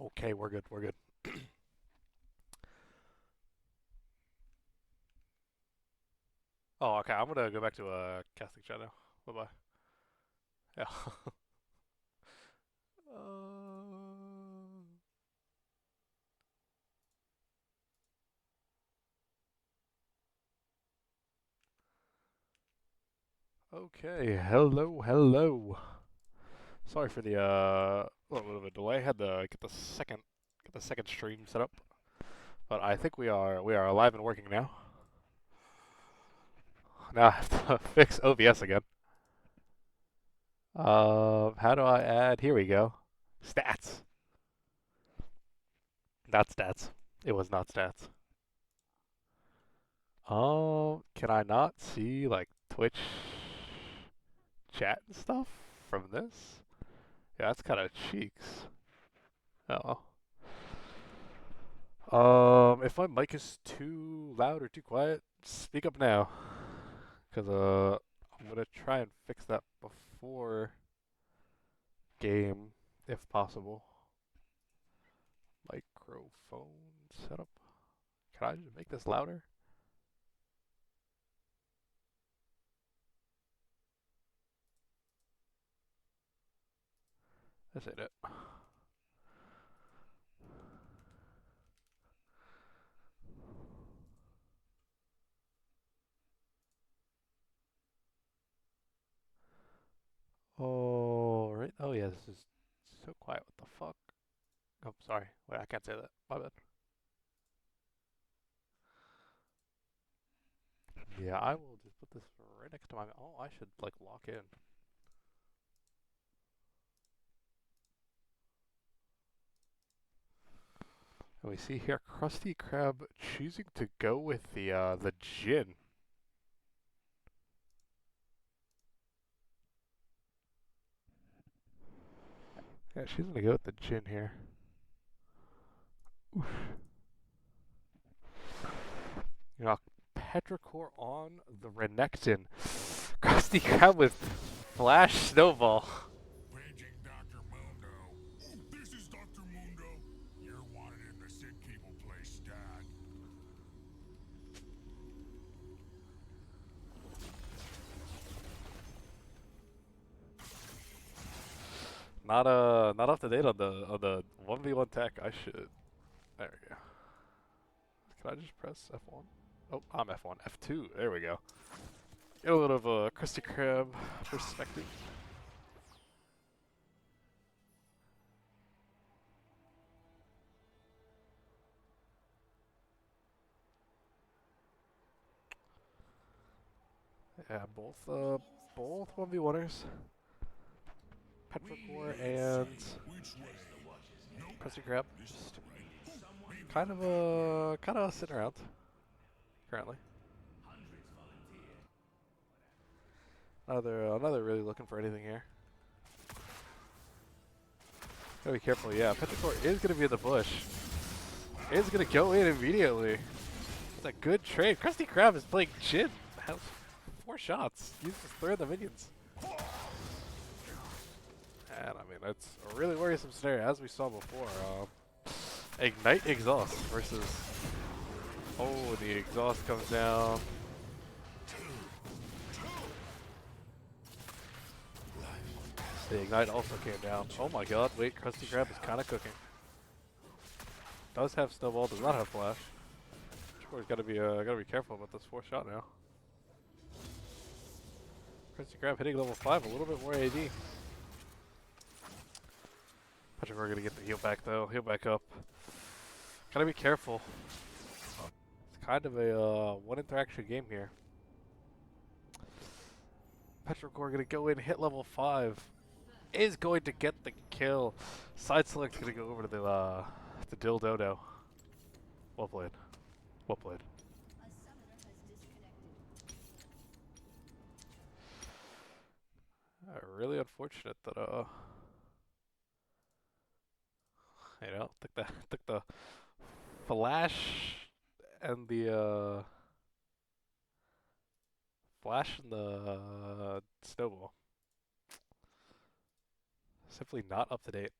Okay, we're good. We're good. Oh, okay. I'm gonna go back to casting chat now. Bye bye. Yeah. Okay. Hello, hello. Sorry for the little bit of a delay. Had to get the second stream set up, but I think we are alive and working now. Now I have to fix OBS again. How do I add? Here we go. Stats. Not stats. It was not stats. Can I not see like Twitch chat and stuff from this? Yeah, that's kind of cheeks. Oh. If my mic is too loud or too quiet, speak up now, cause I'm gonna try and fix that before game, if possible. Microphone setup. Can I just make this louder? This ain't it. Oh, right. Oh yeah, this is so quiet. What the fuck? Oh, sorry. Wait, I can't say that. My bad. Yeah, I will just put this right next to my. Oh, I should like lock in. And we see here Krusty Krab choosing to go with the gin. Yeah, she's gonna go with the gin here. Oof. You know, Petrichor on the Renekton. Krusty Krab with Flash Snowball. Paging Dr. Mundo. This is Dr. Mundo. You're wanted in the sick people place, Dad. Not up to date on the 1v1 tech. I should. There we go. Can I just press F1? Oh, I'm F1. F2. There we go. Get a little of a Krusty Krab perspective. Yeah, both 1v1ers. Petrichor and Which way? Nope. Krusty Krab. This Just right. kind of sitting around currently. Another really looking for anything here. Gotta be careful. Yeah, Petrichor is gonna be in the bush. Is gonna go in immediately. It's a good trade. Krusty Krab is playing Jin. Has 4 shots. He's just throwing the minions. And I mean, that's a really worrisome scenario, as we saw before. Ignite Exhaust versus. Oh, the exhaust comes down. The Ignite also came down. Oh my god, wait, Krusty Krab is kind of cooking. Does have Snowball, does not have Flash. He's gotta be careful about this 4 shot now. Krusty Krab hitting level 5, a little bit more AD. Petrichor gonna get the heal back though, heal back up. Gotta be careful. It's kind of a one interaction game here. Petrichor gonna go in, hit level 5. Is going to get the kill. Side select's gonna go over to the Dilldoudou. Well played. Well played. Really unfortunate that took the flash and the snowball. Simply not up to date.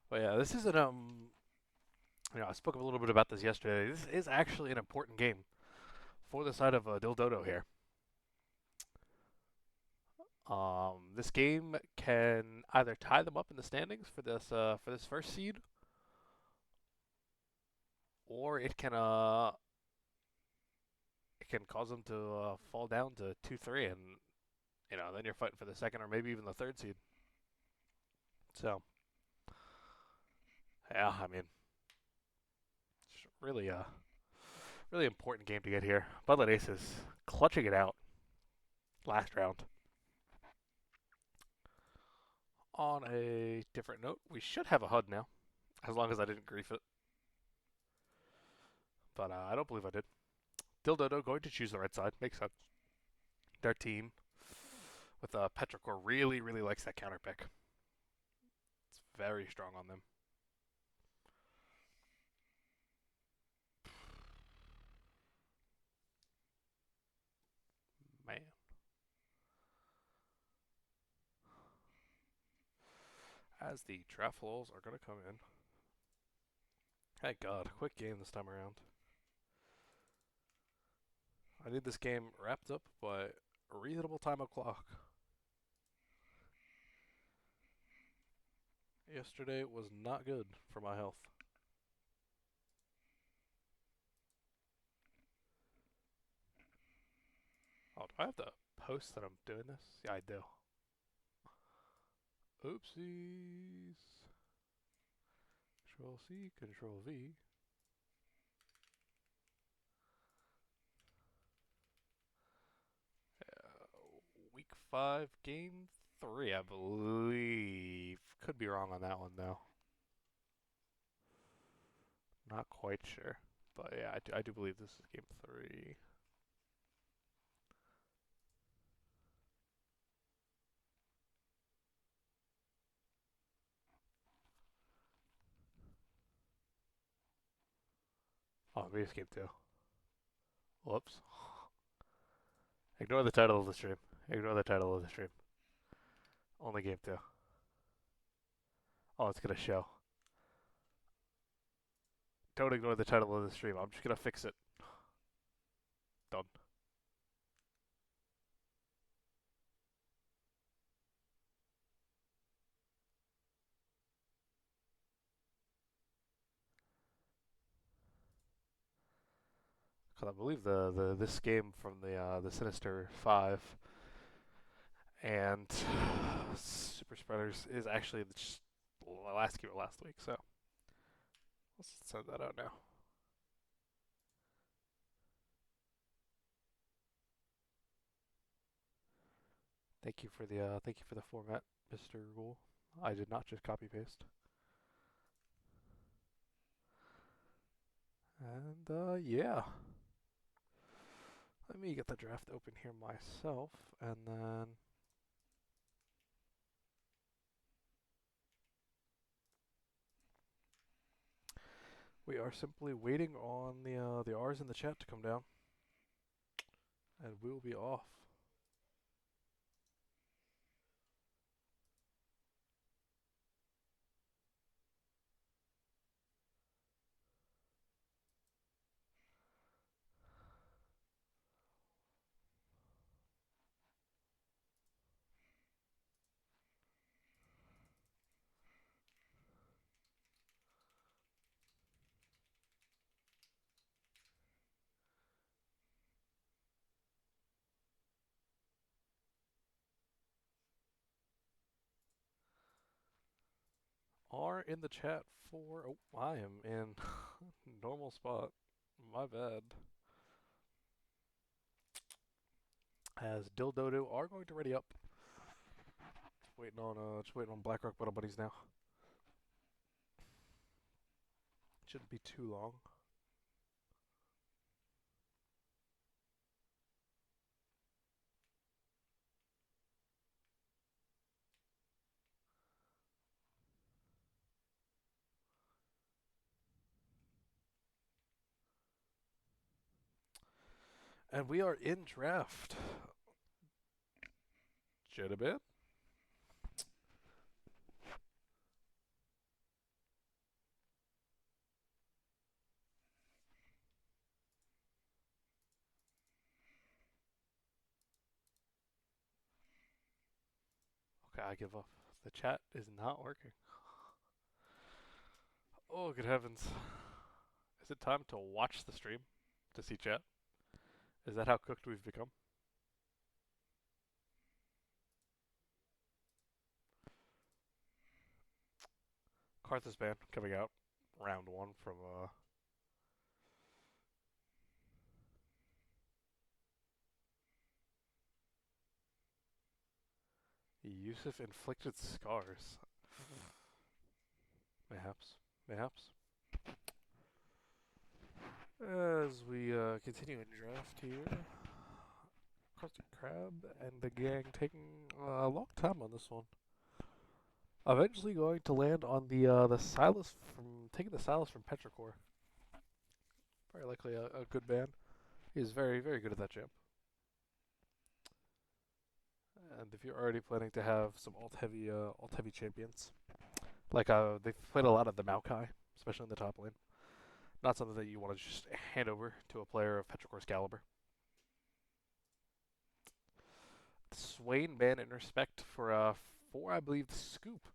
But yeah, this is I spoke a little bit about this yesterday. This is actually an important game for the side of Dilldoudou here. This game can either tie them up in the standings for this first seed, or it can cause them to fall down to 2-3, and then you're fighting for the second or maybe even the third seed. So yeah, I mean, it's really important game to get here. Bloodlet Aces clutching it out last round. On a different note, we should have a HUD now, as long as I didn't grief it. But I don't believe I did. Dilldoudou going to choose the right side. Makes sense. Their team with Petrichor really likes that counter pick. It's very strong on them. Man. As the Trafalols are going to come in. Thank God. Quick game this time around. I need this game wrapped up by a reasonable time of clock. Yesterday was not good for my health. Oh, do I have to post that I'm doing this? Yeah, I do. Oopsies. Control C, Control V. Week 5, Game 3, I believe. Could be wrong on that one, though. Not quite sure. But yeah, I do believe this is Game 3. Oh, maybe it's Game 2. Whoops. Ignore the title of the stream. Ignore the title of the stream. Only Game 2. Oh, it's gonna show. Don't ignore the title of the stream. I'm just gonna fix it. Done. Because I believe this game from the Sinister 5 and Super Spreaders is actually just the last game of last week. So let's send that out now. Thank you for the format, Mr. Rule. I did not just copy paste. And yeah. Let me get the draft open here myself, and then we are simply waiting on the R's in the chat to come down, and we'll be off. R in the chat for. Oh, I am in normal spot. My bad. As Dilldoudou are going to ready up. Just waiting on Blackrock Bunnies now. Shouldn't be too long. And we are in draft. Jitterbit. I give up. The chat is not working. Oh, good heavens. Is it time to watch the stream to see chat? Is that how cooked we've become? Karthus ban coming out round one from Yusuf inflicted scars. Mayhaps. Mayhaps. As we continue in draft here, Krusty Krab and the gang taking a long time on this one. Eventually going to land on the Silas from taking the Silas from Petrichor. Very likely a good ban. He is very good at that jump. And if you're already planning to have some alt heavy champions, like they've played a lot of the Maokai, especially in the top lane. Not something that you want to just hand over to a player of Petrichor's caliber. Swain ban in respect for I believe Scoop,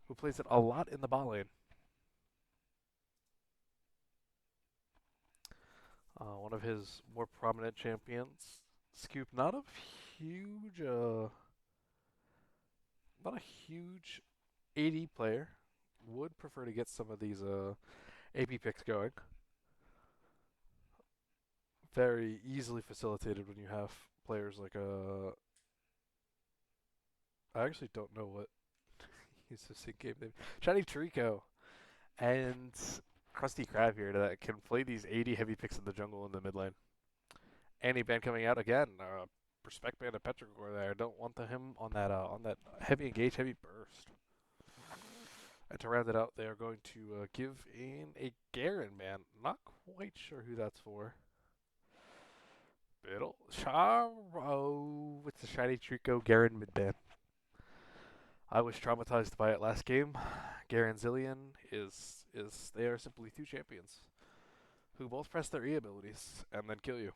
who plays it a lot in the bot lane. One of his more prominent champions, Scoop, huge, not a huge AD player. Would prefer to get some of these AP picks going. Very easily facilitated when you have players like I actually don't know what he's a game name. Shiny Trico and Krusty Krab here that can play these 80 heavy picks in the jungle in the mid lane. Any ban coming out again. Respect ban of Petrichor there. Don't want him on that heavy engage, heavy burst. And to round it out, they are going to give in a Garen ban. Not quite sure who that's for. Biddle. Charo. It's a Shiny Trico Garen mid ban. I was traumatized by it last game. Garen Zillion is they are simply two champions who both press their E abilities and then kill you.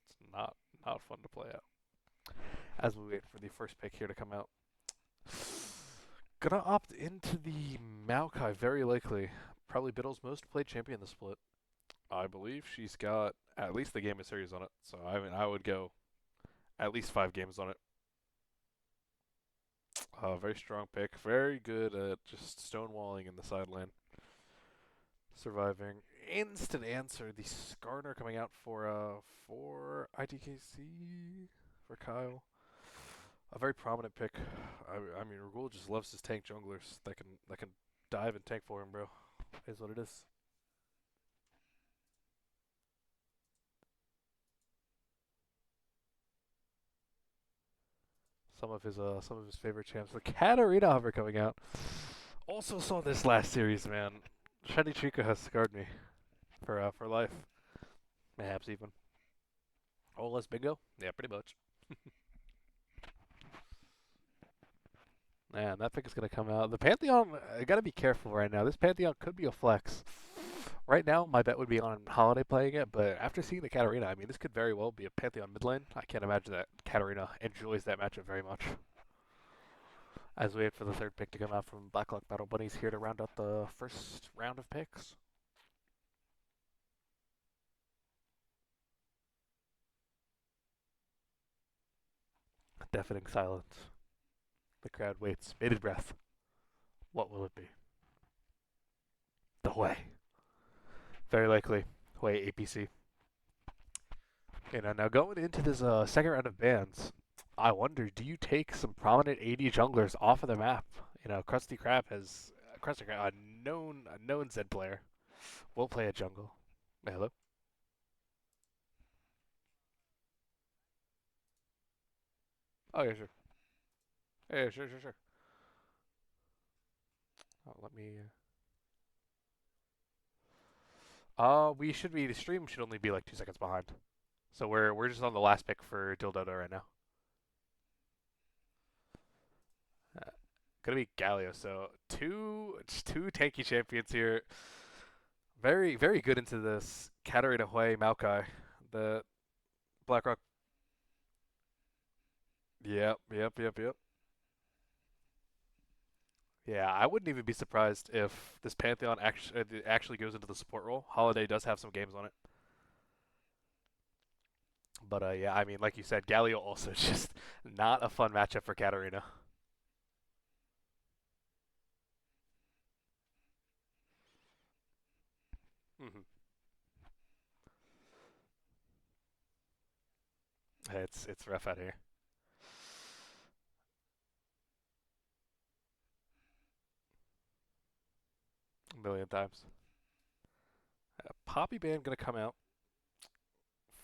It's not fun to play out. As we wait for the first pick here to come out. Gonna opt into the Maokai, very likely. Probably Biddle's most played champion this split. I believe she's got at least the game of series on it. So I would go at least 5 games on it. Very strong pick. Very good at just stonewalling in the side lane. Surviving. Instant answer. The Skarner coming out for ITKC for Kyle. A very prominent pick. I mean, Ragul just loves his tank junglers that can dive and tank for him, bro. Is what it is. Some of his favorite champs. The Katarina hover coming out. Also saw this last series, man. Shiny Chica has scarred me for life. Mayhaps even. Oh, less bingo? Yeah, pretty much. Man, that pick is going to come out. The Pantheon, I got to be careful right now. This Pantheon could be a flex. Right now, my bet would be on Holiday playing it, but after seeing the Katarina, I mean, this could very well be a Pantheon mid lane. I can't imagine that Katarina enjoys that matchup very much. As we wait for the third pick to come out from Blackrock Battle Bunnies here to round out the first round of picks. Deafening silence. The crowd waits, bated breath. What will it be? The Hui. Very likely. Hui APC. Okay, now going into this second round of bans, I wonder, do you take some prominent AD junglers off of the map? You know, Krusty Krab, a known Zed player, will play a jungle. Hello? Oh, yeah, sure. Yeah, sure. Oh, let me. The stream should only be like 2 seconds behind. So we're just on the last pick for Dilldoudou right now. Gonna be Galio. So two tanky champions here. Very good into this Katarina Hui Maokai. The Blackrock. Yep. Yeah, I wouldn't even be surprised if this Pantheon actually goes into the support role. Holiday does have some games on it. But yeah, I mean, like you said, Galio also just not a fun matchup for Katarina. Hmm. It's rough out here. A million times. Poppy Band gonna come out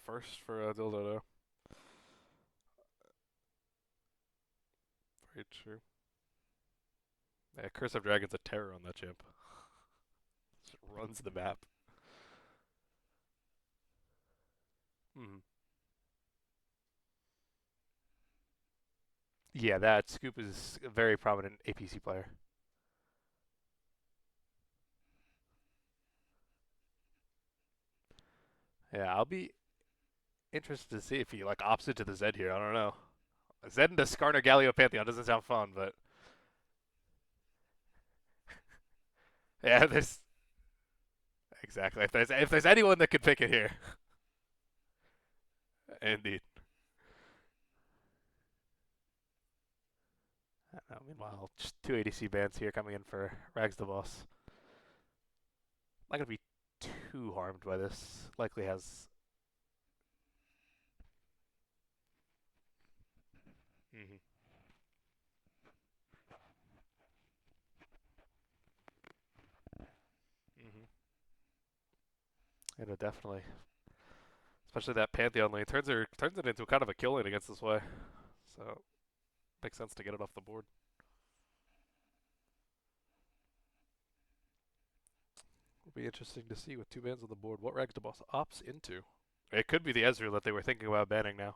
first for Dilldoudou. Very true. Yeah, Curse of Dragon's a terror on that champ. Just runs the map. Hmm. Yeah, that Scoop is a very prominent APC player. Yeah, I'll be interested to see if he like opts into the Zed here. I don't know. Zed into Skarner Galio Pantheon doesn't sound fun, but yeah, there's exactly. If there's anyone that could pick it here, indeed. Meanwhile, just two ADC bands here coming in for Rags the Boss. Not gonna be too harmed by this. Likely has. Hmm. Hmm. It'll definitely, especially that Pantheon lane, turns it into kind of a kill lane against this way. So makes sense to get it off the board. It'll be interesting to see with two bans on the board what Rags the Boss opts into. It could be the Ezreal that they were thinking about banning now.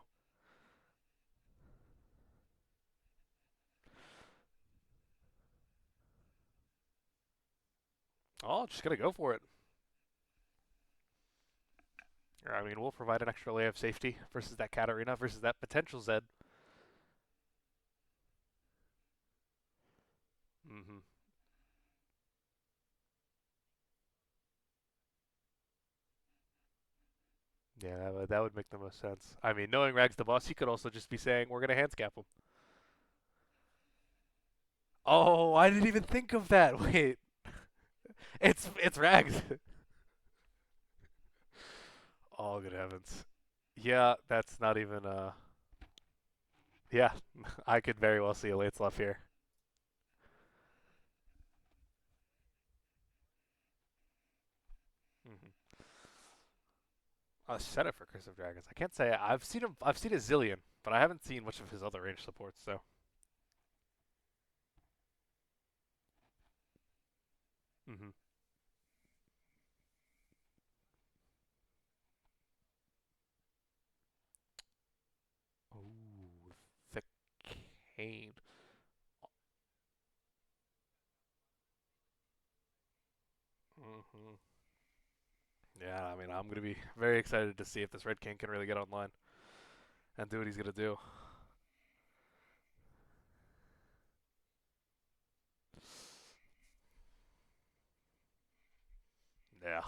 Oh, just gonna go for it. I mean, we'll provide an extra layer of safety versus that Katarina versus that potential Zed. Hmm. Yeah, that would make the most sense. I mean, knowing Rags the Boss, he could also just be saying, we're going to handscap him. Oh, I didn't even think of that. Wait, it's Rags. Oh, good heavens. Yeah, that's not even, yeah, I could very well see a late sluff here. Hmm. A setup for Curse of Dragons. I can't say I've seen him. I've seen a zillion, but I haven't seen much of his other range supports. So, hmm. Ooh, the cane. Hmm. Yeah, I mean, I'm gonna be very excited to see if this Red King can really get online and do what he's gonna do. Yeah.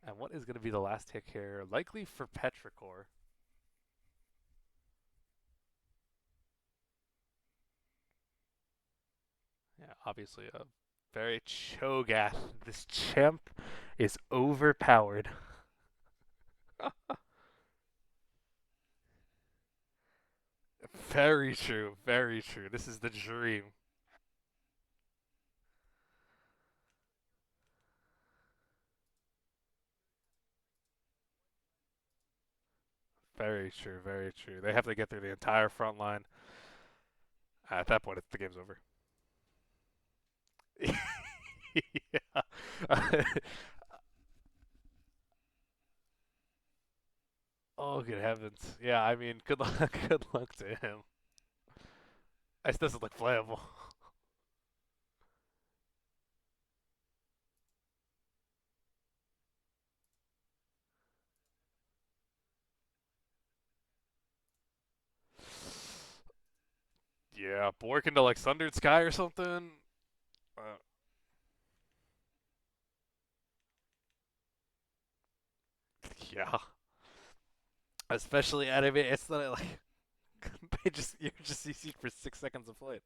And what is gonna be the last hit here? Likely for Petrichor. Yeah, obviously a very Cho'Gath. This champ is overpowered. Very true. Very true. This is the dream. Very true. Very true. They have to get through the entire front line. At that point, the game's over. Yeah. Oh, good heavens. Yeah, I mean, good luck. Good luck to him. This doesn't look playable. Yeah, Bork into like Sundered Sky or something. Uh, yeah, especially anime. It's not like you're just CC'd for 6 seconds of flight.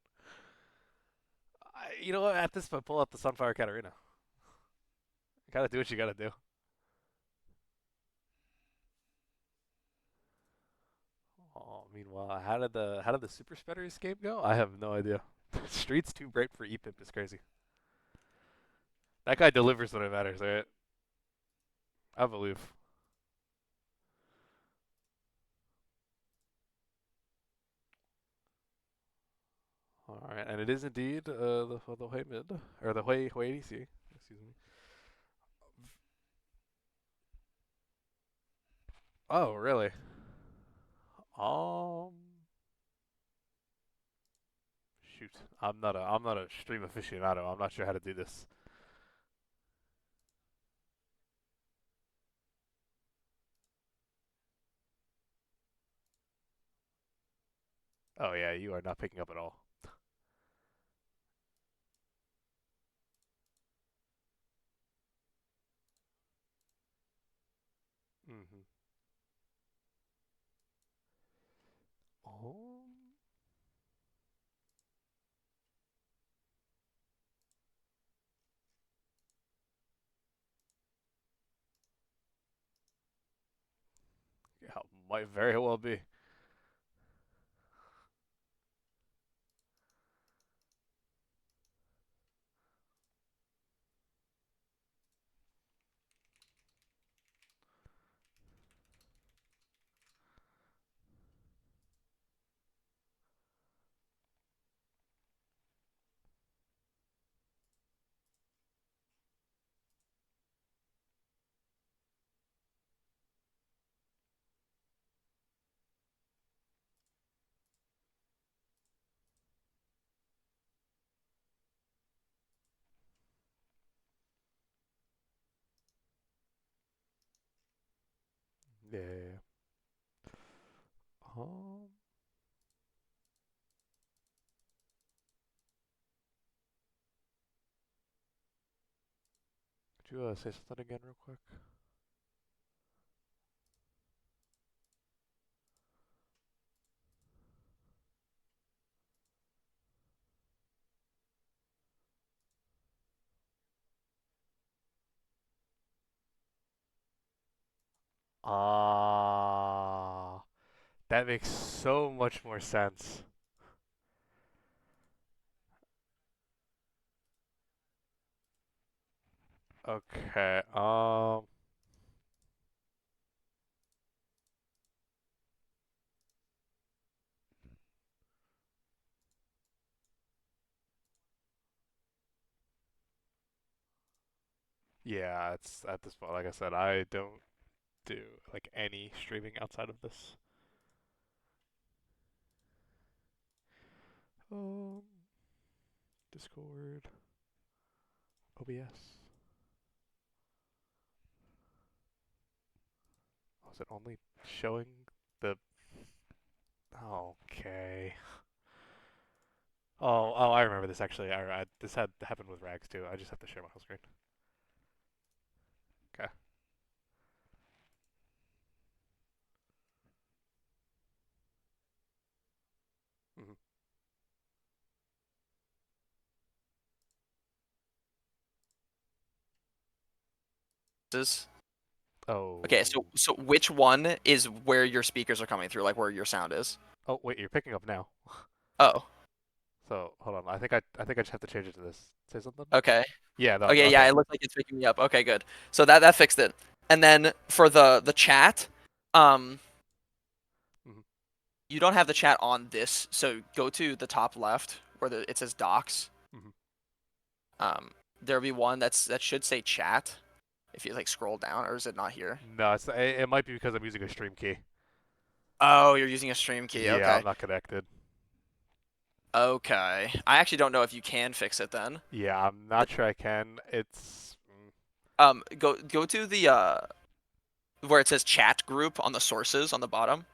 You know what? At this point, pull out the Sunfire Katarina. Gotta do what you gotta do. Oh, meanwhile, how did the super spreader escape go? I have no idea. Street's too bright for E-Pip is crazy. That guy delivers when it matters, right? I believe. All right, and it is indeed the Hui mid or the Hui ADC. Excuse me. Oh, really? Um, shoot, I'm not a stream aficionado. I'm not sure how to do this. Oh yeah, you are not picking up at all. Mm-hmm. Oh, yeah, might very well be. Yeah. Yeah, yeah. Um, could you say something again real quick? Ah, that makes so much more sense. Okay. Yeah, it's at this point, like I said, I don't do like any streaming outside of this. Um, Discord, OBS. Was it only showing the? Okay. Oh, I remember this actually. This had happened with Rags too. I just have to share my whole screen. Okay. Hmm. Is- Okay, Oh. so which one is where your speakers are coming through, like where your sound is? Oh wait, you're picking up now. Oh, So hold on. I think I just have to change it to this. Say something. okay. Yeah. No. Okay, yeah, Okay. it looks like it's picking me up. Okay, good. So that fixed it. And then for the chat, um, Hmm. you don't have the chat on this, so go to the top left where it says docs. Hmm. There'll be one that should say chat if you like scroll down, or is it not here? No, it might be because I'm using a stream key. Oh, you're using a stream key. Yeah, Okay. I'm not connected. Okay. I actually don't know if you can fix it then. Yeah, I'm not sure I can. It's. Go to the where it says chat group on the sources on the bottom.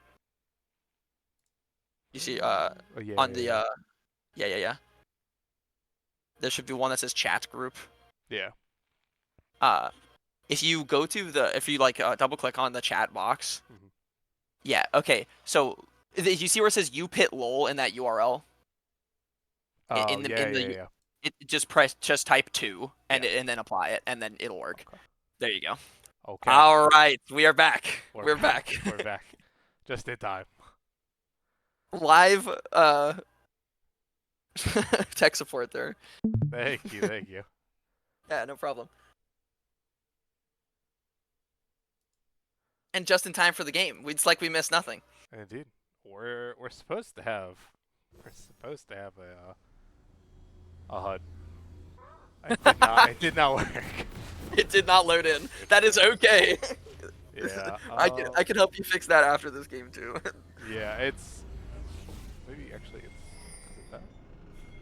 You see Oh, yeah, on yeah, the yeah. Yeah. There should be one that says chat group. Yeah. If you go to if you like double click on the chat box. Mhm. Yeah. Okay. So you see where it says upit lol in that URL? Oh, In yeah, the yeah. just type 2 and Yeah. and then apply it and then it'll work. Okay. There you go. Okay. All right, we are back. We're We're back. We're back. Just in time. Live tech support there. Thank you, thank you. Yeah, no problem. And just in time for the game. It's like we missed nothing. Indeed. We're supposed to have a HUD. It did not work. It did not load in. That is okay. Yeah. I can help you fix that after this game too. Yeah, it's maybe actually is it that?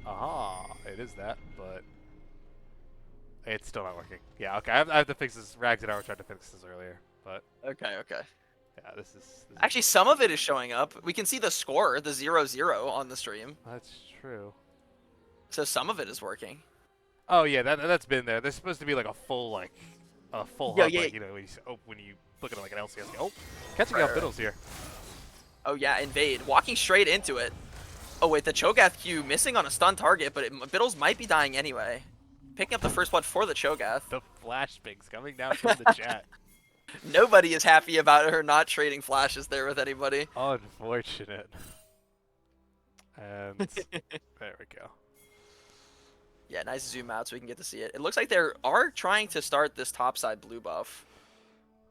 Aha, it is that, but it's still not working. Yeah, okay, I have to fix this. Rags and I were trying to fix this earlier, but Okay. yeah, this is Actually, some of it is showing up. We can see the score, the 0-0 on the stream. that's true. So some of it is working. Oh yeah, that's been there. There's supposed to be like a full Yeah, HUD, yeah. like when you look at it like an LCS. Oh, catching Right, out right. Biddles here. Oh yeah, invade. Walking straight into it. Oh wait, the Cho'Gath Q missing on a stun target, but Biddles might be dying anyway. Picking up the first blood for the Cho'Gath. The flash pings coming down from the chat. Nobody is happy about her not trading flashes there with anybody. Unfortunate. And there we go. Yeah, nice zoom out so we can get to see it. It looks like they are trying to start this topside blue buff.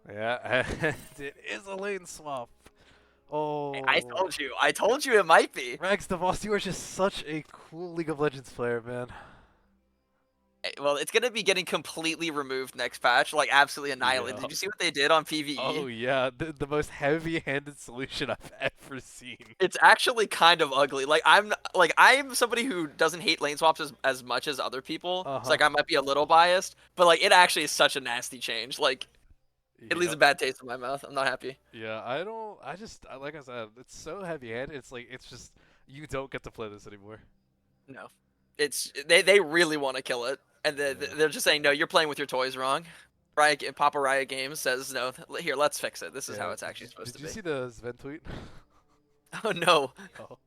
Yeah, and it is a lane swap. Oh. I told you it might be. Rags DeVos, you are just such a cool League of Legends player, man. Well, it's gonna be getting completely removed next patch, like absolutely annihilated. Yeah. Did you see what they did on PvE? Oh yeah, the most heavy-handed solution I've ever seen. It's actually kind of ugly. I'm somebody who doesn't hate lane swaps as much as other people. It's like I might be a little biased, but like it actually is such a nasty change. Like it leaves a bad taste in my mouth. I'm not happy. Yeah, like I said, it's so heavy-handed. It's just you don't get to play this anymore. No, it's they really want to kill it, and they're just saying no. You're playing with your toys wrong. Papa Riot Games says no. Here, let's fix it. This is how it's actually supposed to be. Did you see the Sven tweet? Oh no. Oh.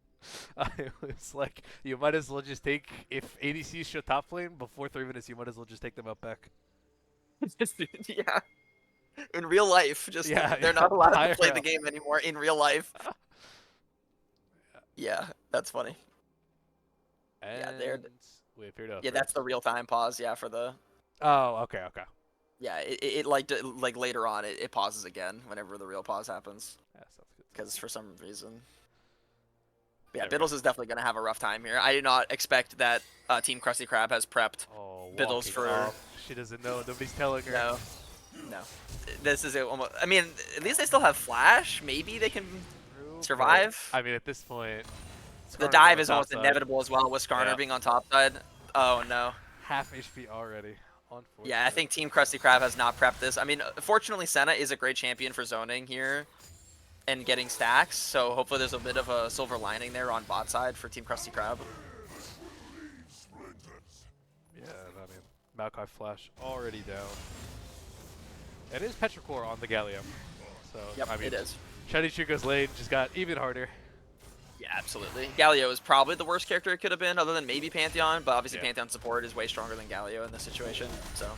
I was like, you might as well just take, if ADCs show top lane before 3 minutes, you might as well just take them out back. Yeah. In real life, just Yeah, they're not allowed to play IRL. the game anymore in real life. Yeah, that's funny. And Yeah, they're we appear to. Yeah, that's the real time pause. Yeah, for the Oh, okay. yeah, it like later on it pauses again whenever the real pause happens Yeah, sounds good. because for some reason. But yeah, There we Biddles is definitely gonna have a rough time here. I did not expect that Team Krusty Krab has prepped. Oh, Biddles walking for- off. She doesn't know. Nobody's telling her. No. This is it. I mean, at least they still have flash. Maybe they can True, survive. but, I mean, at this point, The Skarner's dive on the is top almost side. inevitable as well with Skarner Yeah. being on top side. Oh no. Half HP already. Unfortunately. Yeah, I think Team Krusty Krab has not prepped this. I mean, fortunately, Senna is a great champion for zoning here and getting stacks, so hopefully there's a bit of a silver lining there on bot side for Team Krusty Krab. Yeah, I mean, Maokai Flash already down. It is Petrichor on the Gallium. So, Yep, I mean, it is. Shiny Shugo's lane just got even harder. Yeah, absolutely. Galio is probably the worst character it could have been, other than maybe Pantheon, but obviously Yeah. Pantheon support is way stronger than Galio in this situation, so.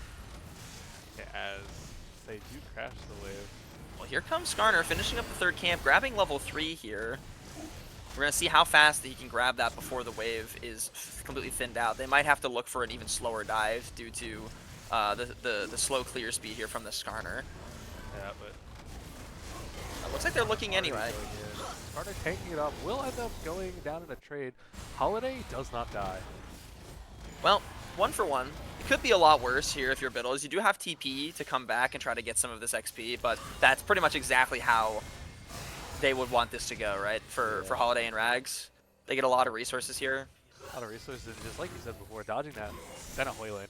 Yeah, as they do crash the wave. Well, here comes Skarner, finishing up the third camp, grabbing level 3 here. We're going to see how fast he can grab that before the wave is completely thinned out. They might have to look for an even slower dive due to the slow clear speed here from the Skarner. Yeah, but Looks like they're looking anyway. Carter tanking it up will end up going down in a trade. Holiday does not die. Well, 1 for 1. It could be a lot worse here if you're Biddles. You do have TP to come back and try to get some of this XP, but that's pretty much exactly how they would want this to go, right? For Holiday and Rags. They get a lot of resources here. A lot of resources, just like you said before, dodging that Senna Hoyland.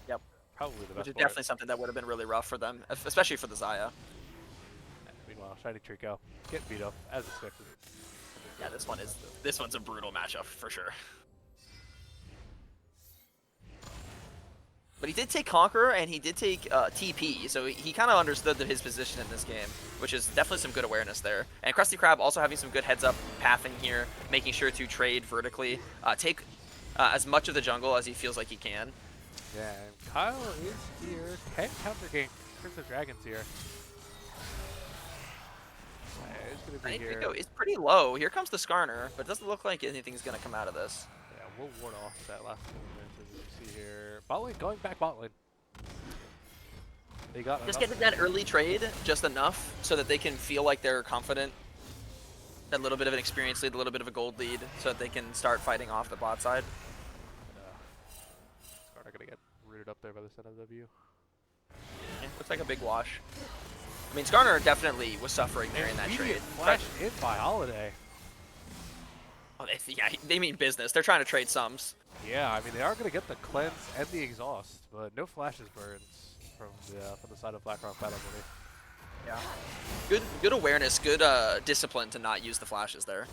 Yep. Probably the best Which is part. definitely something that would have been really rough for them, especially for the Xayah. Meanwhile, Shiny Trico getting beat up, as expected. Yeah, this one's a brutal matchup for sure. But he did take Conqueror, and he did take TP, so he kind of understood his position in this game, which is definitely some good awareness there. And Krusty Krab also having some good heads-up pathing here, making sure to trade vertically, take as much of the jungle as he feels like he can. Yeah, and Kyle is here. Can counter game Prince of Dragons here. He's going to be here. It's pretty low. Here comes the Skarner, but it doesn't look like anything's going to come out of this. Yeah, we'll ward off that last movement as you see here. Bot lane going back bot lane. They got just getting that early trade just enough so that they can feel like they're confident. A little bit of an experience lead, a little bit of a gold lead, so that they can start fighting off the bot side. Skarner going to get rooted up there by the NW. Yeah, looks like a big wash. I mean, Skarner definitely was suffering there in that trade. Flash in by Holiday. Oh, yeah, they mean business. They're trying to trade sums. Yeah, I mean, they are going to get the cleanse and the exhaust, but no flashes burns from the side of Blackrock Battle Bunny. Yeah. Good awareness, good discipline to not use the flashes there.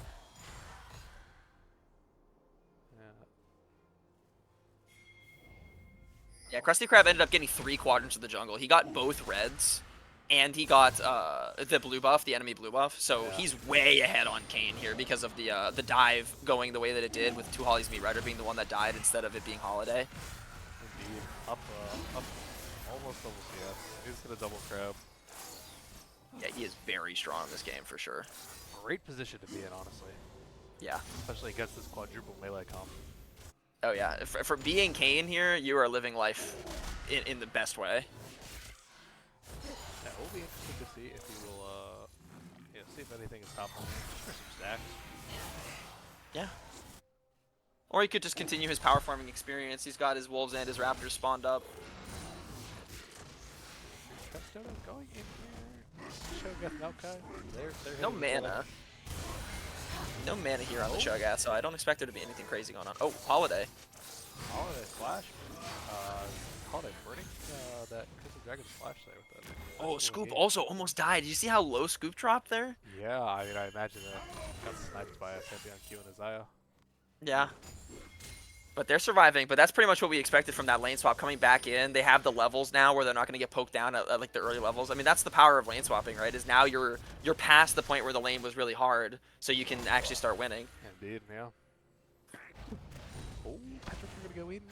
Yeah, Krusty Krab ended up getting 3 quadrants of the jungle. He got both reds, and he got the blue buff, the enemy blue buff. So he's way ahead on Kayn here because of the dive going the way that it did, with 2 Holly's Meat Rider being the one that died instead of it being Holiday. Indeed. Up almost double CS. He's going to double crab. Yeah, he is very strong in this game for sure. Great position to be in, honestly. Yeah. Especially against this quadruple melee comp. Oh yeah, for being Kayn here, you are living life in the best way. Yeah, it will be interesting to see if he will, see if anything is top lane, just for some stacks. Yeah. Or he could just continue his power farming experience. He's got his wolves and his raptors spawned up. Going in here. Shogath Maokai. No mana. No mana here on the Shogath, so I don't expect there to be anything crazy going on. Oh, Holiday. Holiday Flash. Holiday burning that Crystal Dragon Flash there with that. Oh, Scoop also almost died. Did you see how low Scoop dropped there? Yeah, I mean, I imagine that got sniped by a Pantheon Q and Isaiah. Yeah. But they're surviving, but that's pretty much what we expected from that lane swap. Coming back in, they have the levels now where they're not going to get poked down at like the early levels. I mean, that's the power of lane swapping, right? Is now you're past the point where the lane was really hard, so you can actually start winning. Indeed, yeah. Oh, Patrick's going to go in.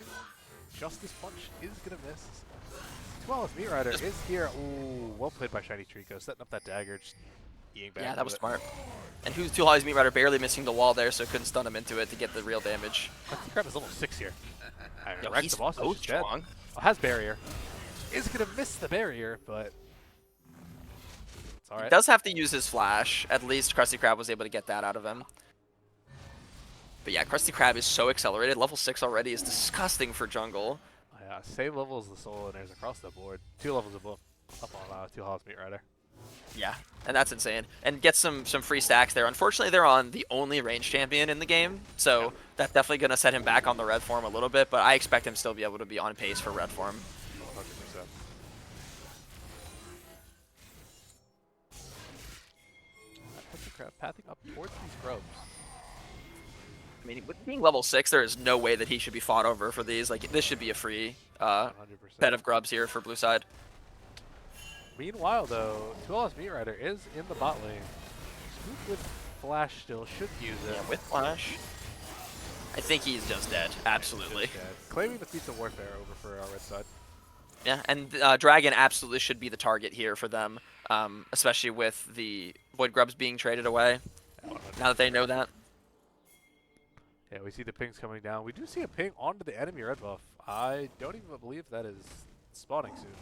Justice Punch is going to miss. 12th Meat Rider is here. Ooh, well played by Shiny Trico, setting up that dagger, just eating back. Yeah, that was smart. And who's 2 Holly's Meat Rider barely missing the wall there, so couldn't stun him into it to get the real damage. Crusty Krab is level 6 here. Yo, Rex he's the boss so is dead. strong. Oh, has barrier. Is going to miss the barrier, but it's alright. He does have to use his flash. At least Krusty Krab was able to get that out of him. But yeah, Krusty Krab is so accelerated. Level 6 already is disgusting for jungle. Yeah, same level as the Soul Winners across the board. 2 levels above, up on 2 Holly's Meat Rider. Yeah, and that's insane. And get some free stacks there. Unfortunately, they're on the only range champion in the game, so that's definitely going to set him back on the red form a little bit, but I expect him still be able to be on pace for red form. 100%. Krusty Krab pathing up towards these grubs. I mean, with being level 6, there is no way that he should be fought over for these. Like, this should be a free 100%. bed of grubs here for blue side. Meanwhile, though, 2 Holly's Meat Rider is in the bot lane. Scoop with Flash still should use it. Yeah, with flash. I think he's just dead. Absolutely. Claiming the feats of warfare over for our red side. Yeah, and Dragon absolutely should be the target here for them, especially with the Void Grubs being traded away, now that they know that. Yeah, we see the pings coming down. We do see a ping onto the enemy red buff. I don't even believe that is spawning soon.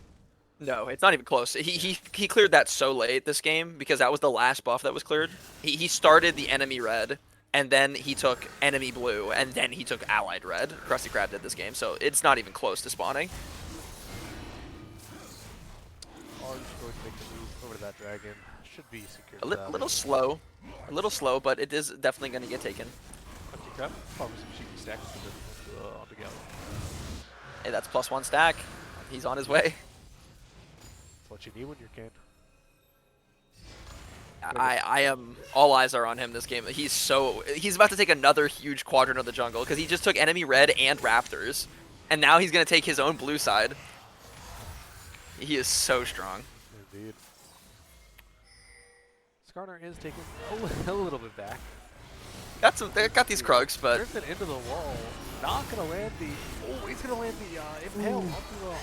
No, it's not even close. He cleared that so late this game because that was the last buff that was cleared. He started the enemy red, and then he took enemy blue, and then he took allied red. Krusty Krab did this game, so it's not even close to spawning. Are just going to make the move over to that dragon. Should be secured. A little slow, but it is definitely going to get taken. Krusty Krab, probably some cheeky stacks on together. Hey, that's +1 stack. He's on his way. That's what you need when you're Kayn. I am. All eyes are on him this game. He's about to take another huge quadrant of the jungle because he just took enemy red and Raptors, and now he's gonna take his own blue side. He is so strong. Indeed. Skarner is taking a little bit back. They got these Krugs, but Griffin into the wall. Not gonna land the. Oh, he's gonna land the impale onto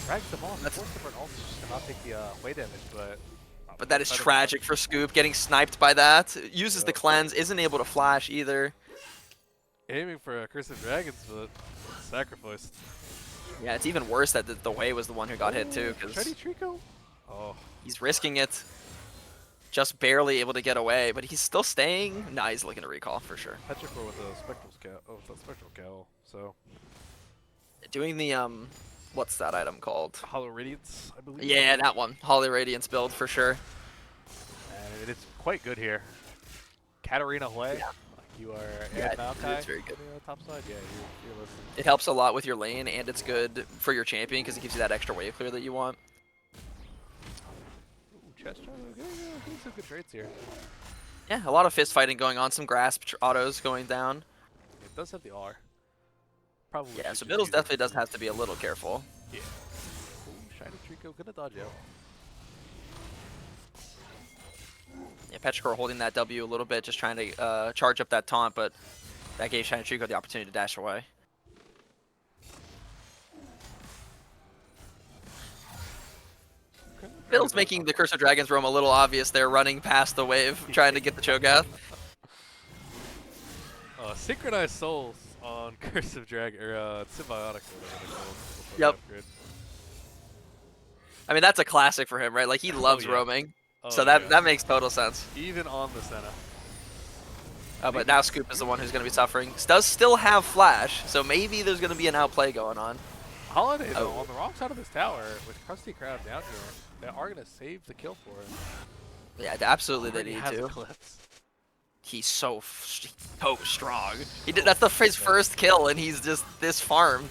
drags them off. That's forced him for an ult just to not take the way damage, but that is tragic for Scoop. Getting sniped by that. Uses the cleanse, isn't able to flash either. Aiming for a Curse of Dragons, but sacrificed. Yeah, it's even worse that the Wei was the one who got hit too, because Shiny Trico. Oh, he's risking it. Just barely able to get away, but he's still staying. Nah, he's looking to recall for sure. Petrichor with a spectral scowl. Oh, it's a spectral cowl. So doing the what's that item called? Hollow Radiance, I believe. Yeah, that one. Holy Radiance build for sure. And it's quite good here. Katarina Hui. Yeah. You are Yeah, Maokai it's very good. on the top side. Yeah, you're listening. It helps a lot with your lane, and it's good for your champion because it gives you that extra wave clear that you want. Ooh, chest getting some good traits here. Yeah, a lot of fist fighting going on. Some grasp autos going down. It does have the R. Probably. Yeah, should so just Biddles use it. definitely does have to be a little careful. Yeah. Ooh, Shiny Trico gonna dodge out. Yeah, Petrichor holding that W a little bit, just trying to charge up that taunt, but that gave Shiny Trico the opportunity to dash away. Biddle's making the Curse of Dragons roam a little obvious there, running past the wave, trying to get the Cho'Gath. Synchronized Souls on Curse of Dragon, or Symbiotic, or whatever they're called. Yep. Upgrade. I mean, that's a classic for him, right? Like, he loves yeah. roaming. Oh, So yeah. that makes total sense. Even on the Senna. But now Scoop is the one who's going to be suffering. Does still have Flash, so maybe there's going to be an outplay going on. Holiday, though, on the wrong side of this tower, with Krusty Krab down here, they are going to save the kill for him. Yeah, absolutely they Already need has to. Eclipse. He's so strong. That's his first kill, and he's just this farmed.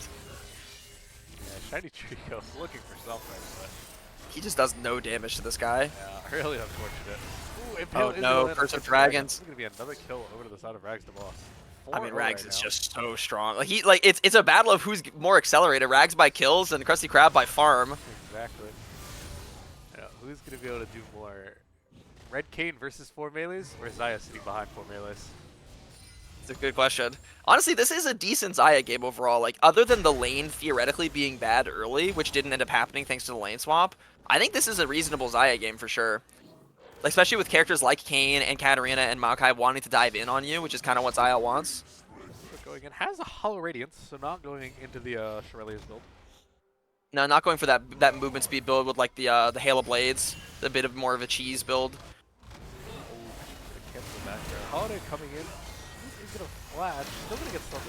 Yeah, Shiny Trico looking for something, but He just does no damage to this guy. yeah, really unfortunate. Ooh, Oh no, Curse of Dragons. This is going to be another kill over to the side of Rags the Boss. I mean, 4-0 Rags right is now. just so strong. Like it's a battle of who's more accelerated. Rags by kills and Krusty Krab by farm. Exactly. Yeah, who's going to be able to do more? Red Kane versus 4 melees, or Zaya sitting behind 4 melees? It's a good question. Honestly, this is a decent Zaya game overall. Like, other than the lane theoretically being bad early, which didn't end up happening thanks to the lane swap, I think this is a reasonable Zaya game for sure. Like, especially with characters like Kane and Katarina and Maokai wanting to dive in on you, which is kind of what Zaya wants. Going in, has a Hollow Radiance, so not going into the Shirelia's build. No, not going for that movement speed build with like the Halo Blades, a bit of more of a cheese build. Cancel the back there. Holiday coming in. He's going to flash. Still going to get stunned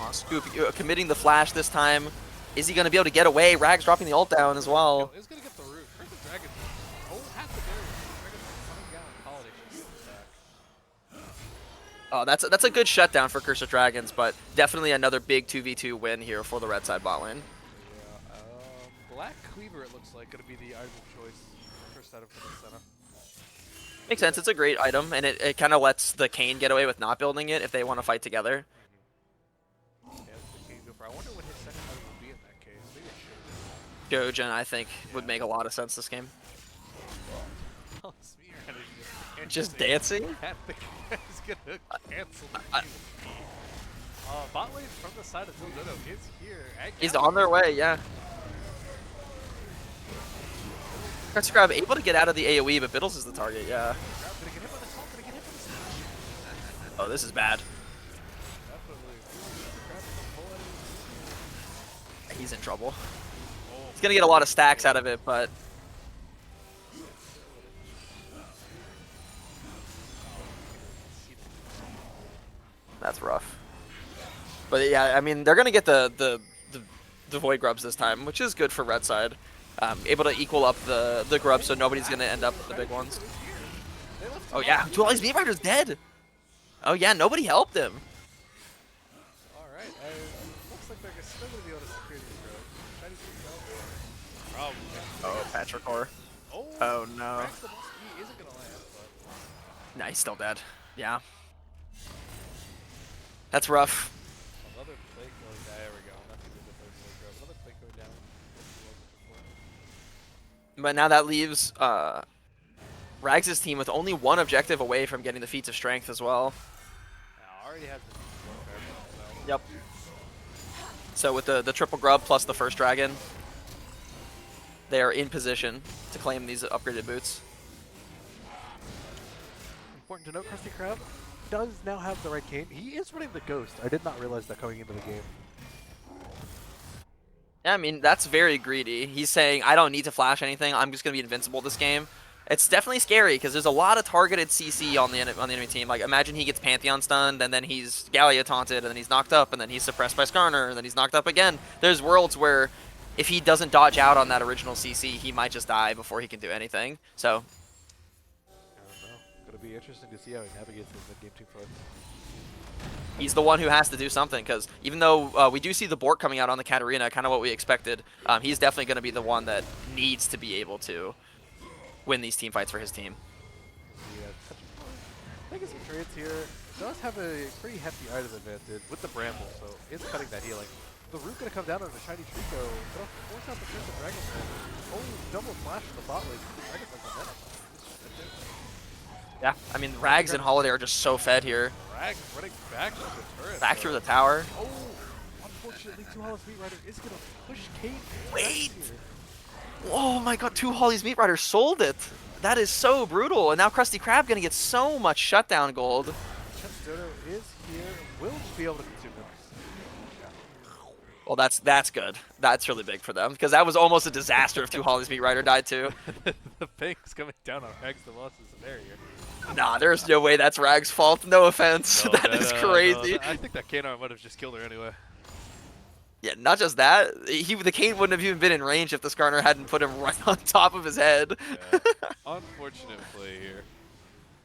up. Scoop committing the flash this time. Is he going to be able to get away? Rags dropping the ult down as well. He's going to get the root. Curse of Dragons. Oh, has the barrier. Dragons coming down. Holiday should attack. Oh, that's a good shutdown for Curse of Dragons, but definitely another big 2v2 win here for the red side bot lane. Yeah, Black Cleaver, it looks like, going to be the item of choice. First item for the center. Makes sense. It's a great item, and it kind of lets the Kane get away with not building it if they want to fight together. Yeah, that's the Kane go for. I wonder what his second item would be in that case. Maybe it should. Gojen, I think, would make a lot of sense this game. Oh, Smear is Just dancing? He's gonna cancel the bot lane from the side of Dilldoudou is here. He's on their way, yeah. Krusty Krab able to get out of the AoE, but Biddles is the target, yeah. Oh, this is bad. He's in trouble. He's gonna get a lot of stacks out of it, but that's rough. But yeah, I mean, they're gonna get the Void Grubs this time, which is good for red side. Able to equal up the grubs, so nobody's gonna end up with the big ones. Oh yeah, Duali's Beam Rider's dead. Oh yeah, nobody helped him. Alright, looks like they're still gonna be able to secure these roads. Oh, Petrichor. Oh, Oh no. Rex the boss E isn't gonna land, but Nah, he's still dead. Yeah. That's rough. another plate going down. There we go. That's a good third plate grab. Another plate going down. But now that leaves Rags' team with only one objective away from getting the feats of strength as well. Now, already has the so. Yep. So with the triple grub plus the first dragon, they are in position to claim these upgraded boots. Important to note, Krusty Krab does now have the right cane. He is running the Ghost. I did not realize that coming into the game. Yeah, I mean, that's very greedy. He's saying, I don't need to flash anything. I'm just going to be invincible this game. It's definitely scary because there's a lot of targeted CC on the enemy team. Like, imagine he gets Pantheon stunned, and then he's Gallia taunted, and then he's knocked up, and then he's suppressed by Skarner, and then he's knocked up again. There's worlds where if he doesn't dodge out on that original CC, he might just die before he can do anything. So, I don't know. Gonna be interesting to see how he navigates the mid-game team fight. he's the one who has to do something because even though we do see the Bork coming out on the Katarina, kind of what we expected, he's definitely going to be the one that needs to be able to win these team fights for his team. Yeah, making some trades here. Does have a pretty hefty item advantage with the Bramble, so is cutting that healing. The root going to come down on the shiny Trico, but force out the Curse of Dragon Slam. Oh, double flash in the bot lane. Dragon Slam Yeah, I mean, Rags and Holiday are just so fed here. Rags running back to the turret. Back through the tower. Oh, unfortunately, 2 Hollis Meat Rider is going to push Kate. Wait! Oh my god, 2 Holly's Meat Riders sold it! That is so brutal, and now Krusty Krab gonna get so much shutdown gold. Dilldoudou is here, will be able to consume them. Well, that's good. That's really big for them, because that was almost a disaster if 2 Holly's Meat Rider died too. The ping's coming down on Rags the Boss is an area. Nah, there's no way that's Rag's fault. No offense. No, that is crazy. No, I think that Kanar might have just killed her anyway. Yeah, not just that. The Kane wouldn't have even been in range if the Skarner hadn't put him right on top of his head. Yeah. Unfortunate play here.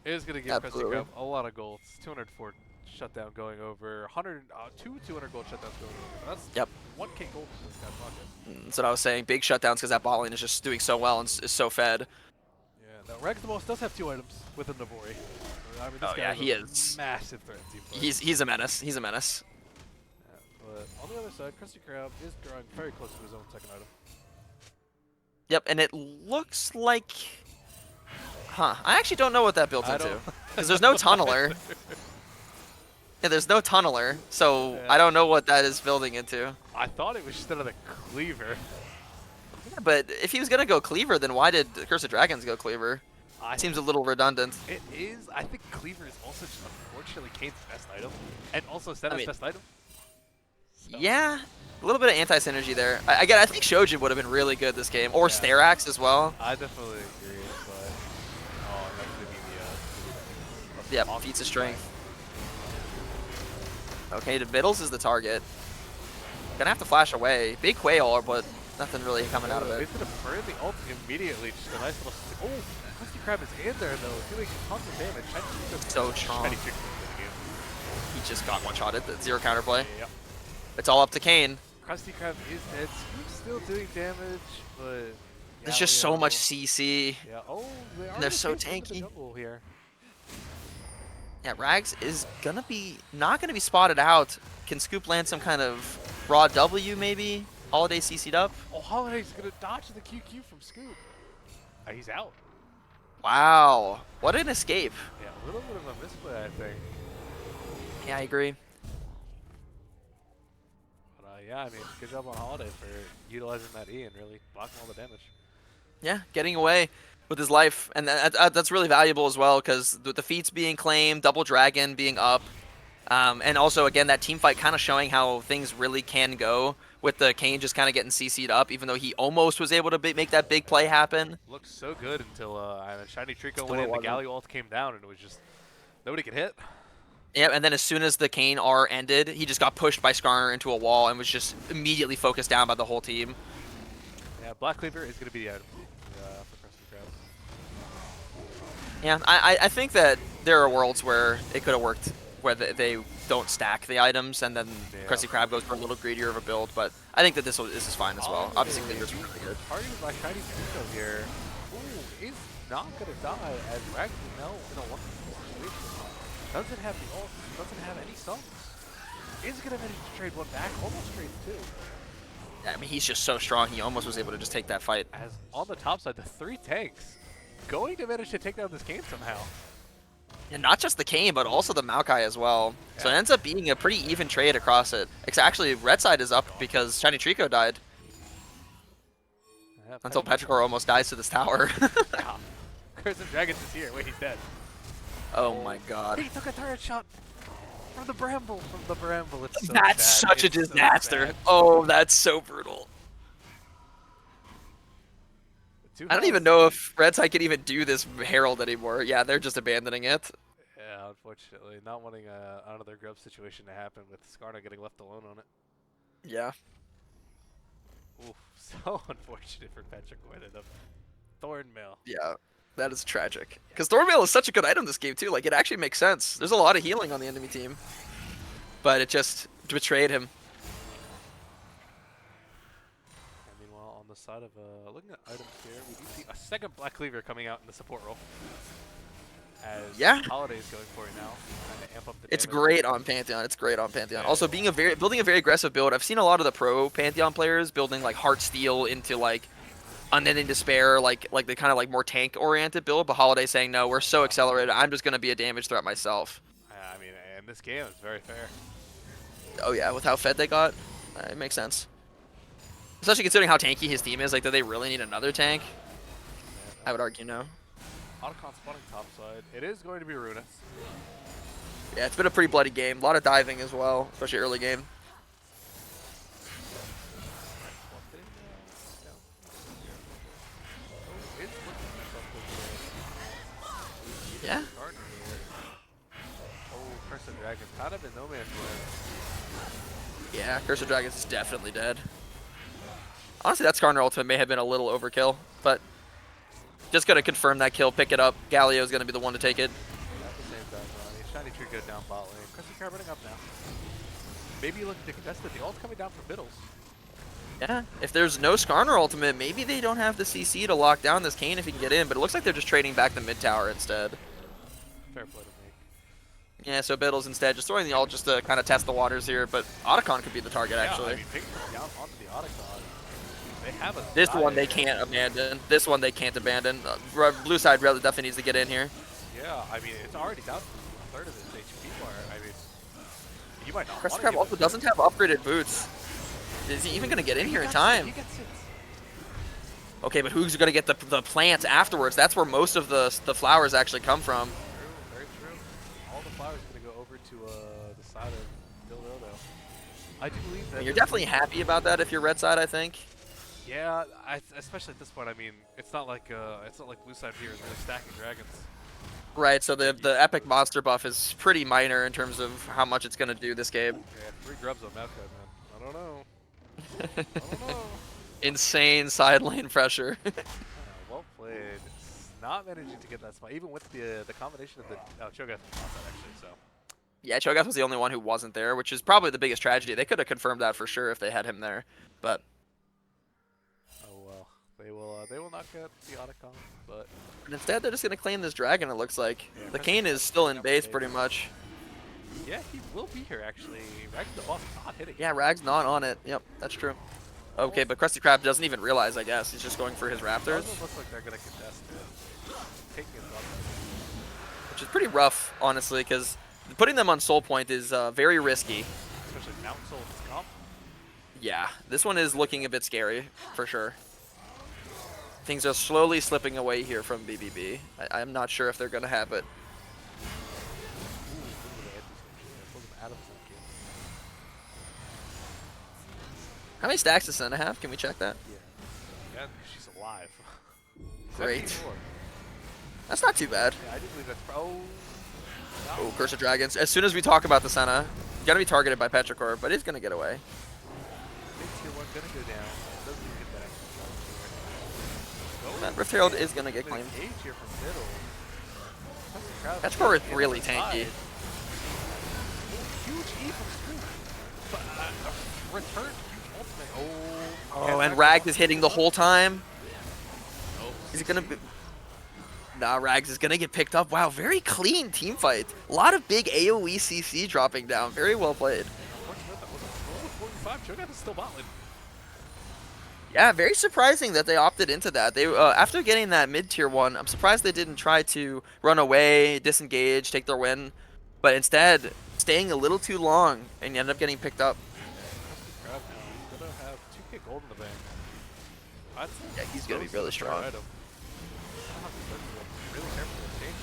It is going to give Krusty Krab a lot of gold. 204 shutdown going over. 200 gold shutdowns going over. That's 1k gold in this guy's pocket. That's what I was saying. Big shutdowns because that bot lane is just doing so well and is so fed. Yeah, now Rags the Boss does have 2 items with the Navori. I mean, this Oh guy yeah, he a is. massive threat in team fight. He's a menace. He's a menace. But on the other side, Krusty Krab is drawing very close to his own second item. Yep, and it looks like... Huh, I actually don't know what that builds into. Because there's no tunneler. Yeah, there's no tunneler, so I don't know what that is building into. I thought it was just another cleaver. Yeah, but if he was going to go cleaver, then why did Curse of Dragons go cleaver? Seems a little redundant. It is. I think cleaver is also just unfortunately Kane's best item. And also Senna's best item. So. Yeah, a little bit of anti-synergy there. I think Shojin would have been really good this game, or Starax as well. I definitely agree, but that's gonna be the yeah, feats of strength. Okay, the Biddles is the target. Gonna have to flash away. Big quail, but nothing really coming out of it. He's gonna burn the ult immediately. Just a nice little. Oh, Krusty Krab is in there though, doing tons of damage. So strong. He just got one-shotted. Zero counterplay. Yep. It's all up to Kane. Krusty Krab is dead. Scoop's still doing damage, but there's just so much CC. Yeah. Oh, they're so tanky. Here. Yeah, Rags is not gonna be spotted out. Can Scoop land some kind of raw W maybe? Holiday CC'd up. Oh, Holiday's gonna dodge the QQ from Scoop. He's out. Wow, what an escape. Yeah, a little bit of a misplay, I think. Yeah, I agree. Yeah, I mean, good job on Holiday for utilizing that E and really blocking all the damage. Yeah, getting away with his life, and that's really valuable as well because the feats being claimed, Double Dragon being up, and also again that team fight kind of showing how things really can go with the Kane just kind of getting CC'd up, even though he almost was able to make that big play happen. Looked so good until Shiny Trico went in, the Gallia ult came down, and it was just nobody could hit. Yeah, and then as soon as the Kane R ended, he just got pushed by Skarner into a wall and was just immediately focused down by the whole team. Yeah, Black Cleaver is going to be the item for Krusty Krab. Yeah, I think that there are worlds where it could have worked, where they don't stack the items, and then Krusty Krab goes for a little greedier of a build, but I think that this is fine as well. Obviously, Cleaver's really good. Targeted by Shiny Trico here. Ooh, is not going to die as Rag is now in a wonderful situation. Doesn't have the ult, doesn't have any sums. Is going to manage to trade one back, almost trade two. Yeah, I mean, he's just so strong. He almost was able to just take that fight. As on the top side, the 3 tanks going to manage to take down this game somehow. And not just the Kane, but also the Maokai as well. Yeah. So it ends up being a pretty even trade across it. It's actually, red side is up because Shiny Trico died. Yeah, until Petrichor almost dies to this tower. Yeah. Curse of Dragons is here. Wait, he's dead. Oh my god. He took a turret shot from the bramble. It's so that's sad. Such a disaster. So oh, that's so brutal. I don't even know if red side can even do this Herald anymore. Yeah, they're just abandoning it. Yeah, unfortunately. Not wanting another grub situation to happen with Skarner getting left alone on it. Yeah. Oof, so unfortunate for Petrichor and a Thornmail. Yeah, that is tragic. Because Thornmail is such a good item this game too. Like, it actually makes sense. There's a lot of healing on the enemy team. But it just betrayed him. On the side of looking at items here, we do see a second Black Cleaver coming out in the support role. As Holiday's going for it now, trying to amp up the It's damage. great on Pantheon. It's great on Pantheon. Yeah. Also, building a very aggressive build. I've seen a lot of the pro Pantheon players building like Heartsteel into like Unending Despair, like the kind of like more tank oriented build. But Holiday saying no, we're so accelerated. I'm just gonna be a damage threat myself. I mean, in this game, it's very fair. Oh yeah, with how fed they got, it makes sense. Especially considering how tanky his team is. Like, do they really need another tank? I would argue no. Otacon spawning top side. It is going to be Ruinous. Yeah, it's been a pretty bloody game. A lot of diving as well, especially early game. Yeah. Oh, Curse of Dragons. Kind of in no man's land. Yeah, Curse of Dragons is definitely dead. Honestly, that Skarner ultimate may have been a little overkill, but just gonna confirm that kill, pick it up. Galio's gonna be the one to take it. At the same time, Shiny Trico down bot lane. Crystal Crab running up now. Maybe looking to contest it. The ult coming down from Biddles. Yeah, if there's no Skarner ultimate, maybe they don't have the CC to lock down this Kane if he can get in, but it looks like they're just trading back the mid tower instead. Fair play to make. Yeah, so Biddles instead, just throwing the ult just to kind of test the waters here, but Otacon could be the target actually. I mean, picking down onto the Otacon. They have a this one they can't abandon. This one they can't abandon. Blue side really definitely needs to get in here. Yeah, I mean, it's already down to a third of his HP bar. I mean, you might not Crest Crab also doesn't have upgraded boots. Is he even going to get in here in time? He gets it. Okay, but who's going to get the plants afterwards? That's where most of the flowers actually come from. True, very true. All the flowers are going to go over to the side of Dilldoudou. I do believe that. You're definitely happy about that if you're red side, I think. Yeah, especially at this point. I mean, it's not like blue side here is really stacking dragons. Right. So the epic monster buff is pretty minor in terms of how much it's gonna do this game. Yeah, 3 grubs on Maokai, man. I don't know. I don't know. Insane side lane pressure. Well played. Not managing to get that spot, even with the combination of the Cho'Gath actually. So. Yeah, Cho'Gath was the only one who wasn't there, which is probably the biggest tragedy. They could have confirmed that for sure if they had him there, but. They will not get the Otacon, but instead they're just gonna claim this dragon. It looks like yeah, the Kane is still in base pretty much. Yeah, he will be here actually. Rag's the boss not hitting. Yeah, Rag's not on it. Yep, that's true. Okay, but Krusty Krab doesn't even realize. I guess he's just going for his Raptors. It doesn't look like they're gonna contest it. Taking it off, which is pretty rough, honestly, because putting them on Soul Point is very risky. Especially Mount Soul comp. Yeah, this one is looking a bit scary for sure. Things are slowly slipping away here from BBB. I'm not sure if they're going to have it. How many stacks does Senna have? Can we check that? Yeah, she's alive. Great. That's not too bad. Yeah, I do believe that's Oh, Curse of Dragons. As soon as we talk about the Senna, he's going to be targeted by Petrichor, but he's going to get away. Tier 1 going to go down. Doesn't even get that extra Rift Herald is going to get claimed. Petrichor is really tanky. Huge E from Scoop. Return huge ultimate. Oh, and Rag is hitting the whole time. Is he going to be... Nah, Rags is gonna get picked up. Wow, very clean team fight. A lot of big AoE CC dropping down. Very well played. Unfortunately, that was a level 45. Cho'Gath is still bottling. Yeah, very surprising that they opted into that. They after getting that mid-tier one, I'm surprised they didn't try to run away, disengage, take their win, but instead staying a little too long and you end up getting picked up. Crab now. He's gonna have 2k gold in the bank. I'd say Yeah, he's gonna be those really are the strong. right item. I'll have to be really careful with change.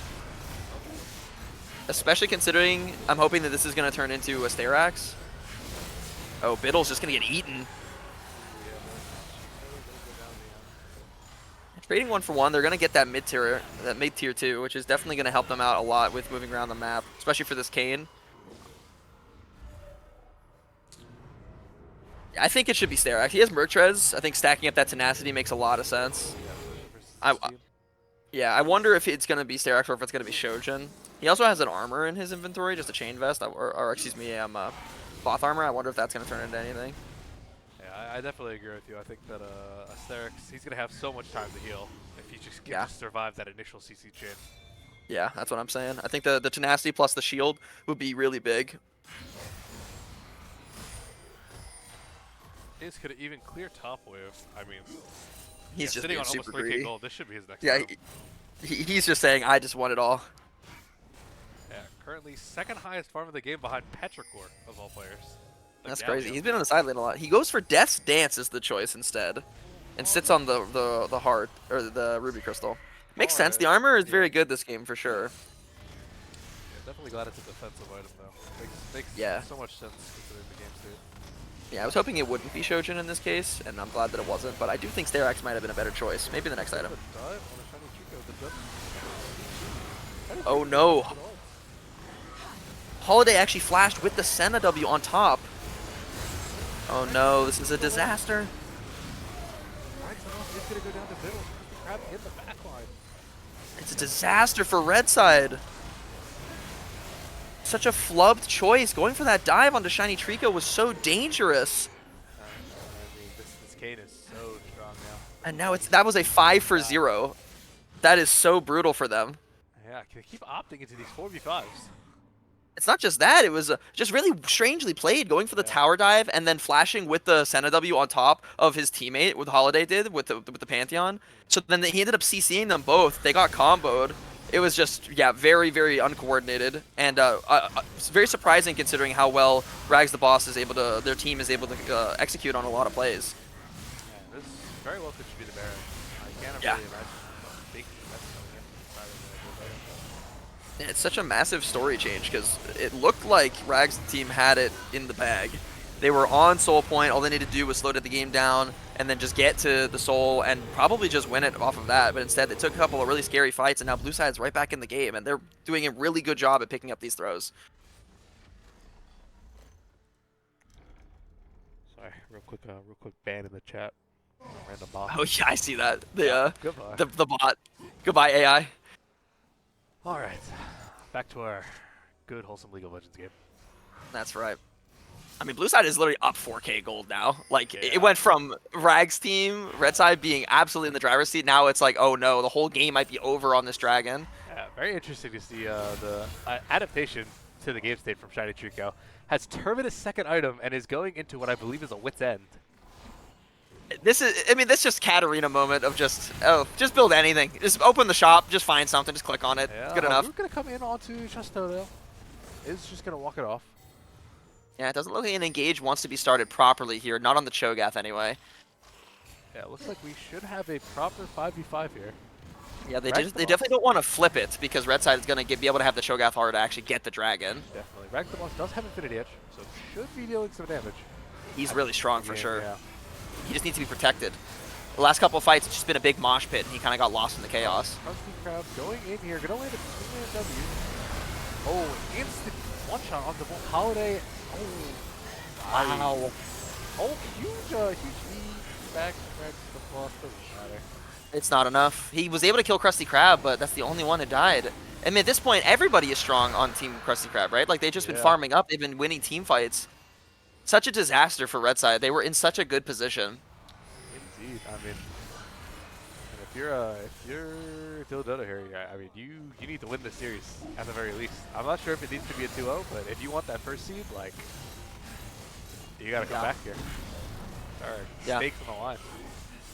Especially considering I'm hoping that this is gonna turn into a Starax. Oh, Biddle's just gonna get eaten. Trading 1-for-1, they're gonna get that mid-tier 2, which is definitely gonna help them out a lot with moving around the map, especially for this Kayn. I think it should be Starax. He has Mertrez. I think stacking up that tenacity makes a lot of sense. Yeah, I wonder if it's gonna be Starax or if it's gonna be Shojin. He also has an armor in his inventory, just a chain vest, or excuse me, cloth armor. I wonder if that's gonna turn into anything. Yeah, I definitely agree with you. I think that Asterix, he's going to have so much time to heal if he just can just survive that initial CC chain. Yeah, that's what I'm saying. I think the tenacity plus the shield would be really big. Ace could even clear top wave. I mean, He's just sitting being on almost super 3k greedy. gold. This should be his next Yeah, round. he's just saying, I just want it all. Yeah, currently second highest farm of the game behind Petrichor of all players. That's crazy. He's been on the side lane a lot. He goes for Death's Dance as the choice instead, and sits on the heart or the ruby crystal. Makes sense. The armor is very good this game for sure. Yeah, definitely glad it's a defensive item though. Makes so much sense considering the game state. Yeah, I was hoping it wouldn't be Shojin in this case, and I'm glad that it wasn't. But I do think Starax might have been a better choice. Maybe the next item. Oh no! Holiday actually flashed with the Senna W on top. Oh no, this is a disaster. It's a disaster for Red Side. Such a flubbed choice. Going for that dive onto Shiny Trico was so dangerous. I mean, this Kayn is so strong now. And now that was a 5-for-0. That is so brutal for them. Yeah, can they keep opting into these 4v5s? It's not just that, it was just really strangely played, going for the tower dive and then flashing with the Senna W on top of his teammate, what Holiday did with the Pantheon. So then he ended up CCing them both. They got comboed. It was just, yeah, very, very uncoordinated, and it's very surprising considering how well Rags the Boss is able to, their team is able to execute on a lot of plays. Yeah, this very well could be the Baron. I can't really imagine a big that's coming in. It's such a massive story change because it looked like Rags' team had it in the bag. They were on Soul Point. All they needed to do was slow the game down and then just get to the Soul and probably just win it off of that. But instead, they took a couple of really scary fights, and now Blue Side's right back in the game, and they're doing a really good job at picking up these throws. Sorry, real quick ban in the chat. Random bot. Oh yeah, I see that. The Goodbye. the bot. Goodbye, AI. All right, back to our good, wholesome League of Legends game. That's right. I mean, Blue Side is literally up 4k gold now. Like, it went from Rags team, Red Side being absolutely in the driver's seat. Now it's like, oh no, the whole game might be over on this dragon. Yeah, very interesting to see the adaptation to the game state from Shiny Trico. Has Terminus second item and is going into what I believe is a wit's end. This is, I mean, this just Katarina moment of just build anything. Just open the shop, just find something, just click on it. Yeah, Good enough. We're going to come in onto Chasteau though. Is just going to walk it off. Yeah, it doesn't look like an engage wants to be started properly here. Not on the Cho'Gath anyway. Yeah, it looks like we should have a proper 5v5 here. Yeah, they definitely don't want to flip it because Red Side is going to be able to have the Cho'Gath hard to actually get the dragon. Definitely. Rags the Boss does have Infinity Edge, so should be dealing some damage. He's really strong for sure. Yeah. He just needs to be protected. The last couple of fights, it's just been a big mosh pit, and he kind of got lost in the chaos. Krusty Krab going in here, going to land a 2-man W. Oh, instant one-shot on the Holiday. Oh, wow. Oh, huge lead back to the boss. Doesn't matter. It's not enough. He was able to kill Krusty Krab, but that's the only one who died. I mean, at this point, everybody is strong on Team Krusty Krab, right? Like, they've just been farming up. They've been winning team fights. Such a disaster for Red Side. They were in such a good position. Indeed. I mean, and if you're you're Dilldoudou here, I mean, you need to win this series at the very least. I'm not sure if it needs to be a 2-0, but if you want that first seed, like, you gotta come back here. Sorry, stakes on the line.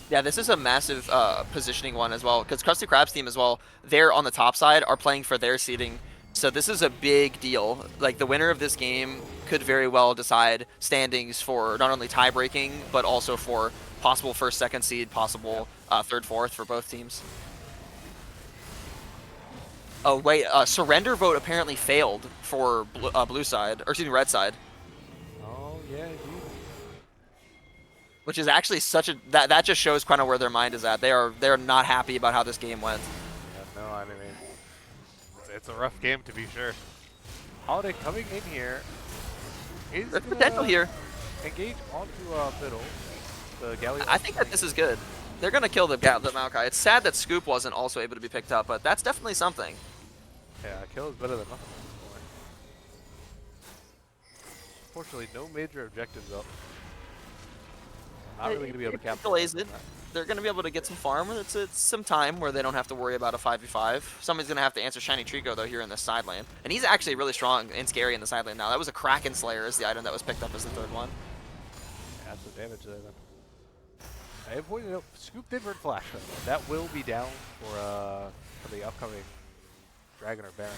Yeah, this is a massive positioning one as well, because Krusty Krab's team as well, they're on the top side, are playing for their seeding. So this is a big deal. Like, the winner of this game could very well decide standings for not only tie-breaking, but also for possible first, second seed, possible third, fourth for both teams. Oh, wait, surrender vote apparently failed for blue side, or excuse me, red side. Oh, yeah, indeed. Which is actually such a that just shows kind of where their mind is at. They're not happy about how this game went. Yeah, no, I mean, it's a rough game to be sure. Holiday coming in here. There's potential here. Engage onto middle. The Galio. I think that this is good. They're gonna kill the Maokai. It's sad that Scoop wasn't also able to be picked up, but that's definitely something. Yeah, kill is better than nothing. Unfortunately, no major objectives up. Not really gonna be able to capitalize on that. They're gonna be able to get some farm. It's some time where they don't have to worry about a 5v5. Somebody's gonna have to answer Shiny Trico though here in the side lane, and he's actually really strong and scary in the side lane now. That was a Kraken Slayer as the item that was picked up as the third one. Yeah, that's the damage there then. I pointed out Scoop did burn Flash. That will be down for the upcoming Dragon or Baron.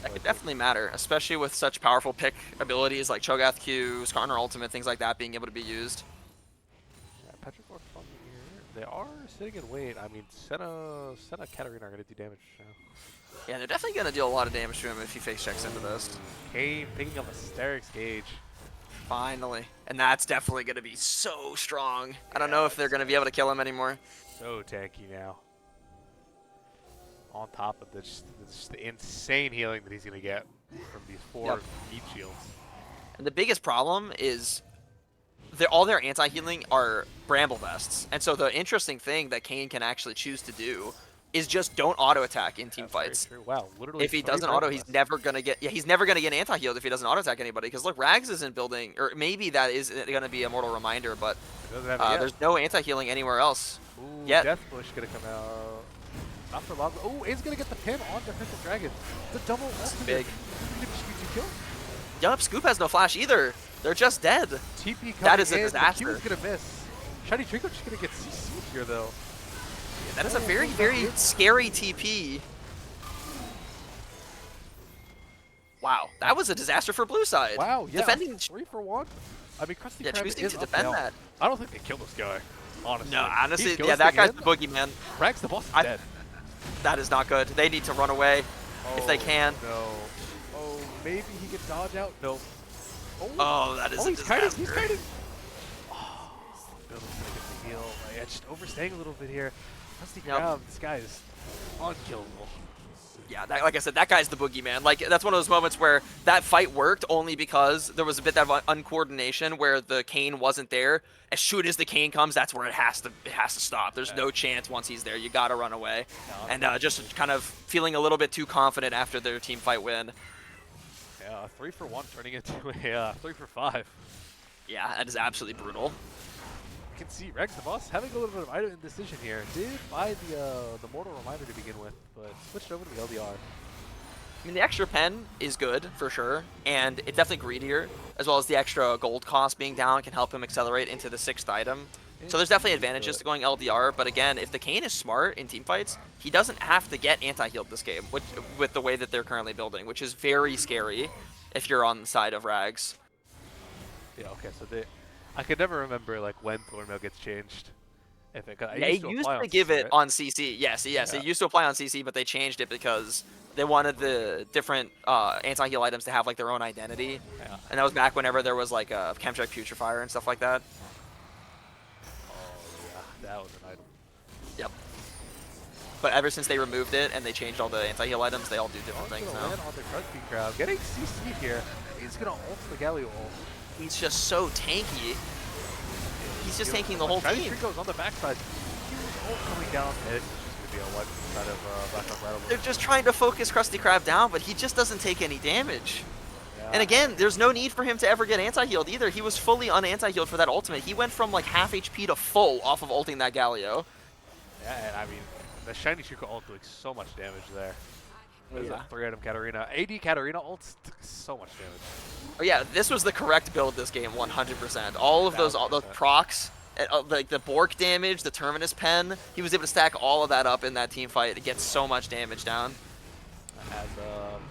That could definitely matter, especially with such powerful pick abilities like Cho'Gath Q, Skarner Ultimate, things like that being able to be used. Yeah, Petrichor funding here. They are sitting in wait. I mean, Senna, Katarina are going to do damage now. Yeah, they're definitely going to deal a lot of damage to him if he face checks into this. Kane picking up a Sterix Gauge. Finally. And that's definitely going to be so strong. I don't know if they're going to be able to kill him anymore. So tanky now. On top of the insane healing that he's going to get from these 4 meat shields. And the biggest problem is all their anti-healing are Bramble Vests. And so the interesting thing that Kane can actually choose to do is just don't auto-attack in team fights. Wow, literally. If he doesn't auto, he's never going to get he's never going to get anti-healed if he doesn't auto-attack anybody. Because look, Rags isn't building, or maybe that is going to be a mortal reminder, but there's no anti-healing anywhere else yet. Death Bush going to come out. Not for long. Oh, it's going to get the pin on Defensive Dragon. The double ultimate. Big. Kill? Yup, Scoop has no flash either. They're just dead. TP coming that is a in, disaster. Q is going to miss. Shiny Trico just going to get CC'd here, though. Yeah, that is a very, very scary TP. Wow, that was a disaster for blue side. Wow, yeah. Defending 3 for 1. I mean, Krusty Krab choosing is to defend up now. that. I don't think they killed this guy. Honestly. No, honestly, yeah, that guy's the boogeyman. Rags the boss is dead. That is not good. They need to run away if they can. No. Oh, maybe he can dodge out. No. Oh, that is a disaster. He's kiting. Oh, Bill's gonna get the heal. Yeah, just overstaying a little bit here. Krusty Krab, this guy is unkillable. Yeah, like I said, that guy's the boogeyman. Like, that's one of those moments where that fight worked only because there was a bit of uncoordination where the Kane wasn't there. As soon as the Kane comes, that's where it has to stop. There's no chance once he's there. You gotta run away. No, and just kind of feeling a little bit too confident after their team fight win. Yeah, 3 for 1 turning into a 3 for 5. Yeah, that is absolutely brutal. You can see Rex the boss having a little bit of item indecision here. Did buy the mortal reminder to begin with, but switched over to the LDR. I mean, the extra pen is good for sure, and it's definitely greedier, as well as the extra gold cost being down can help him accelerate into the 6th item. So there's definitely advantages to going LDR, but again, if the Kane is smart in teamfights, he doesn't have to get anti-healed this game, with the way that they're currently building, which is very scary if you're on the side of Rags. Yeah, okay, so I could never remember like when Thornmail gets changed. If it, it used to give it on CC. Yes, it used to apply on CC, but they changed it because they wanted the different anti-heal items to have like their own identity. Yeah. And that was back whenever there was like a Chemcheck Putrefier and stuff like that. Oh yeah, that was an item. Yep. But ever since they removed it and they changed all the anti-heal items, they all do different things now. On the Krusty Krab, getting CC here. He's gonna ult the Galio ult. He's just so tanky. He's just tanking the whole team. Trico's on the backside. Huge ult coming down. It's just gonna be a one side of Blackrock Rattle. They're just trying to focus Krusty Krab down, but he just doesn't take any damage. Yeah. And again, there's no need for him to ever get anti-healed either. He was fully un-anti-healed for that ultimate. He went from like half HP to full off of ulting that Galio. Yeah, and I mean, The shiny Shuka ult doing so much damage there. There's Yeah. a 3-item Katarina. AD Katarina ults took so much damage. Oh yeah, this was the correct build this game, 100%. All of those 1000%. procs, like the Bork damage, the Terminus pen, he was able to stack all of that up in that team fight to get so much damage down. As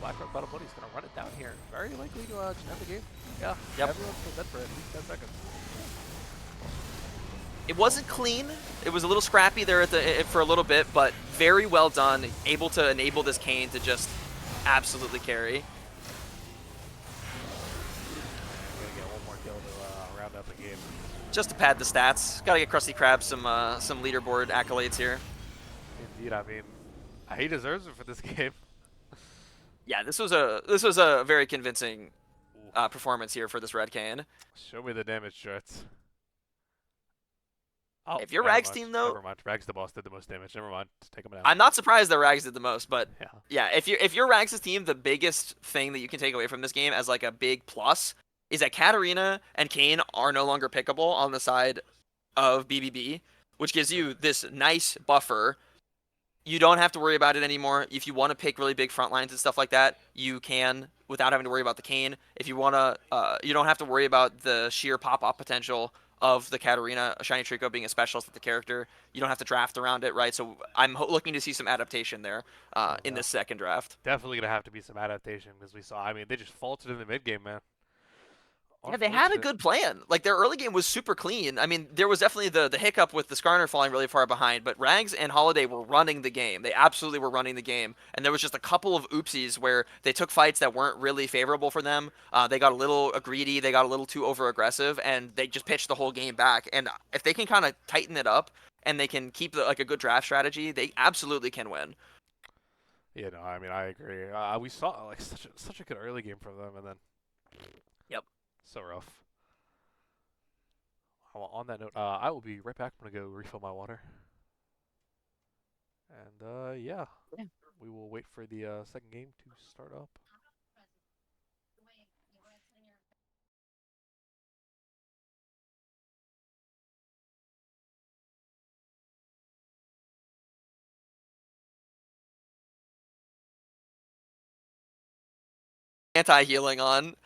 Blackrock Battle Bunny's going to run it down here. Very likely to end the game. Yeah, Yep. everyone's still dead for at least 10 seconds. It wasn't clean. It was a little scrappy there for a little bit, but very well done. Able to enable this Kayn to just absolutely carry. Gonna get one more kill to round out the game. Just to pad the stats. Gotta get Krusty Krab some leaderboard accolades here. Indeed, I mean, he deserves it for this game. Yeah, this was a very convincing performance here for this Red Kayn. Show me the damage charts. Oh, If your never Rags mind, team, though, never mind. Rags the boss did the most damage. Never mind. Just take him down. I'm not surprised that Rags did the most, but Yeah. yeah, if you're Rags' team, the biggest thing that you can take away from this game as like a big plus is that Katarina and Kayn are no longer pickable on the side of BBB, which gives you this nice buffer. You don't have to worry about it anymore. If you want to pick really big front lines and stuff like that, you can without having to worry about the Kayn. If you want to, you don't have to worry about the sheer pop-off potential of the Katarina, Shiny Trico being a specialist with the character. You don't have to draft around it, right? So I'm looking to see some adaptation there in this second draft. Definitely going to have to be some adaptation because we saw, I mean, they just faltered in the mid game, man. Yeah, they had a good plan. Like, their early game was super clean. I mean, there was definitely the hiccup with the Skarner falling really far behind, but Rags and Holiday were running the game. They absolutely were running the game. And there was just a couple of oopsies where they took fights that weren't really favorable for them. They got a little greedy, they got a little too over-aggressive, and they just pitched the whole game back. And if they can kind of tighten it up and they can keep like a good draft strategy, they absolutely can win. Yeah, no, I mean, I agree. We saw like such a good early game from them, and then Yep. so rough. Well, on that note, I will be right back. I'm gonna go refill my water, and yeah, we will wait for the second game to start up. Anti-healing on.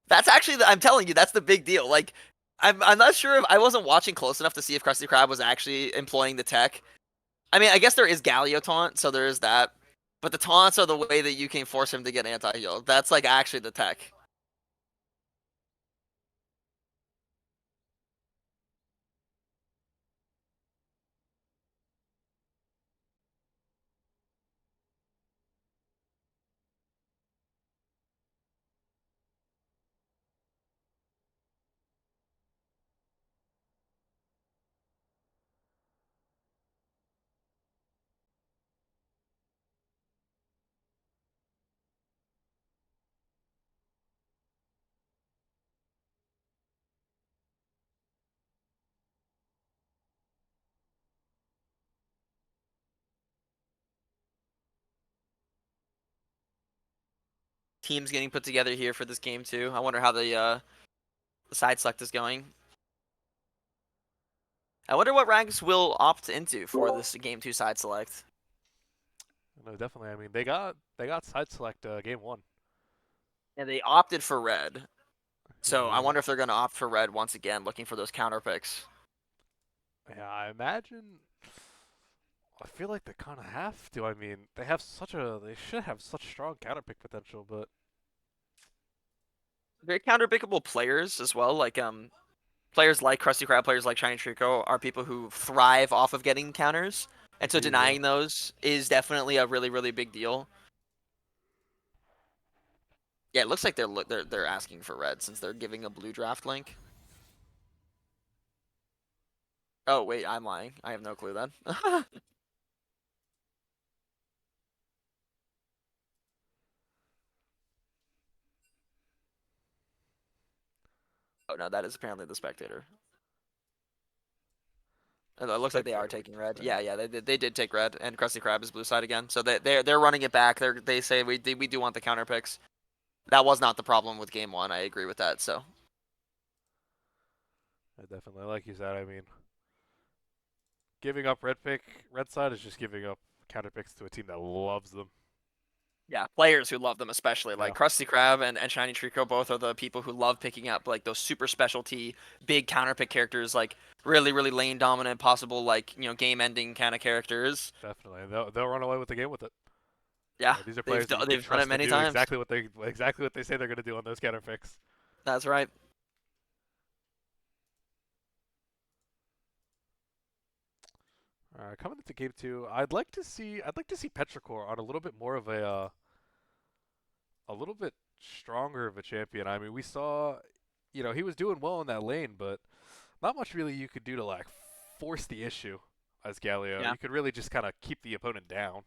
That's actually, I'm telling you, that's the big deal. Like, I'm not sure if I wasn't watching close enough to see if Krusty Krab was actually employing the tech. I mean, I guess there is Galio taunt, so there is that. But the taunts are the way that you can force him to get anti-heal. That's like actually the tech. Teams getting put together here for this game too. I wonder how the side select is going. I wonder what Rags will opt into for this game 2 side select. No, definitely. I mean, they got side select game 1. And they opted for red. So I Yeah. wonder if they're going to opt for red once again, looking for those counter picks. Yeah, I imagine. I feel like they kind of have to. I mean, they should have such strong counter pick potential, but Very counter pickable players as well. Like players like Krusty Krab, players like Shiny Trico are people who thrive off of getting counters. And so Indeed, denying those is definitely a really, really big deal. Yeah, it looks like they're asking for red since they're giving a blue draft link. Oh wait, I'm lying. I have no clue then. Oh no, that is apparently the spectator. It looks like they are taking red. Yeah, yeah, they did take red, and Krusty Krab is blue side again. So they're running it back. They say we do want the counter picks. That was not the problem with game 1. I agree with that. So I definitely, like you said, I mean, giving up red side is just giving up counter picks to a team that loves them. Yeah, players who love them especially, Yeah, like Krusty Krab and Shiny Trico, both are the people who love picking up like those super specialty, big counter pick characters, like really lane dominant, possible like game ending kind of characters. definitely. They'll run away with the game with it. Yeah, These are players that you can they've done it trust to many do times. exactly what they say they're going to do on those counter picks. That's right. All right, coming into game two, I'd like to see Petrichor on a little bit more of a little bit stronger of a champion. I mean, we saw, he was doing well in that lane, but not much really you could do to like force the issue as Galio. Yeah. You could really just kind of keep the opponent down.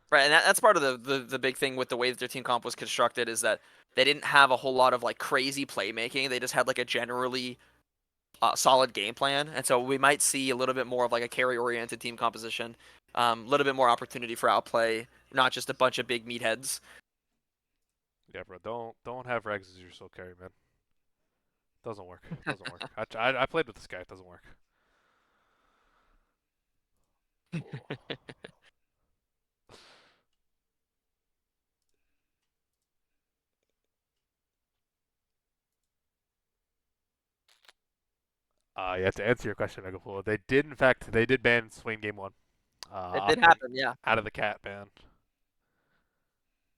Right, and that's part of the big thing with the way that their team comp was constructed is that they didn't have a whole lot of like crazy playmaking. They just had like a generally solid game plan, and so we might see a little bit more of like a carry-oriented team composition, a little bit more opportunity for outplay, not just a bunch of big meatheads. Yeah, bro. Don't have Rags as your sole carry, man. Doesn't work. Doesn't work. I played with this guy. It doesn't work. Cool. Yeah, to answer your question, Megapool, they did ban Swain game one. It did happen, yeah. Out of the cat ban.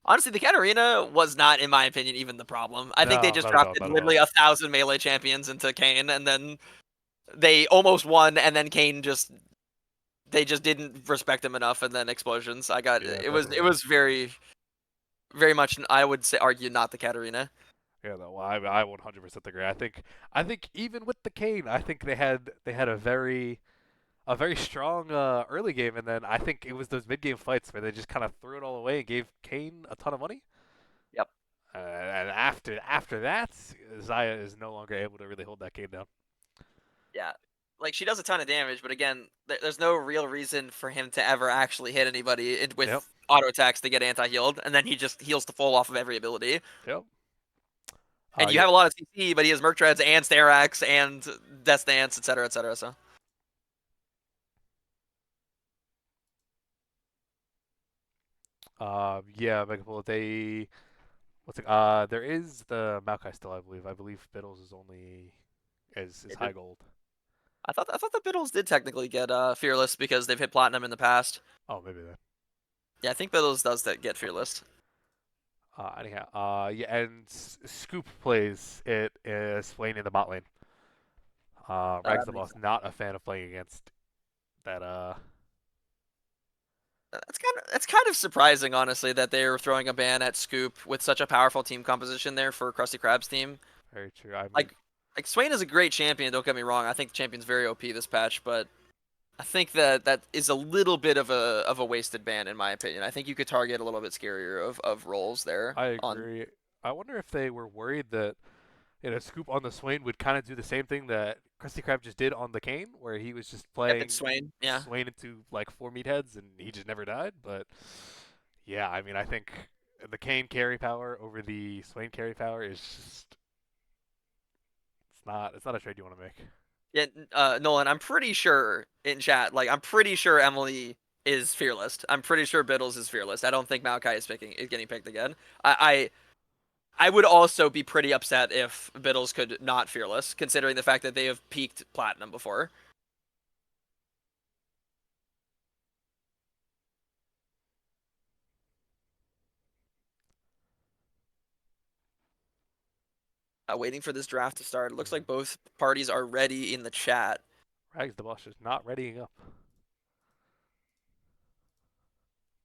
Honestly, the Katarina was not, in my opinion, even the problem. I think they No, just not at all, drafted not at literally all. 1,000 melee champions into Kane, and then they almost won, and then Kane just they just didn't respect him enough, and then explosions. Yeah, It definitely. was very much, I would say, argue not the Katarina. Yeah, no, I 100% agree. I think even with the Kane, I think they had a very strong early game, and then I think it was those mid game fights where they just kind of threw it all away and gave Kane a ton of money. Yep. And after that, Zaya is no longer able to really hold that game down. Yeah. Like, she does a ton of damage, but again, there's no real reason for him to ever actually hit anybody Yep, with auto attacks to get anti-healed, and then he just heals to full off of every ability. yep. And you Yeah. have a lot of CC, but he has Merc Treads and Sterax and Death Dance, etc., etc., so. Yeah, Megapol, there is the Maokai still, I believe. I believe Biddles is only is It high did. gold. I thought the Biddles did technically get Fearless because they've hit Platinum in the past. Oh, maybe then. Yeah, I think Biddles does that get Fearless. Anyhow, yeah, and Scoop plays it is playing in the bot lane. Rags That the makes boss sense. not a fan of playing against that. That's kind of surprising, honestly, that they were throwing a ban at Scoop with such a powerful team composition there for Krusty Krab's team. Very true. I mean, Like like Swain is a great champion. Don't get me wrong. I think the champion's very OP this patch, but I think that is a little bit of a wasted ban in my opinion. I think you could target a little bit scarier of roles there I on. agree. I wonder if they were worried that Scoop on the Swain would kind of do the same thing that Krusty Krab just did on the Kane, where he was just Yep, it's playing Swain. Yeah. Swain into like four meatheads and he just never died. But yeah, I mean, I think the Kane carry power over the Swain carry power is just it's not a trade you want to make. Yeah, Nolan, I'm pretty sure in chat, like I'm pretty sure Emily is fearless. I'm pretty sure Biddles is fearless. I don't think Maokai is getting picked again. I would also be pretty upset if Biddles could not fearless, considering the fact that they have peaked platinum before. Waiting for this draft to start. It looks like both parties are ready in the chat. Rags the boss is not readying up.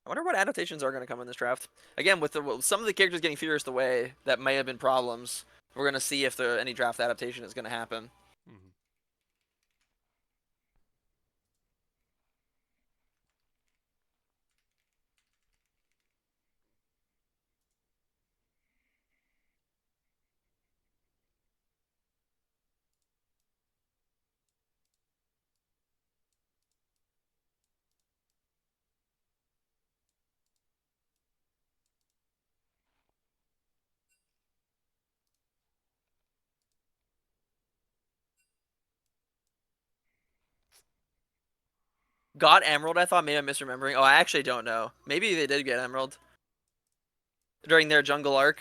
I wonder what adaptations are going to come in this draft. Again, with some of the characters getting furious away, that may have been problems. We're going to see if any draft adaptation is going to happen. Mhm. Got Emerald, I thought. Maybe I'm misremembering. Oh, I actually don't know. Maybe they did get Emerald during their jungle arc.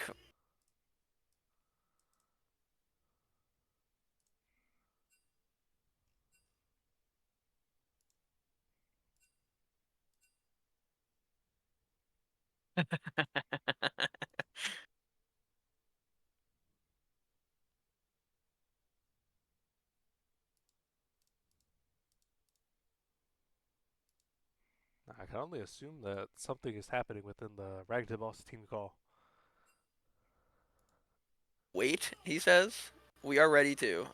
I can only assume that something is happening within the Ragtag Boss team call. Wait, he says. We are ready to.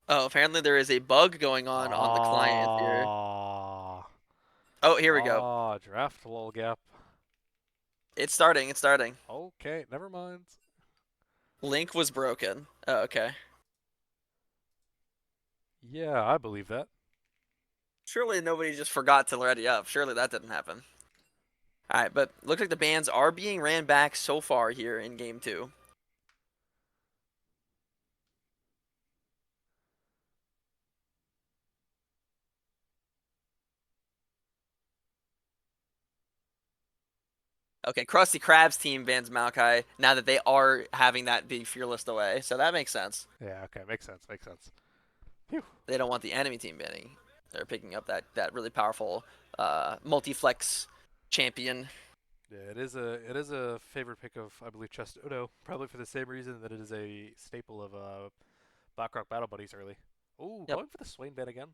Oh, apparently there is a bug going on the client here. Ah, Oh, here we go. draft lull gap. It's starting. It's starting. Okay, never mind. Link was broken. Oh, okay. Yeah, I believe that. Surely nobody just forgot to ready up. Surely that didn't happen. All right, but looks like the bans are being ran back so far here in game 2. Okay, Krusty Krab's team bans Maokai now that they are having that be fearless away, so that makes sense. Yeah, okay, makes sense, makes sense. Phew. They don't want the enemy team banning. They're picking up that really powerful multi-flex champion. Yeah, it is a favorite pick of I believe Chestodo, probably for the same reason that it is a staple of Blackrock Battle Buddies early. Ooh, Yep. going for the Swain ban again.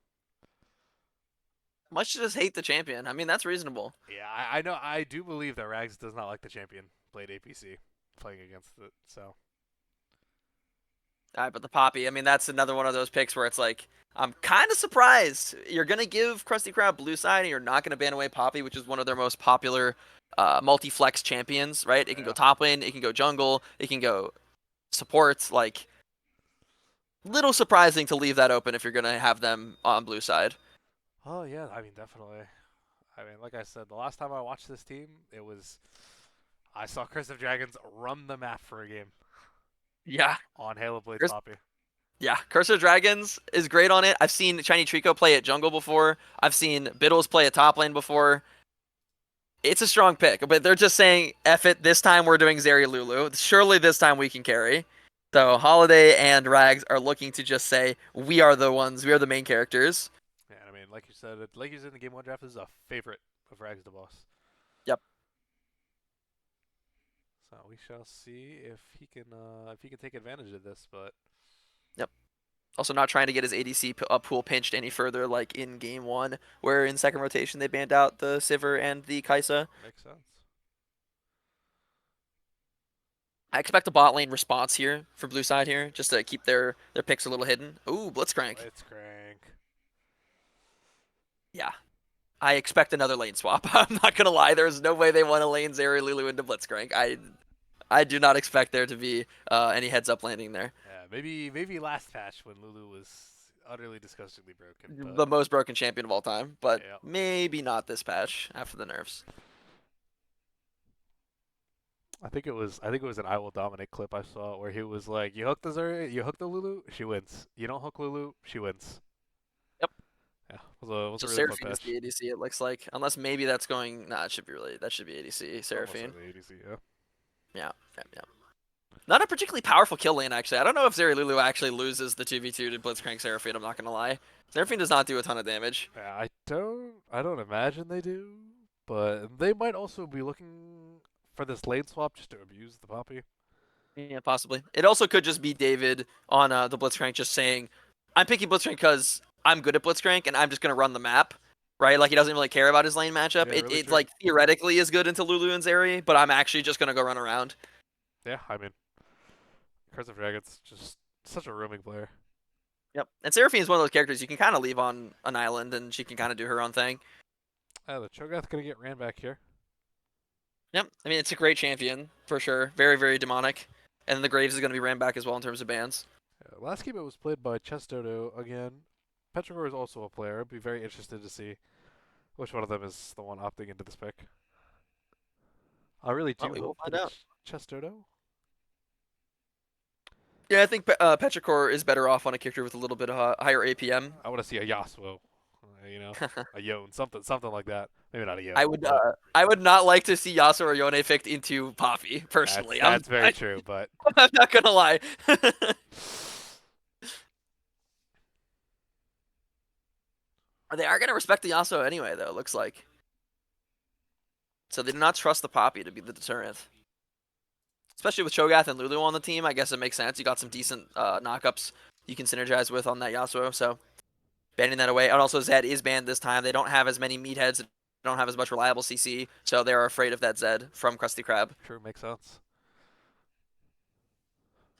Much to just hate the champion. I mean, that's reasonable. Yeah, I know. I do believe that Rags does not like the champion played APC playing against it. So All right, but the Poppy, I mean, that's another one of those picks where it's like, I'm kind of surprised. You're going to give Krusty Krab blue side and you're not going to ban away Poppy, which is one of their most popular multi-flex champions, right? It can go yeah. top lane, it can go jungle, it can go support. Like, little surprising to leave that open if you're going to have them on blue side. Oh yeah, I mean definitely. I mean, like I said, the last time I watched this team, it was I saw Curse of Dragons run the map for a game Yeah. on Halo Blades Curse, Poppy. yeah, Curse of Dragons is great on it. I've seen Shiny Trico play at jungle before. I've seen Biddles play at top lane before. It's a strong pick, but they're just saying, F it, this time we're doing Zeri Lulu. Surely this time we can carry. So Holiday and Rags are looking to just say, we are the ones, we are the main characters. Yeah, I mean, like you said, like you said in the Game 1 draft, this is a favorite of Rags the Boss. Yep. So we shall see if he can take advantage of this, but Yep. Also not trying to get his ADC pool pinched any further like in game 1, where in second rotation they banned out the Sivir and the Kaisa. makes sense. I expect a bot lane response here for blue side here, just to keep their picks a little hidden. Ooh, Blitzcrank. Blitzcrank. Yeah. I expect another lane swap. I'm not gonna lie, there's no way they want to lane Zeri Lulu into Blitzcrank. I do not expect there to be any heads up landing there. Yeah, maybe last patch when Lulu was utterly disgustingly broken, but The most broken champion of all time, but yeah. maybe not this patch after the nerfs. I think it was an I Will Dominate clip I saw where he was like, you hook the Zuri, you hook the Lulu, she wins. You don't hook Lulu, she wins. Yep. Yeah, was So a really fun Seraphine is patch. the ADC, it looks like. Unless maybe that's going. Nah, it should be really. That should be ADC, Almost Seraphine. like the ADC, yeah. Yeah, yeah, yeah. Not a particularly powerful kill lane, actually. I don't know if Zeri Lulu actually loses the 2v2 to Blitzcrank Seraphine, I'm not gonna lie. Seraphine does not do a ton of damage. Yeah, I don't imagine they do, but they might also be looking for this lane swap just to abuse the Poppy. Yeah, possibly. It also could just be David on the Blitzcrank just saying, I'm picking Blitzcrank because I'm good at Blitzcrank and I'm just going to run the map, right? Like, he doesn't really care about his lane matchup. Yeah, It, really it true. like, theoretically is good into Lulu and Zeri, but I'm actually just going to go run around. Yeah, I mean, Curse of Dragons just such a roaming player. Yep. And Seraphine is one of those characters you can kind of leave on an island and she can kind of do her own thing. The Cho'Gath gonna get ran back here. Yep. I mean, it's a great champion, for sure. Very, very demonic. And the Graves is going to be ran back as well in terms of bans. Last game it was played by Chestodo again. Petrogor is also a player. I'd be very interested to see which one of them is the one opting into this pick. I really do Well, we will hope find that out. it's Chestodo. Yeah, I think Petrichor is better off on a character with a little bit of higher APM. I want to see a Yasuo. you know, a Yone, something like that. Maybe not a Yone. I would not like to see Yasuo or Yone picked into Poppy personally. That's very true, but I'm not gonna lie. They are gonna respect the Yasuo anyway, though. It looks like. So they do not trust the Poppy to be the deterrent. Especially with Cho'Gath and Lulu on the team, I guess it makes sense. You got some decent knockups you can synergize with on that Yasuo, so banning that away. And also Zed is banned this time. They don't have as many meatheads. They don't have as much reliable CC, so they are afraid of that Zed from Krusty Krab. true, makes sense.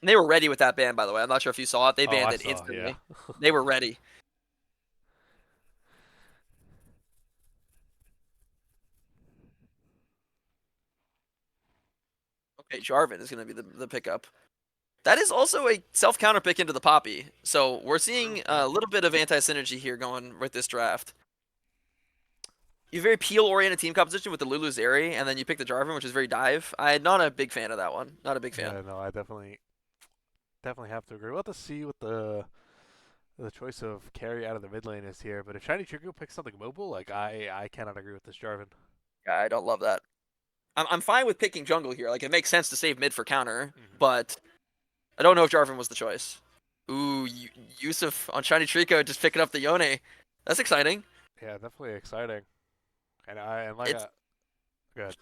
And they were ready with that ban, by the way. I'm not sure if you saw it. They Oh, banned I it saw, instantly. yeah. They were ready. Okay, Jarvan is going to be the pickup. That is also a self-counter pick into the Poppy. So we're seeing a little bit of anti-synergy here going with this draft. You have very peel-oriented team composition with the Lulu Zeri, and then you pick the Jarvan, which is very dive. I'm not a big fan of that one. Not a big fan. Yeah, no, I definitely have to agree. We'll have to see what the choice of carry out of the mid lane is here. But if Shiny Trico picks something mobile, like I cannot agree with this Jarvan. I don't love that. I'm fine with picking jungle here. Like, it makes sense to save mid for counter, but I don't know if Jarvan was the choice. Ooh, Yusuf on Shiny Trico just picking up the Yone. That's exciting. Yeah, definitely exciting. And good.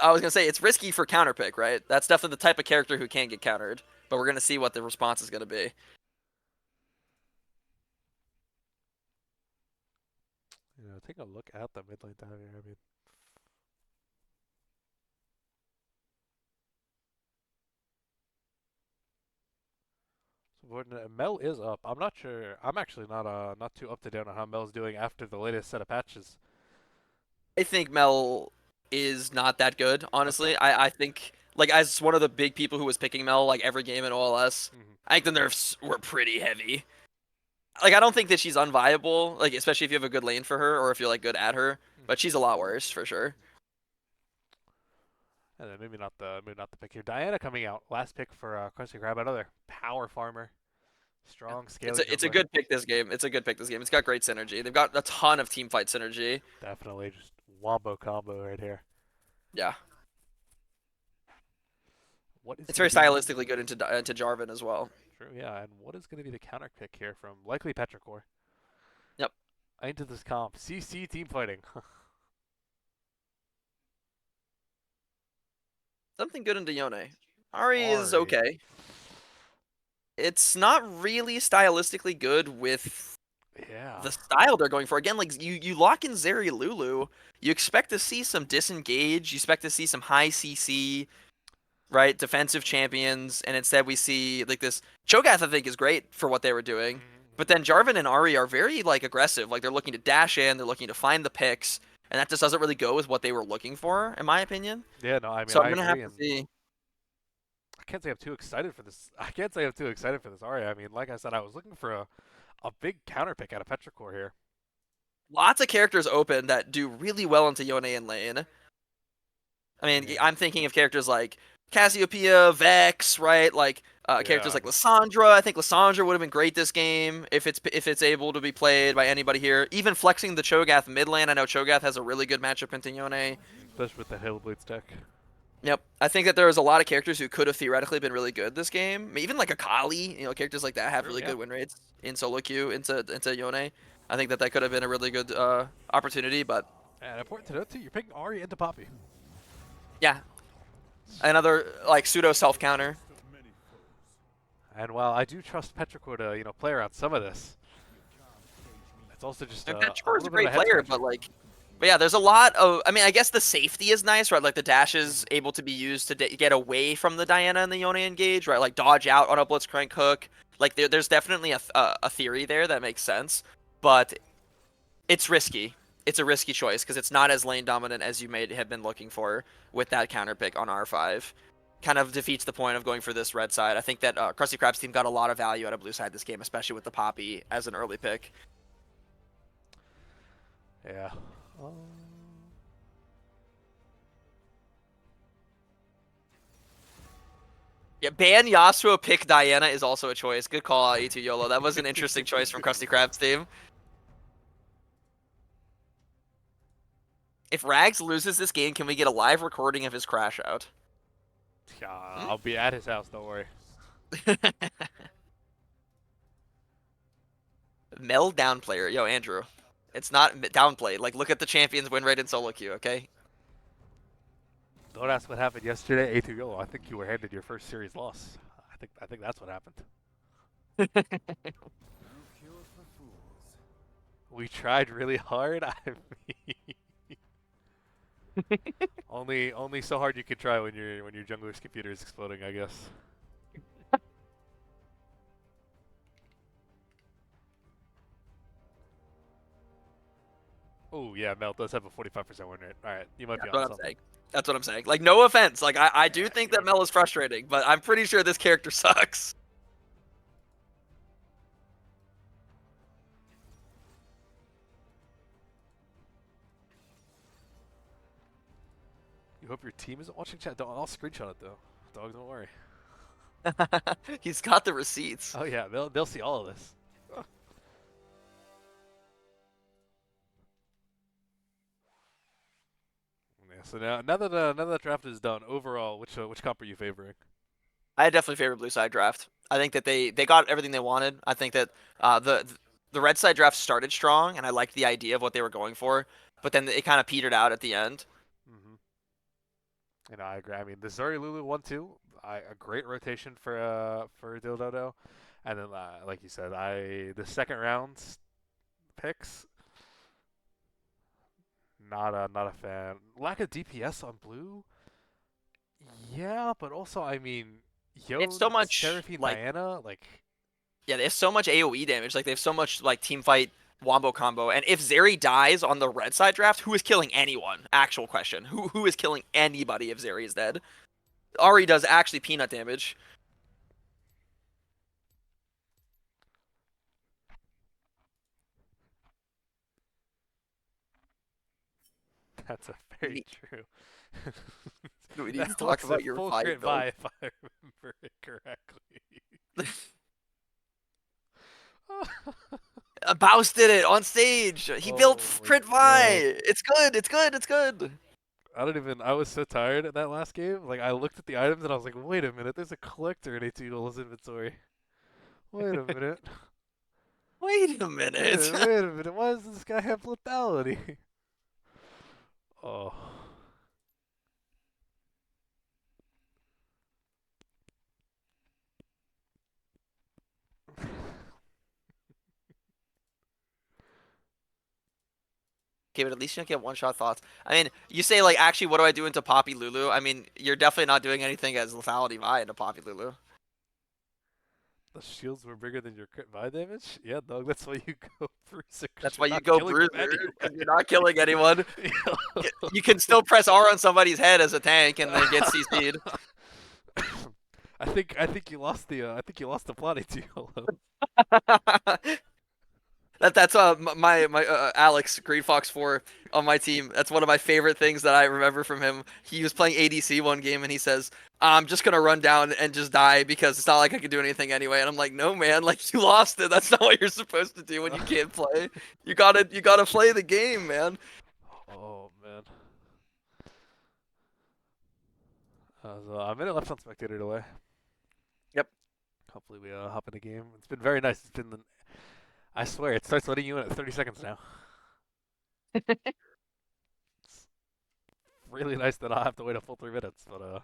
I was gonna say it's risky for counter pick, right? That's definitely the type of character who can get countered, but we're gonna see what the response is gonna be. You know, take a look at the mid lane down here. I mean, Mel is up. I'm not sure. I'm actually not too up to date on how Mel's doing after the latest set of patches. I think Mel is not that good, honestly. I think, like, as one of the big people who was picking Mel, like, every game in OLS, I think the nerfs were pretty heavy. Like, I don't think that she's unviable, like, especially if you have a good lane for her, or if you're, like, good at her, but she's a lot worse, for sure. And then maybe not the pick here. Diana coming out, last pick for Krusty Krab, another power farmer, strong scaling. It's a good pick this game. It's a good pick this game. It's got great synergy. They've got a ton of team fight synergy. Definitely just wombo combo right here. Yeah. What is It's very stylistically good into Jarvan as well. True, yeah. And what is going to be the counter pick here from likely Petrichor? Yep. Into this comp, CC team fighting. Something good into Yone. Ari is okay. It's not really stylistically good with the style they're going for. Again, like you lock in Zeri Lulu, you expect to see some disengage, you expect to see some high CC, right? Defensive champions, and instead we see like this. Cho'Gath, I think, is great for what they were doing, but then Jarvan and Ari are very like aggressive. Like they're looking to dash in, they're looking to find the picks, and that just doesn't really go with what they were looking for, in my opinion. Yeah, no, I mean, so I'm gonna have to see. I can't say I'm too excited for this. I can't say I'm too excited for this Ari. I mean, like I said, I was looking for a big counter pick out of Petrichor here. Lots of characters open that do really well into Yone and lane. I mean, I'm thinking of characters like Cassiopeia, Vex, right? Like characters like Lissandra. I think Lissandra would have been great this game if it's able to be played by anybody here. Even flexing the Cho'Gath mid lane. I know Cho'Gath has a really good matchup into Yone. Especially with the Hellblade deck. Yep. I think that there was a lot of characters who could have theoretically been really good this game. Even like Akali, characters like that have really good win rates in solo queue into Yone. I think that could have been a really good opportunity, but... And important to note, too, you're picking Ari into Poppy. Yeah. Another, like, pseudo self-counter. And while I do trust Petrichor to, play around some of this, it's also just Petrichor is a great player, but yeah, there's a lot of... I mean, I guess the safety is nice, right? Like, the dash is able to be used to get away from the Diana and the Yone engage, right? Like, dodge out on a Blitzcrank hook. Like, there's definitely a theory there that makes sense. But it's risky. It's a risky choice because it's not as lane dominant as you may have been looking for with that counter pick on R5. Kind of defeats the point of going for this red side. I think that Krusty Krab's team got a lot of value out of blue side this game, especially with the Poppy as an early pick. Yeah. Yeah, ban Yasuo, pick Diana is also a choice. Good call out, E2 YOLO. That was an interesting choice from Krusty Krab's team. If Rags loses this game, can we get a live recording of his crash out? Yeah, I'll be at his house. Don't worry. Mel down player. Yo, Andrew. It's not downplayed. Like, look at the champions win rate in solo queue, okay? Don't ask what happened yesterday. A2Go. I think you were handed your first series loss. I think that's what happened. We tried really hard. I mean, only so hard you can try when your jungler's computer is exploding, I guess. Oh yeah, Mel does have a 45% win rate. All right, you might be That's on what I'm something. saying. That's what I'm saying. Like, no offense. Like, I do think that Mel is frustrating, but I'm pretty sure this character sucks. You hope your team isn't watching chat. I'll screenshot it though. Dog, don't worry. He's got the receipts. Oh yeah, they'll see all of this. Yeah, so now that draft is done, overall, which comp are you favoring? I definitely favor blue side draft. I think that they got everything they wanted. I think that the red side draft started strong, and I liked the idea of what they were going for, but then it kind of petered out at the end. Mm-hmm. And I agree. I mean, the Zuri Lulu 1-2, a great rotation for Dilldoudou, and then like you said, the second round picks, not a fan. Lack of DPS on blue, yeah, but also I mean, It's Yone, so much Seraphine, like Diana, like yeah, they have so much AOE damage. Like they have so much like team fight wombo combo. And if Zeri dies on the red side draft, who is killing anyone? Actual question. Who is killing anybody if Zeri is dead? Ari does actually peanut damage. that's a very true. Do we need That to talk looks a about your full fire crit build? buy if I remember it correctly. Baus did it on stage. He built Oh my crit god. vi. It's good. It's good. It's good. I was so tired in that last game. Like, I looked at the items and I was like, wait a minute, there's a collector in ATL's inventory. Wait a minute. Wait a minute. Wait a minute. Why does this guy have lethality? Oh. Okay, but at least you don't get one-shot thoughts. I mean, you say, like, actually, what do I do into Poppy Lulu? I mean, you're definitely not doing anything as lethality vi into Poppy Lulu. The shields were bigger than your crit buy damage? Yeah, dog, that's why you go Bruiser, because That's you're why you not go killing them Bruiser, anyway. because you're not killing anyone. You can still press R on somebody's head as a tank and then get CC'd. I think you lost the plot ATL. That's my Alex Green Fox 4 on my team. That's one of my favorite things that I remember from him. He was playing ADC one game and he says, "I'm just gonna run down and just die because it's not like I can do anything anyway." And I'm like, "No, man, like you lost it. That's not what you're supposed to do when you can't play. You gotta play the game, man." Oh man. So I'm in a left on spectator delay. Yep. Hopefully we hop in the game. It's been very nice. I swear it starts letting you in at 30 seconds now. It's really nice that I'll have to wait a full 3 minutes, but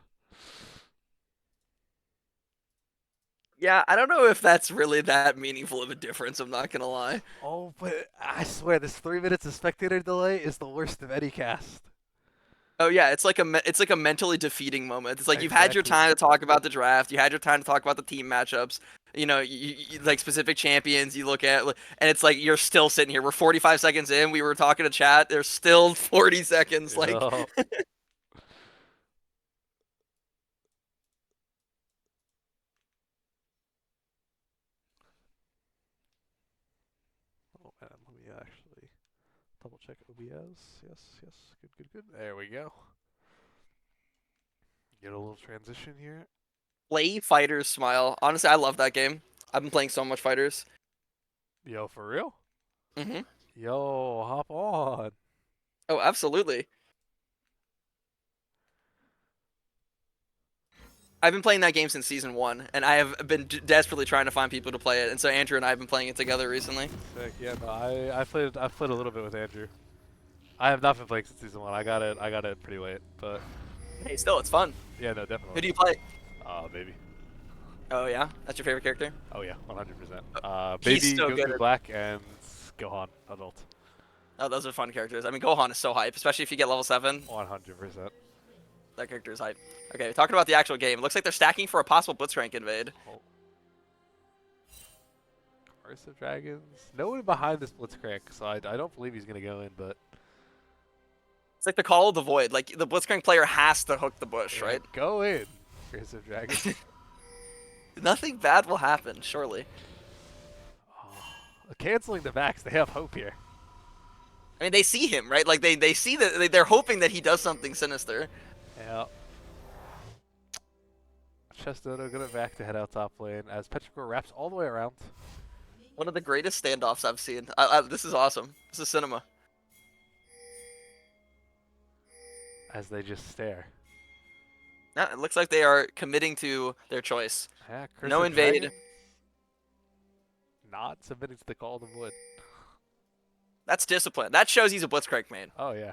Yeah, I don't know if that's really that meaningful of a difference. I'm not gonna lie. oh, but I swear this 3 minutes of spectator delay is the worst of any cast. Oh yeah, it's like a mentally defeating moment. It's like you've had your Exactly. time to talk about the draft, you had your time to talk about the team matchups. You know, like specific champions you look at, and it's like you're still sitting here. We're 45 seconds in. We were talking to chat. There's still 40 seconds. Like, Oh man, let me actually double check OBS. Yes. Good. There we go. Get a little transition here. play fighters smile. Honestly, I love that game. I've been playing so much fighters. Yo, for real? Hmm. Yo, hop on. Oh, absolutely. I've been playing that game since season 1, and I have been desperately trying to find people to play it. And so Andrew and I have been playing it together recently. Sick. Yeah, no, I've played a little bit with Andrew. I have not been playing since season 1. I got it pretty late, but Hey, still, it's fun. yeah, no, definitely. Who do you play? Baby. Oh yeah, that's your favorite character? Oh yeah, 100%. He's Baby, so good Goku at- Black, and Gohan adult. Oh, those are fun characters. I mean, Gohan is so hype, especially if you get level 7. 100%. That character is hype. Okay, talking about the actual game. It looks like they're stacking for a possible Blitzcrank invade. Oh. Curse of Dragons. No one behind this Blitzcrank, so I don't believe he's gonna go in, but It's like the Call of the Void. Like, the Blitzcrank player has to hook the bush, yeah, right? go in. Curse of Dragons. Nothing bad will happen, surely. Canceling the Vax, they have hope here. I mean, they see him, right? Like, they see that they're hoping that he does something sinister. Yeah. Chestoto gonna back to head out top lane as Petrichor wraps all the way around. One of the greatest standoffs I've seen. This is awesome. This is cinema. As they just stare. Yeah, it looks like they are committing to their choice. Yeah, Curse No of invade. Dragon. Not submitting to the Call of the Wood. That's discipline. That shows he's a Blitzcrank main. Oh yeah.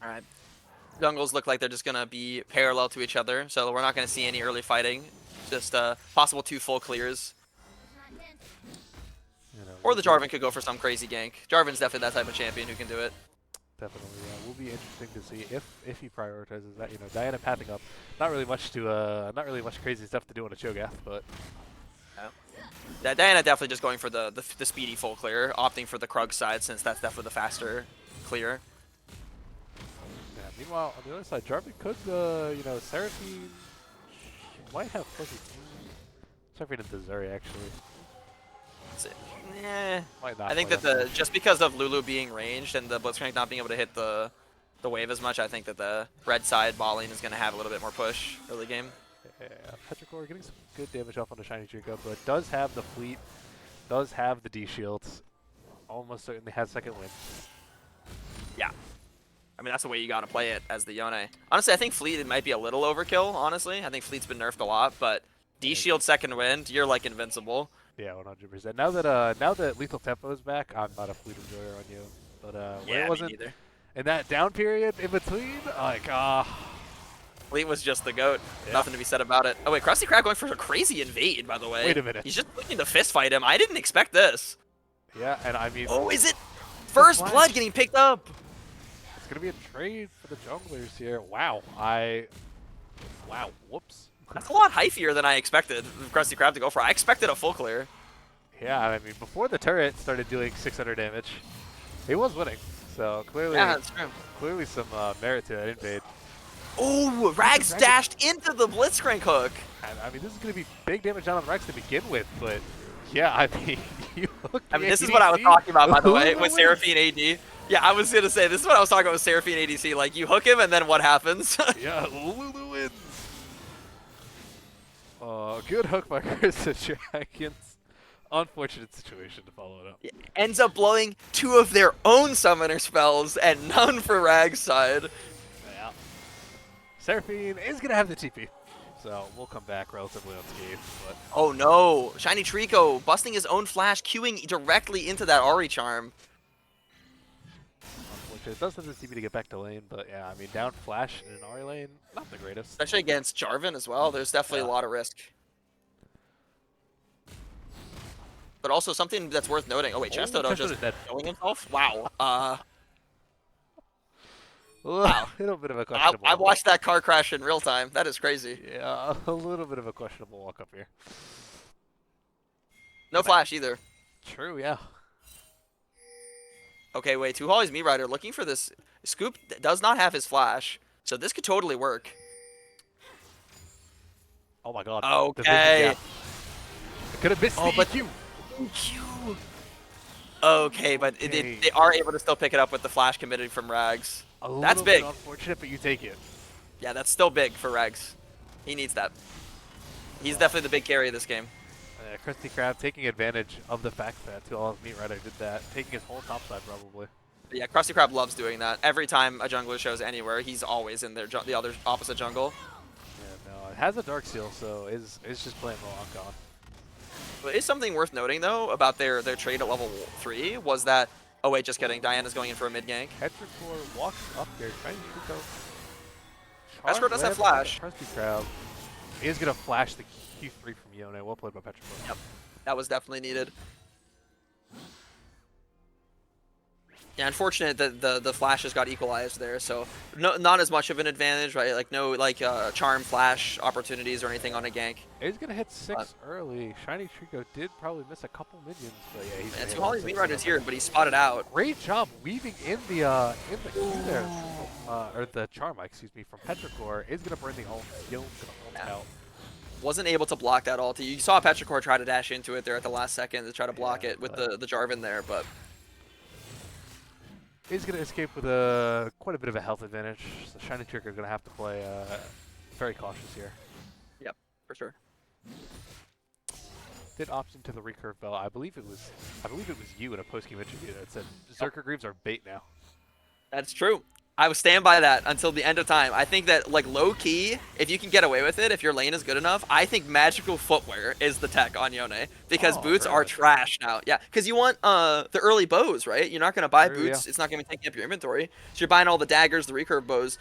All right. Jungles look like they're just gonna be parallel to each other, so we're not gonna see any early fighting. Just possible 2 full clears. You know, Or the Jarvan could go for some crazy gank. Jarvan's definitely that type of champion who can do it. Definitely, yeah. Will be interesting to see if he prioritizes that. You know, Diana pathing up. Not really much crazy stuff to do on a Cho'Gath, but Yeah, Diana definitely just going for the speedy full clear, opting for the Krug side since that's definitely the faster clear. yeah. Meanwhile, on the other side, Jarvan could, you know, Seraphine might have fuzzy. Seraphine and Desiree actually. Might not I think play that just because of Lulu being ranged and the Blitzcrank not being able to hit the wave as much, I think that the red side ball lane is going to have a little bit more push early game. Yeah, Petrichor getting some good damage off on the Shiny Trico, but does have the fleet, does have the D shields, almost certainly has second win. Yeah. I mean, that's the way you got to play it as the Yone. Honestly, I think Fleet might be a little overkill, honestly. I think Fleet's been nerfed a lot, but D shield second wind, you're like invincible. Yeah, 100%. Now that Lethal Tempo is back, I'm not a fleet enjoyer on you. But when Yeah, it me wasn't neither. in that down period in between, like Fleet was just the GOAT. Yeah. Nothing to be said about it. Oh wait, Krusty Krab going for a crazy invade, by the way. Wait a minute. He's just looking to fist fight him. I didn't expect this. yeah, and I mean, Oh, is it first flash. blood getting picked up? it's gonna be a trade for the junglers here. Wow, wow, whoops. That's a lot hyphier than I expected Krusty Krab to go for. I expected a full clear. Yeah, I mean, before the turret started doing 600 damage, he was winning. So clearly, Yeah, that's true. clearly some merit to that invade. Oh, Rags dashed into the Blitzcrank hook. And I mean, this is going to be big damage on Rex to begin with, but yeah, I mean, you hook I mean, the this is what I was ADC, talking about, by the way, Lulu with wins. Seraphine AD. Yeah, I was going to say, this is what I was talking about with Seraphine ADC. Like, you hook him, and then what happens? Yeah, Lulu wins. Good hook by Curse of Dragons. Unfortunate situation to follow it up. Ends up blowing 2 of their own summoner spells, and none for Rags' side. Yeah. Seraphine is going to have the TP. So we'll come back relatively unscathed. But Oh no, Shiny Trico busting his own flash, queuing directly into that Ari charm. unfortunate. It does have the TP to get back to lane, but yeah, I mean, down flash in an Ari lane, not the greatest. Especially against Jarvan as well, there's definitely Yeah. a lot of risk. But also something that's worth noting. Oh wait, Chestoto just dead. killing himself? Wow. A little bit of a I questionable. watched that car crash in real time. That is crazy. Yeah, a little bit of a questionable walk up here. No flash either. True, yeah. Okay, wait. Two Holly's Me Rider looking for this. Scoop does not have his flash, so this could totally work. Oh my god. Okay. I could have missed Oh, the but- EQ. EQ. Okay, but Okay. they are able to still pick it up with the flash committed from Rags. A That's little big. bit unfortunate, but you take it. Yeah, that's still big for Rags. He needs that. He's definitely the big carry of this game. Krusty Krab taking advantage of the fact that Two Olives Meat Rider did that, taking his whole top side probably. Yeah, Krusty Krab loves doing that. Every time a jungler shows anywhere, he's always in the other opposite jungle. Yeah, no, it has a Dark Seal, so is just playing the long con. But it's something worth noting though about their trade at level 3 was that. Oh wait, just kidding. Diana's going in for a mid gank. Petrichor walks up there, trying to shoot out. Petrichor does have flash. Krusty Krab is gonna flash the Q3 from Yone. Well played by Petrichor. Yep, that was definitely needed. Yeah, unfortunate that the flashes got equalized there, so not as much of an advantage, right? Like no charm flash opportunities or anything on a gank. He's gonna hit 6 early. Shiny Trico did probably miss a couple minions, but yeah, he's. And Two Holly's Meat Rider's here, but he spotted out. Great job weaving in the Q there, or the charm, excuse me, from Petrichor. Is gonna burn the ult. Gil's gonna ult out. Wasn't able to block that ulti. You saw Petrichor try to dash into it there at the last second to try to block it with the Jarvan there, but. He's going to escape with quite a bit of a health advantage. So Shiny Trick are going to have to play very cautious here. Yep, for sure. Did opt into the recurve bell. I believe it was you in a post-game interview that said Zerker Greaves are bait now. That's true. I would stand by that until the end of time. I think that, like, low-key, if you can get away with it, if your lane is good enough, I think magical footwear is the tech on Yone. Because boots are trash now. Yeah, because you want the early bows, right? You're not going to buy boots. It's not going to be taking up your inventory. So you're buying all the daggers, the recurve bows.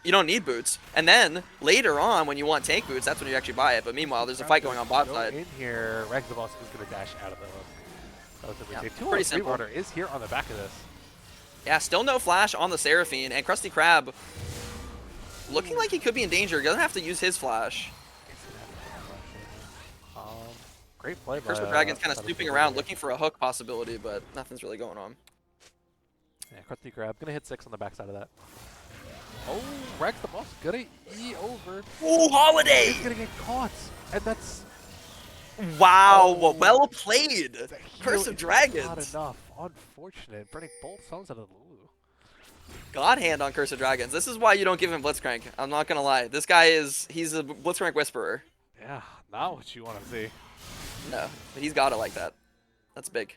You don't need boots. And then, later on, when you want tank boots, that's when you actually buy it. But meanwhile, there's a fight going on bot side. In here, Rags the Boss is going to dash out of the hook. Relatively safe. Pretty simple. Water is here on the back of this. Yeah, still no flash on the Seraphine, and Krusty Krab looking like he could be in danger. Doesn't have to use his flash. Great play by Curse of Dragon's kind of snooping around looking for a hook possibility, but nothing's really going on. Yeah, Krusty Krab gonna hit 6 on the backside of that. Oh, Rex the boss gonna E over. Ooh, Holiday! He's gonna get caught, and that's wow. Well played. Curse of Dragons. Not enough. Unfortunate. Burning both suns out of the Lulu. God hand on Curse of Dragons. This is why you don't give him Blitzcrank. I'm not gonna lie. This guy he's a Blitzcrank whisperer. Yeah, not what you want to see. No, but he's got it like that. That's big.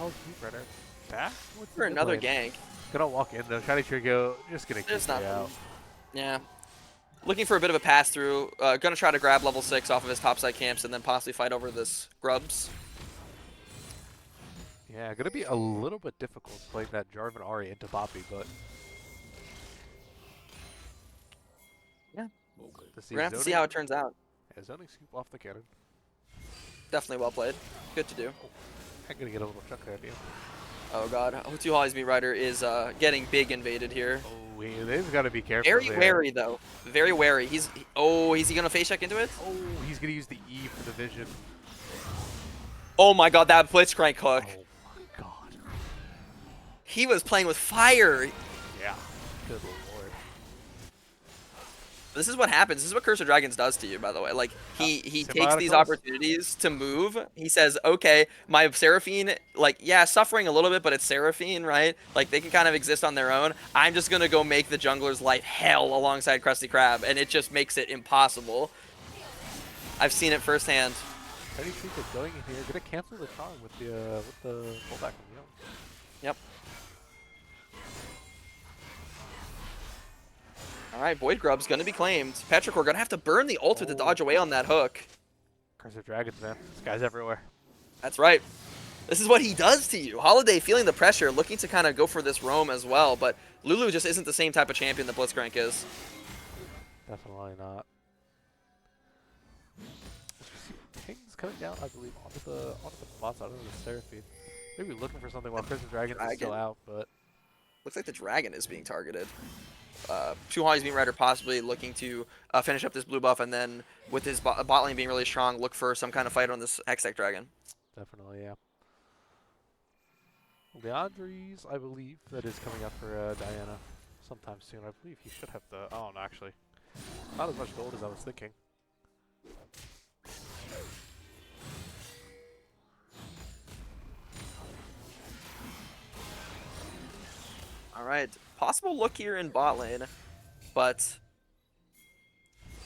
Oh, keep runner. Back? For another gank. Gonna walk in though. Shiny Trigo just gonna keep it out. Yeah. Looking for a bit of a pass through. Gonna try to grab level 6 off of his topside camps and then possibly fight over this Grubs. Yeah, gonna be a little bit difficult playing that Jarvan Ahri into Poppy, but yeah, we're gonna have to see how it turns out. Yeah, zoning scoop off the cannon. Definitely well played. Good to do. Oh, I'm gonna get a little chuck there, dude. Oh god, Two Holly's Meat Rider is getting big invaded here. Oh, they've got to be careful. Very wary though. Very wary. Is he gonna face check into it? Oh, he's gonna use the E for the vision. Oh my god, that Blitzcrank hook. Oh my god. He was playing with fire. Yeah. Good lord. This is what happens. This is what Curse of Dragons does to you, by the way. Like, he takes these opportunities to move. He says, okay, my Seraphine, like, yeah, suffering a little bit, but it's Seraphine, right? Like, they can kind of exist on their own. I'm just going to go make the jungler's life hell alongside Krusty Krab, and it just makes it impossible. I've seen it firsthand. How do you think it's going in here? Gonna cancel the charm with the pullback from Young. Yep. Alright, Void Grub's gonna be claimed. Petrichor gonna have to burn the ult to dodge away on that hook. Curse of Dragons, man. This guy's everywhere. That's right. This is what he does to you. Holiday feeling the pressure, looking to kind of go for this roam as well, but Lulu just isn't the same type of champion that Blitzcrank is. Definitely not. Ping's coming down, I believe, onto the bot side of the Seraphine. Maybe looking for something while Curse of Dragons is still out, but looks like the dragon is being targeted. Two Holly's Meat Rider possibly looking to finish up this blue buff, and then with his bot lane being really strong, look for some kind of fight on this Hextech dragon. Definitely, yeah. Leandries, I believe, that is coming up for Diana sometime soon. I believe he should have the... Oh, no, actually. Not as much gold as I was thinking. Alright, possible look here in bot lane, but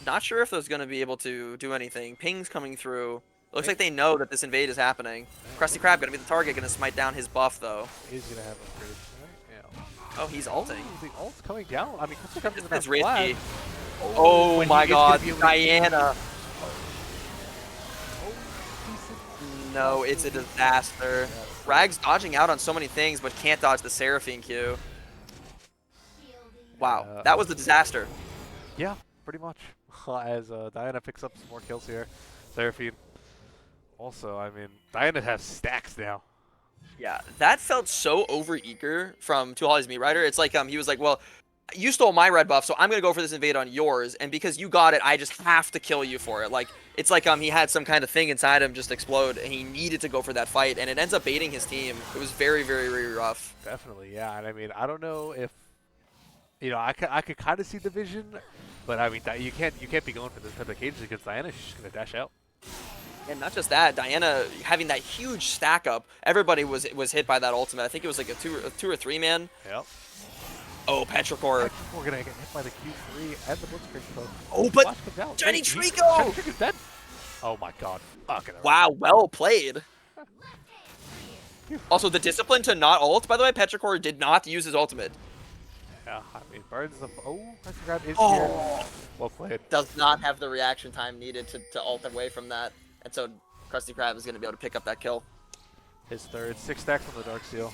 Not sure if those going to be able to do anything. Ping's coming through. Looks like they know that this invade is happening. Krusty Krab going to be the target, going to smite down his buff, though. He's going to have upgrades. Yeah. Oh, he's ulting. Oh, the ult's coming down. I mean, Krusty Krab doesn't have It's risky. flash. Oh but my he is gonna god, be able to- Diana. Oh, decent. No, it's a disaster. Rag's dodging out on so many things, but can't dodge the Seraphine Q. Wow, that was a disaster. Yeah, pretty much. As Diana picks up some more kills here. Seraphine. Also, I mean, Diana has stacks now. Yeah, that felt so over-eager from Two Holly's Meat Rider. It's like he was like, well, you stole my red buff, so I'm going to go for this invade on yours, and because you got it, I just have to kill you for it. Like, it's like he had some kind of thing inside him just explode, and he needed to go for that fight, and it ends up baiting his team. It was very, very, very rough. Definitely, yeah. And I mean, I don't know if, you know, I could kind of see the vision, but I mean, you can't be going for this type of cage because Diana's just going to dash out. And not just that, Diana having that huge stack up. Everybody was hit by that ultimate. I think it was like a two or three man. Yep. Oh, Petrichor. We're gonna get hit by the Q3 and the Blitzcrank code. Oh, but Shiny Trico! Shiny Trico's dead. Oh my god. Wow, well played. Also, the discipline to not ult, by the way, Petrichor did not use his ultimate. Yeah, I mean, burns the. Oh, Krusty Krab is Oh. here. Well played. Does not have the reaction time needed to ult away from that. And so Krusty Krab is going to be able to pick up that kill. His third, 6 stacks on the Dark Seal.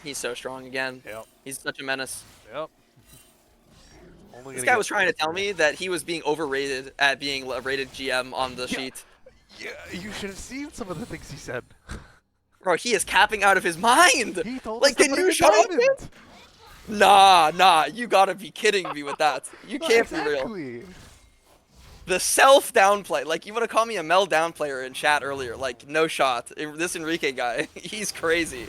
He's so strong again. Yep. He's such a menace. Yep. This guy was trying to tell me that he was being overrated at being a rated GM on the sheet. Yeah, you should have seen some of the things he said. Bro, he is capping out of his mind. He told like, us to can put you in shut up, diamond. man? Nah, you gotta be kidding me with that. You can't be real. The self-downplay. Like, you want to call me a Mel downplayer in chat earlier. Like, no shot. This Enrique guy, he's crazy.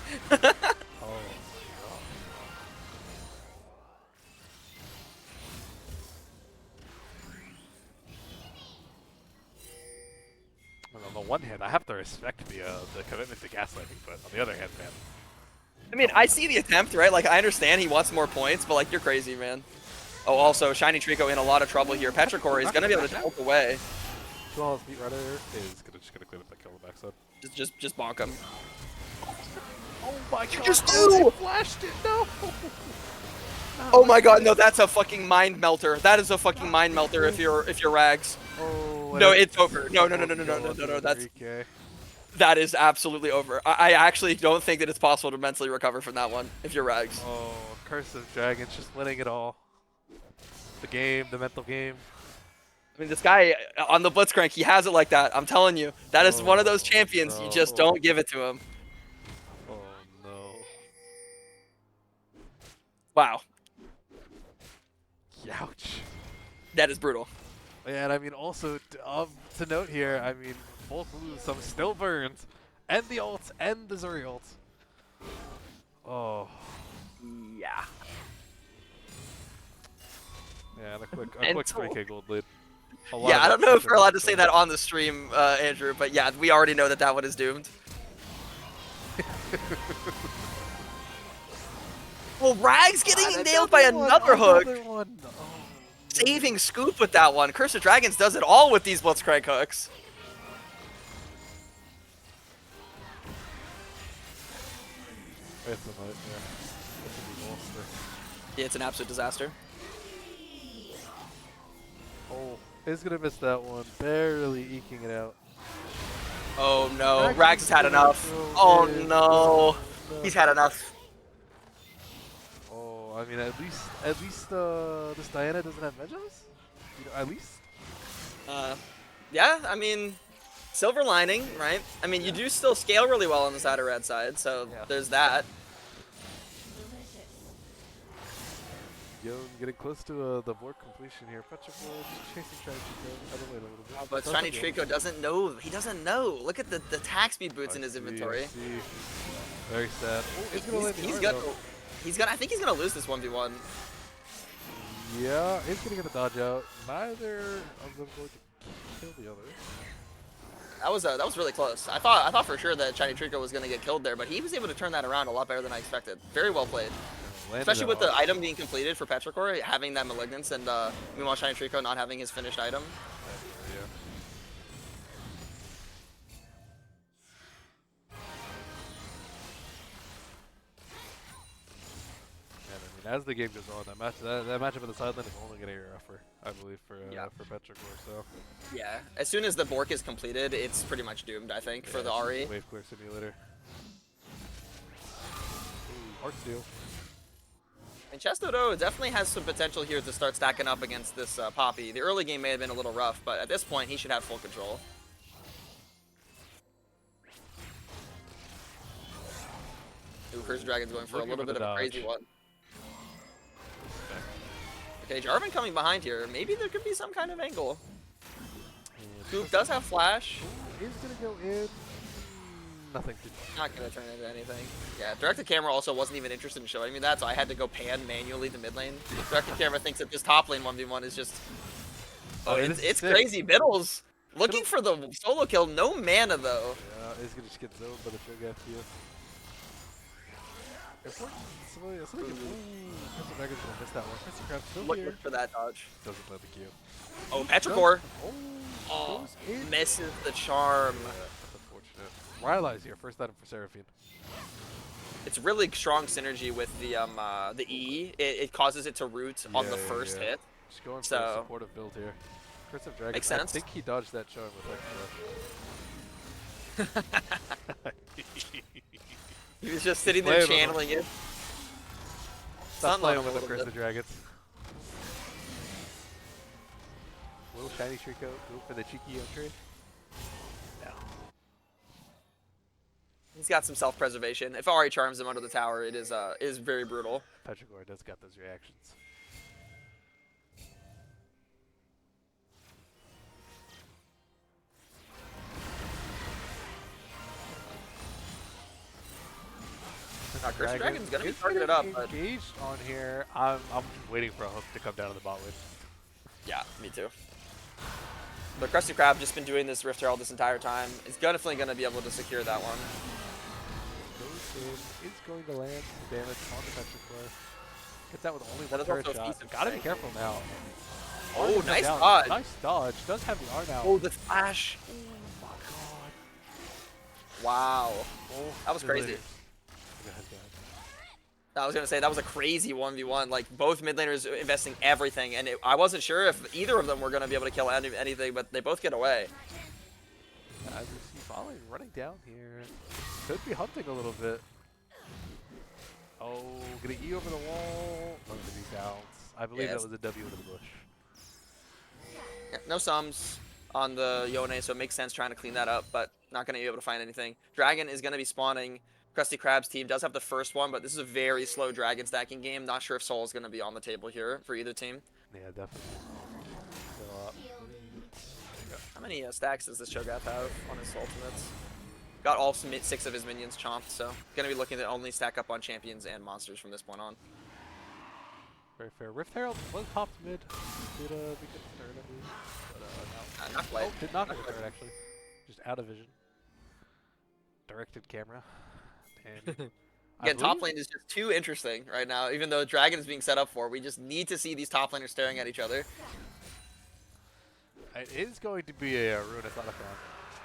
On the one hand, I have to respect the commitment to gaslighting, but on the other hand, man. I mean, I see the attempt, right? Like, I understand he wants more points, but, like, you're crazy, man. Oh, also, Shiny Trico in a lot of trouble here. Petrichor is going to be able to ult away. Two Holly's Meat Rider is just going to clean up that kill on the backside. Just bonk him. Oh my god. Just do! Flashed it, no! Oh my god, no, that's a fucking mind melter. That is a fucking mind melter if you're Rags. Oh, No, it's over. No, that is absolutely over. I actually don't think that it's possible to mentally recover from that one if you're Rags. Oh, Curse of Dragons just winning it all. The game, the mental game. I mean, this guy on the Blitzcrank, he has it like that. I'm telling you. That is one of those champions. You just don't give it to him. Oh, no. Wow. Ouch. That is brutal. Yeah, and I mean, also, to note here, I mean, both lose some still burns, and the ults, and the Zuri ults. Oh. Yeah. Yeah, and a quick And 20k gold lead. Yeah, I don't know if we're allowed to say that on the stream, Andrew, but yeah, we already know that one is doomed. Well, Rag's getting nailed by another hook. One. Oh, Saving Scoop with that one. Curse of Dragons does it all with these Blitzcrank hooks. it's a nightmare. It's a disaster. Yeah, it's an absolute disaster. Oh, he's gonna miss that one. Barely eking it out. Oh no, Rags has had enough. Oh no, he's had enough. Oh, I mean, at least this Diana doesn't have Megas? You know, at least? Yeah, I mean, silver lining, right? I mean, you do still scale really well on the side of red side, so there's that. Yo, getting close to the board completion here. Petrichor just chasing Shiny Trico. Had to wait a little bit. But Shiny Trico doesn't know. He doesn't know. Look at the attack speed boots in his inventory. Very sad. Oh, he's gonna. I think he's gonna lose this 1v1. Yeah, he's gonna get a dodge out. Neither of them going to kill the other. That was really close. I thought for sure that Shiny Trico was gonna get killed there, but he was able to turn that around a lot better than I expected. Very well played. Especially with the item being completed for Petrichor, having that Malignance, and meanwhile Shiny Trico not having his finished item. Yeah. And I mean, as the game goes on, that matchup on the sideline is only going to get rougher, I believe, for Petrichor. So Yeah, as soon as the Bork is completed, it's pretty much doomed, I think, for the it's RE. just a Wave Clear Simulator. Ooh, Heart Steal. And Dilldoudou definitely has some potential here to start stacking up against this Poppy. The early game may have been a little rough, but at this point, he should have full control. Ooh, Curse Dragon's going for a little bit of a crazy one. Okay, Jarvan coming behind here. Maybe there could be some kind of angle. Goop does have Flash. Is going to go in. Nothing to do. Not going to turn into anything. Yeah, Directed Camera also wasn't even interested in showing me that, so I had to go pan manually to mid lane. Directed Camera thinks that this top lane 1v1 is just... Oh, it's crazy. Biddles looking for the solo kill. No mana, though. Yeah, he's going to just get zoned by the Cho'Gath here. Dragon's gonna miss that one. Crystal Crab's still Looking here. for that dodge. Doesn't play the Q. Oh, Petrichor. Oh, Misses the charm. Yeah, that's unfortunate. Rylai's here, first item for Seraphine. It's really strong synergy with the E. It causes it to root on the first hit. Just going for a supportive build here. Curse of Dragon. Makes sense. I think he dodged that charm with extra. He was just sitting there channeling it. Stop playing with the Curse of Dragons. Little shiny Trico, go for the cheeky trade. No. He's got some self-preservation. If Ahri charms him under the tower, it is very brutal. Petrichor does got those reactions. Curse Dragon's gonna be targeted up. Engaged on here. I'm waiting for a hook to come down to the bot lane. Yeah, me too. But Krusty Krab just been doing this Rift Herald this entire time. He's definitely gonna be able to secure that one. Goes in, is going to land some damage on the Petrichor. Gets that with only That one is turret also a shot. piece of Gotta be thing. careful now. Oh, Arn nice down. dodge. Nice dodge. Does have the R now. Oh, the flash. Oh my god. Wow. Oh, That was crazy. Go ahead. I was gonna say that was a crazy 1v1. Like both mid laners investing everything, and I wasn't sure if either of them were gonna be able to kill anything, but they both get away. As we see Volley running down here, could be hunting a little bit. Oh, gonna E over the wall. Not gonna be bounce. I believe that was a W into the bush. Yeah, no sums on the Yone, so it makes sense trying to clean that up, but not gonna be able to find anything. Dragon is gonna be spawning. Krusty Krab's team does have the first one, but this is a very slow dragon stacking game. Not sure if Soul is going to be on the table here for either team. Yeah, definitely. How many stacks does this Cho'Gath have on his ultimates? Got all 6 of his minions chomped, so going to be looking to only stack up on champions and monsters from this point on. Very fair. Rift Herald was popped mid. Did become a third, I believe. But Not quite. Oh, did not get a third, actually. Just out of vision. Directed camera. And Again, top lane is just too interesting right now, even though Dragon is being set up for. We just need to see these top laners staring at each other. It is going to be a Runeathon.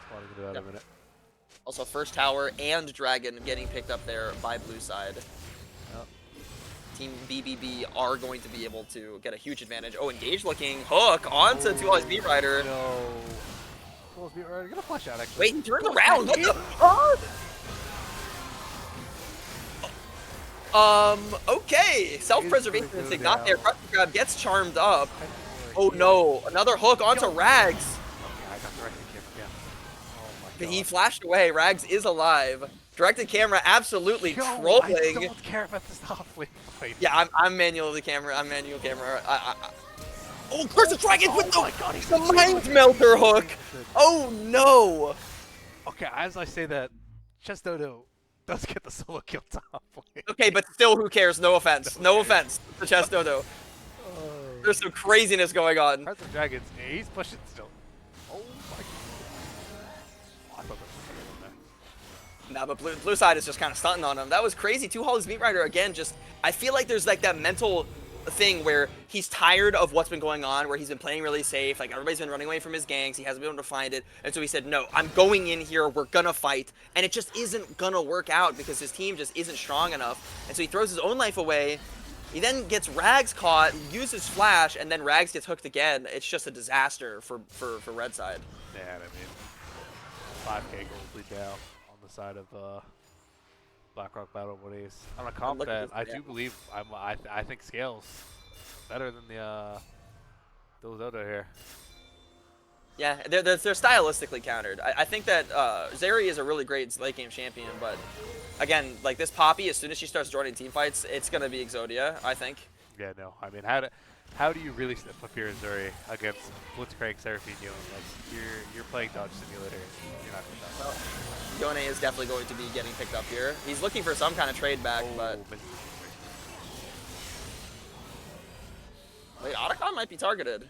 Spawning into that in a minute. Also, first tower and Dragon getting picked up there by blue side. Yep. Team BBB are going to be able to get a huge advantage. Oh, Engage looking hook onto Tuala's Beat Rider. No. Tuala's Beat Rider gonna flash out, actually. Wait, he turned around. What the fuck? Okay. Self-preservation instinct not there. Krusty Krab gets charmed up. Oh no, another hook onto Rags. Okay, I got directed camera. Yeah. Oh my god. He flashed away. Rags is alive. Directed camera absolutely trolling. I don't care about this top lane fight. Yeah, I'm manual camera. I'm manual camera. Oh, Curse the Dragon with the Mind Melter hook. Oh no. Okay, as I say that, Dilldoudou does get the solo kill top lane. Okay, but still, who cares? No offense. No offense to Dilldoudou. There's some craziness going on. Hearts of Dragons, he's pushing still. Oh my god. Oh, I thought that was Nah, but blue side is just kind of stunting on him. That was crazy. 2 Holly's Meat Rider again. Just I feel like there's like that mental thing where he's tired of what's been going on, where he's been playing really safe. Like everybody's been running away from his gangs. He hasn't been able to find it, and so he said, "No, I'm going in here. We're gonna fight." And it just isn't gonna work out because his team just isn't strong enough. And so he throws his own life away. He then gets Rags caught, uses Flash, and then Rags gets hooked again. It's just a disaster for red side. Yeah, I mean, 5K gold lead down on the side of Blackrock Battle Bunnies. On a comp that I do believe I think scales better than the Dilldoudou here. Yeah, they're stylistically countered. I think that Zeri is a really great late game champion, but again, like this Poppy, as soon as she starts joining team fights, it's gonna be Exodia, I think. Yeah, no, I mean, how do you really step up here in Zuri against Blitzcrank, Seraphine, Yone? Like you're playing Dodge Simulator. You're not gonna die. Well, Yone is definitely going to be getting picked up here. He's looking for some kind of trade back, but wait, Otacon might be targeted.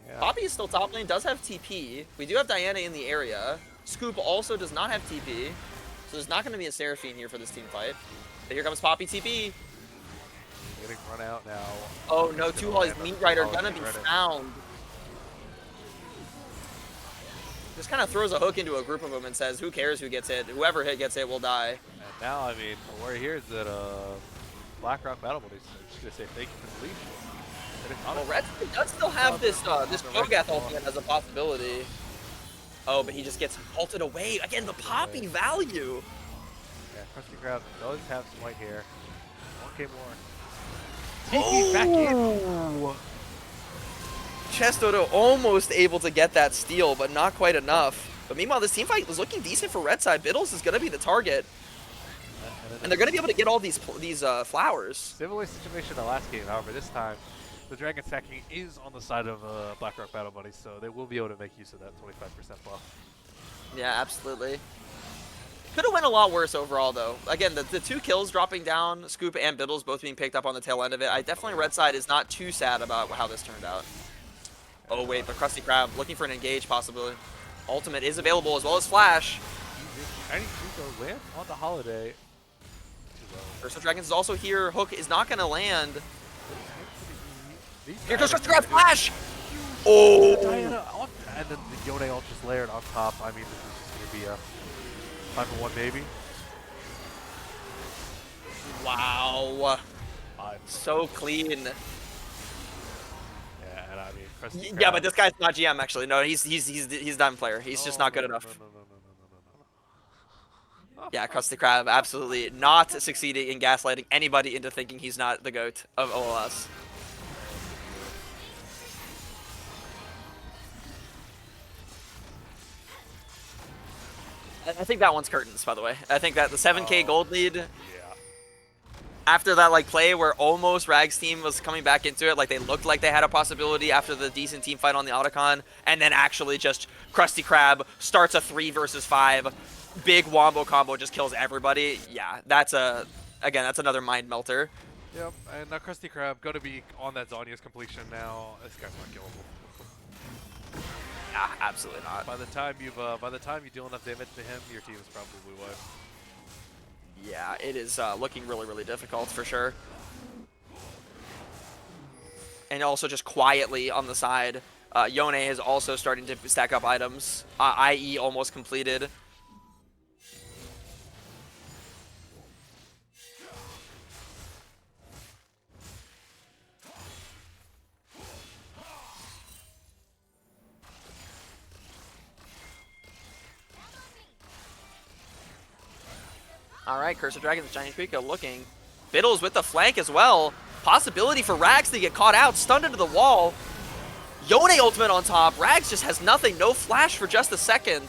Yeah. Poppy is still top lane, does have TP. We do have Diana in the area. Scoop also does not have TP, so there's not going to be a Seraphine here for this team fight. But here comes Poppy TP. Getting run out now. Oh no, 2 Holly's Meat Rider gonna be found. Just kind of throws a hook into a group of them and says, who cares who gets hit? Whoever gets hit will die. And now, I mean, the worry here is that Blackrock Battle Buddies are just going to say thank you for the lead. Well, Red does still have this Kogath ultimate as a possibility. Oh, but he just gets ulted away. Again, the Poppy value. Yeah, Krusty Krab does have some white hair. 1K more. TP back in. Dilldoudou almost able to get that steal, but not quite enough. But meanwhile, this team fight was looking decent for red side. Biddles is going to be the target. And they're going to be able to get all these flowers. Similar situation to last game, however, this time the Dragon stacking is on the side of Blackrock Battle Buddies, so they will be able to make use of that 25% buff. Yeah, absolutely. Could have went a lot worse overall, though. Again, the 2 kills dropping down, Scoop and Biddles both being picked up on the tail end of it. I definitely, red side is not too sad about how this turned out. Oh, wait, but Krusty Krab looking for an engage possibility. Ultimate is available as well as Flash. Shiny Zuko lands on the Holiday. Curse of Dragons is also here. Hook is not going to land. Here goes Krusty Krab, Flash! Oh! Diana, and then the Yone ult just layered on top. I mean, this is just going to be a 5-1 maybe. Wow. So clean. Yeah, and I mean, Krusty Krab. Yeah, but this guy's not GM actually. No, he's Diamond player. He's just not good enough. No. Yeah, Krusty Krab absolutely not succeeding in gaslighting anybody into thinking he's not the GOAT of OLS. I think that one's curtains, by the way. I think that the 7K gold lead, Yeah. after that like play where almost Rags team was coming back into it, like they looked like they had a possibility after the decent team fight on the Otacon, and then actually just Krusty Krab starts a 3 versus 5, big wombo combo, just kills everybody. Yeah, that's that's another mind melter. Yep, and now Krusty Krab going to be on that Zonya's completion now. This guy's not killable. Yeah, absolutely not. By the time you deal enough damage to him, your team is probably wiped. Yeah, it is looking really, really difficult for sure. And also just quietly on the side, Yone is also starting to stack up items, i.e. almost completed. Alright, Curse of Dragons, Giant Krika looking. Biddles with the flank as well. Possibility for Rags to get caught out, stunned into the wall. Yone ultimate on top. Rags just has nothing, no flash for just a second.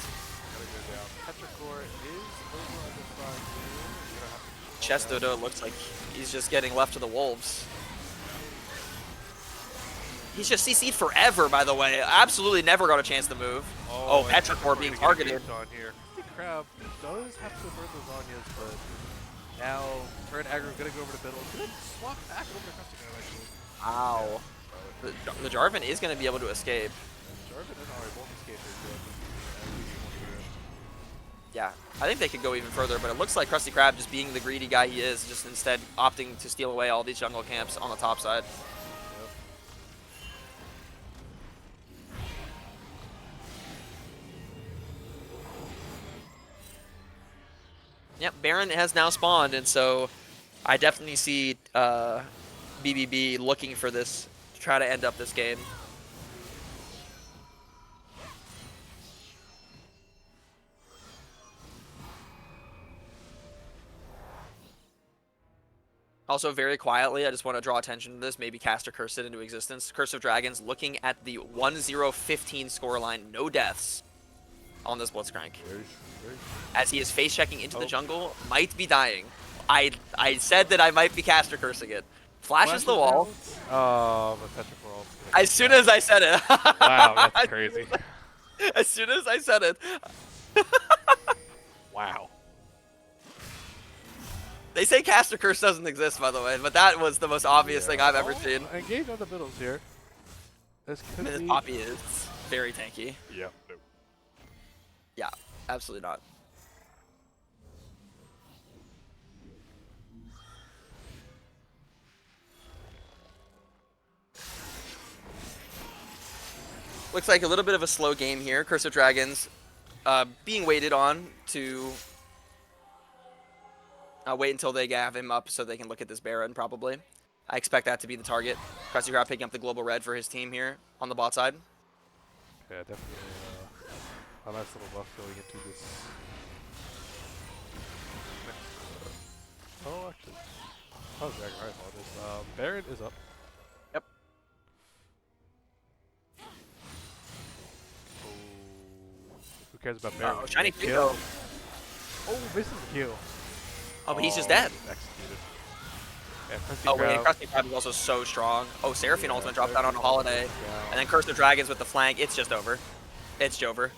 Dilldoudou looks like he's just getting left to the wolves. He's just CC'd forever, by the way. Absolutely never got a chance to move. Oh, Petrichor being targeted. Krab does have to burn those Zonyas, but now turn aggro gonna go over to Biddle. Gonna swap back over to Krusty Krab actually. Wow. The Jarvan is gonna be able to escape. Jarvan and Ari both escaped Yeah, I think they could go even further, but it looks like Krusty Krab, just being the greedy guy he is, just instead opting to steal away all these jungle camps on the top side. Yep. Yep, Baron has now spawned, and so I definitely see BBB looking for this to try to end up this game. Also, very quietly, I just want to draw attention to this. Maybe cast or curse it into existence. Curse of Dragons looking at the 1-0-15 scoreline. No deaths on this Blitzcrank. Very. As he is face checking into the Oh. jungle, might be dying. I said that I might be caster cursing it. Flashes the wall. Oh, the Petrifor ult's gonna As get soon down. as I said it. Wow, that's crazy. As soon as I said it. Wow. They say caster curse doesn't exist, by the way, but that was the most obvious thing I've ever seen. Engage on the middles here. This I could mean, this be. Poppy is very tanky. Yep. Nope. Yeah, absolutely not. Looks like a little bit of a slow game here. Curse of Dragons being waited on to wait until they have him up so they can look at this Baron, probably. I expect that to be the target. Krusty Krab picking up the global red for his team here on the bot side. Yeah, definitely a nice little buff going into this. Oh, actually. I was dragging right on this. Baron is up. Yep. Oh, who cares about Baron? Oh, shiny kill. kill. Oh, misses the kill. Oh, but he's just dead. Executed. Yeah, Oh, wait, Krab. Krusty Krab is also so strong. Oh, Seraphine Yeah, ultimate dropped down on a holiday. Yeah. And then Curse of Dragons with the flank. It's just over. It's over.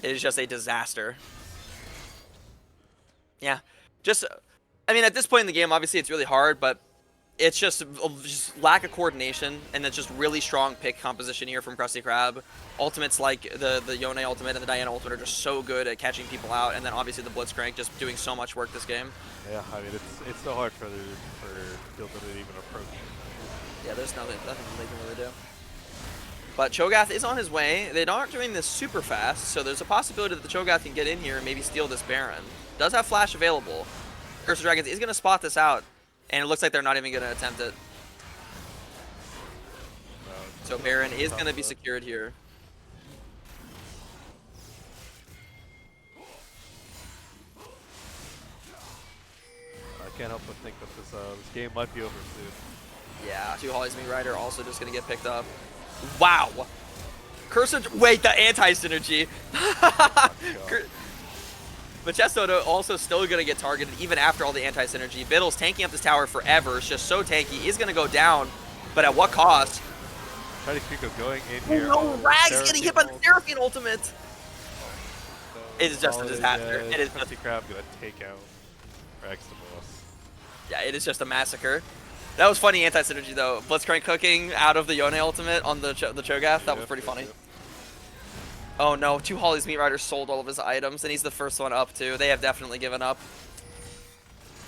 It is just a disaster. Yeah. Just, I mean, at this point in the game, obviously it's really hard, but it's just lack of coordination, and it's just really strong pick composition here from Krusty Krab. Ultimates like the Yone ultimate and the Diana ultimate are just so good at catching people out, and then obviously the Blitzcrank just doing so much work this game. Yeah, I mean, it's so hard for Dilldoudou to even approach. Yeah, there's nothing they can really do. But Cho'Gath is on his way. They aren't doing this super fast, so there's a possibility that the Cho'Gath can get in here and maybe steal this Baron. Does have Flash available. Curse of Dragons is going to spot this out, and it looks like they're not even going to attempt it. So Baron is going to be secured here. I can't help but think that this game might be over soon. Yeah, 2 Holly's Meat Rider also just going to get picked up. Wow! Curse of... Wait, the anti-synergy! Machesto also still going to get targeted even after all the anti-synergy. Biddle's tanking up this tower forever. It's just so tanky. He's going to go down, but at what cost? Shiny Kiko going in here. Oh no, Rag's getting hit by the Seraphine ultimate! So It is just a disaster. It is Krusty Krab gonna take out Rags the boss. Yeah, it is just a massacre. That was funny anti-synergy though. Blitzcrank cooking out of the Yone ultimate on the Cho'Gath. That was pretty funny. Yep. Oh no, 2 Holly's Meat Riders sold all of his items, and he's the first one up too. They have definitely given up.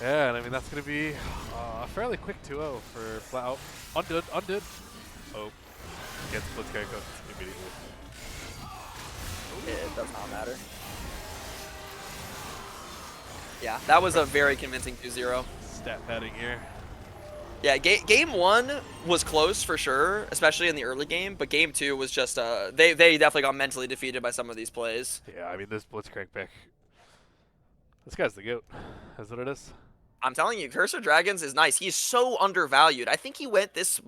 Yeah, and I mean that's gonna be a fairly quick 2-0 for Undid. Oh, gets Blitzcrank cooked immediately. It does not matter. Yeah, that was a very convincing 2-0. Stat padding here. Yeah, game 1 was close for sure, especially in the early game, but game 2 was just, they definitely got mentally defeated by some of these plays. Yeah, I mean this Blitzcrank pick. This guy's the GOAT. That's what it is. I'm telling you, Curse of Dragons is nice. He's so undervalued. I think he went this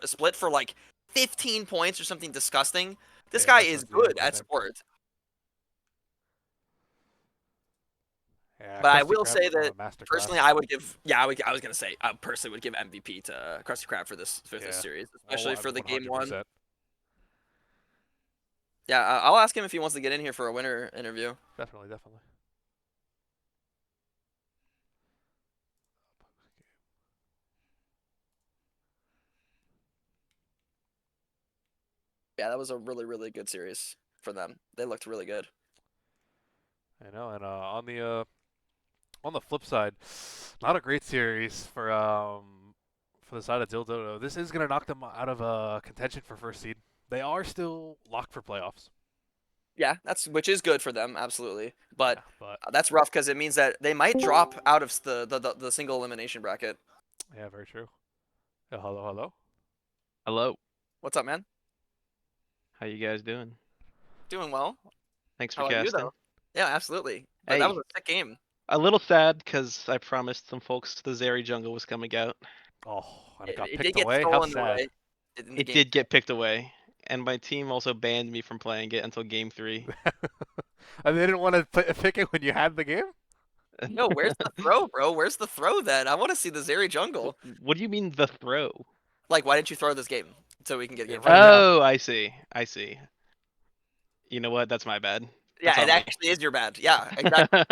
split for like 15 points or something disgusting. This Yeah, guy that's is what the good at time. sport. Yeah, But I Krusty will Krab say from that a masterclass. personally, I would give. Yeah, I was gonna say I personally would give MVP to Krusty Krab for this Yeah. series, Oh, especially for the game 1. 100%. Yeah, I'll ask him if he wants to get in here for a winner interview. Definitely, definitely. Yeah, that was a really good series for them. They looked really good. I know, and on the flip side, not a great series for the side of Dilldoudou. This is gonna knock them out of contention for first seed. They are still locked for playoffs. Yeah, which is good for them, absolutely. But Yeah, but that's rough because it means that they might drop out of the single elimination bracket. yeah, very true. Hello, hello. Hello. What's up, man? How you guys doing? Doing well. Thanks for How about you, casting. though? Yeah, absolutely. But that was Hey, a sick game. a little sad because I promised some folks the Zeri jungle was coming out. Oh, and it got It did picked get away. How stolen sad. away in the It game. did get picked away, and my team also banned me from playing it until game 3. And they didn't want to pick it when you had the game. No, where's the throw, bro? Where's the throw then? I want to see the Zeri jungle. What do you mean the throw? Like, why didn't you throw this game so we can get Yeah, game right 3? now. Oh, I see. I see. You know what? That's my bad. That's Yeah, it on me. actually is your bad. Yeah, exactly.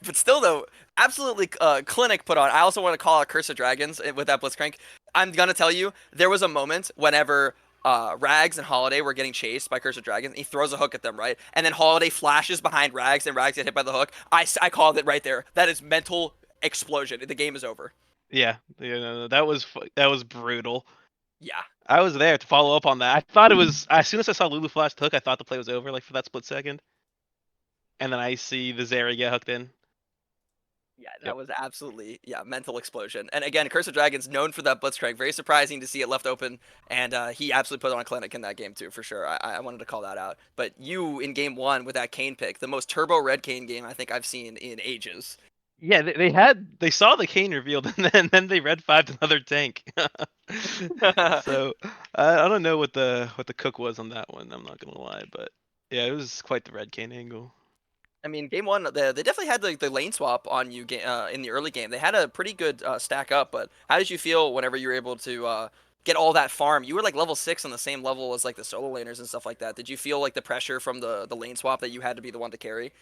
But still, though, absolutely clinic put on. I also want to call out Curse of Dragons with that Blitzcrank. I'm gonna tell you, there was a moment whenever Rags and Holiday were getting chased by Curse of Dragons. He throws a hook at them, right? And then Holiday flashes behind Rags, and Rags get hit by the hook. I called it right there. That is mental explosion. The game is over. Yeah, no, that was brutal. Yeah. I was there to follow up on that. I thought it was as soon as I saw Lulu flash the hook, I thought the play was over, like for that split second. And then I see the Zeri get hooked in. Yeah, that Yep. was absolutely mental explosion. And again, Curse of Dragons known for that Blitzcrank. Very surprising to see it left open, and he absolutely put on a clinic in that game too, for sure. I wanted to call that out. But you in game 1 with that Kane pick, the most turbo red Kane game I think I've seen in ages. Yeah, they saw the Kane revealed and then they red 5'd another tank. So I don't know what the cook was on that one. I'm not gonna lie, but yeah, it was quite the red Kane angle. I mean, game 1, they definitely had the lane swap on you in the early game. They had a pretty good stack up, but how did you feel whenever you were able to get all that farm? You were like level 6 on the same level as like the solo laners and stuff like that. Did you feel like the pressure from the lane swap that you had to be the one to carry?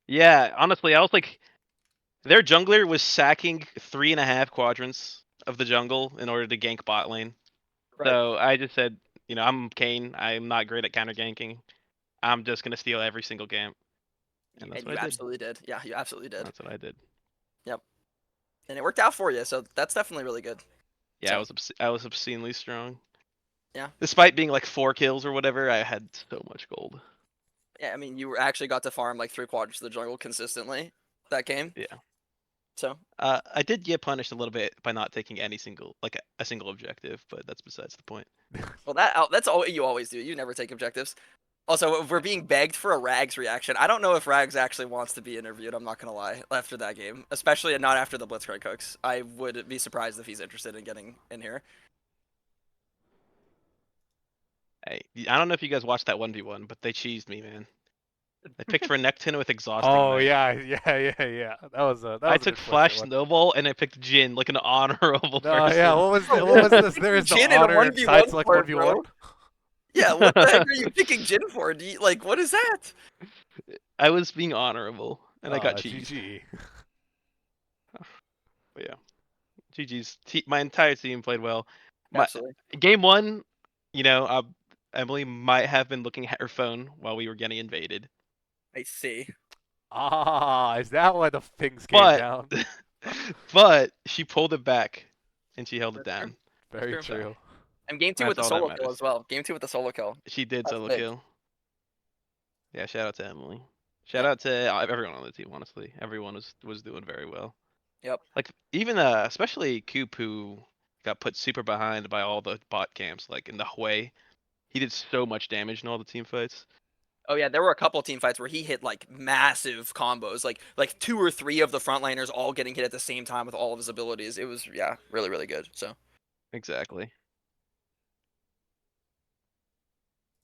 Yeah, honestly, I was like, their jungler was sacking 3.5 quadrants of the jungle in order to gank bot lane. Right. So I just said, I'm Kane. I'm not great at counter ganking. I'm just gonna steal every single game, and that's And what you I did. absolutely did. Yeah, you absolutely did. That's what I did. Yep. And it worked out for you, so that's definitely really good. Yeah, So, I was obscenely strong. Yeah. Despite being like 4 kills or whatever, I had so much gold. yeah, I mean, you actually got to farm like 3 quadrants of the jungle consistently that game. Yeah. So, I did get punished a little bit by not taking any single a single objective, but that's besides the point. well, that's all you always do. You never take objectives. Also, if we're being begged for a Rags reaction, I don't know if Rags actually wants to be interviewed. I'm not gonna lie. After that game, especially not after the Blitzcrank hooks, I would be surprised if he's interested in getting in here. Hey, I don't know if you guys watched that 1v1, but they cheesed me, man. They picked for Nectin with exhausting. Oh Knight. yeah. That was a I good took push, Flash that one. Snowball and I picked Jin like an honorable No, person. yeah. What was this? There is Jhin the in a honor and 1v1 side select part, 1v1. bro. Yeah, what the heck are you picking Jin for? Like, what is that? I was being honorable, and I got cheesed. GG. But yeah, GG's. My entire team played well. Absolutely. Game 1, Emily might have been looking at her phone while we were getting invaded. I see. Is that why the things came But down? but she pulled it back, and she held it That's down. Very true. true. And game 2 That's with the all that solo kill matters. as well. Game 2 with the solo kill. She did That's solo big. kill. Yeah, shout out to Emily. Shout out to everyone on the team. Honestly, everyone was doing very well. Yep. Like even especially Coop, who got put super behind by all the bot camps, like in the Hui. He did so much damage in all the team fights. Oh yeah, there were a couple team fights where he hit like massive combos, like 2 or 3 of the frontliners all getting hit at the same time with all of his abilities. It was really really good. So Exactly.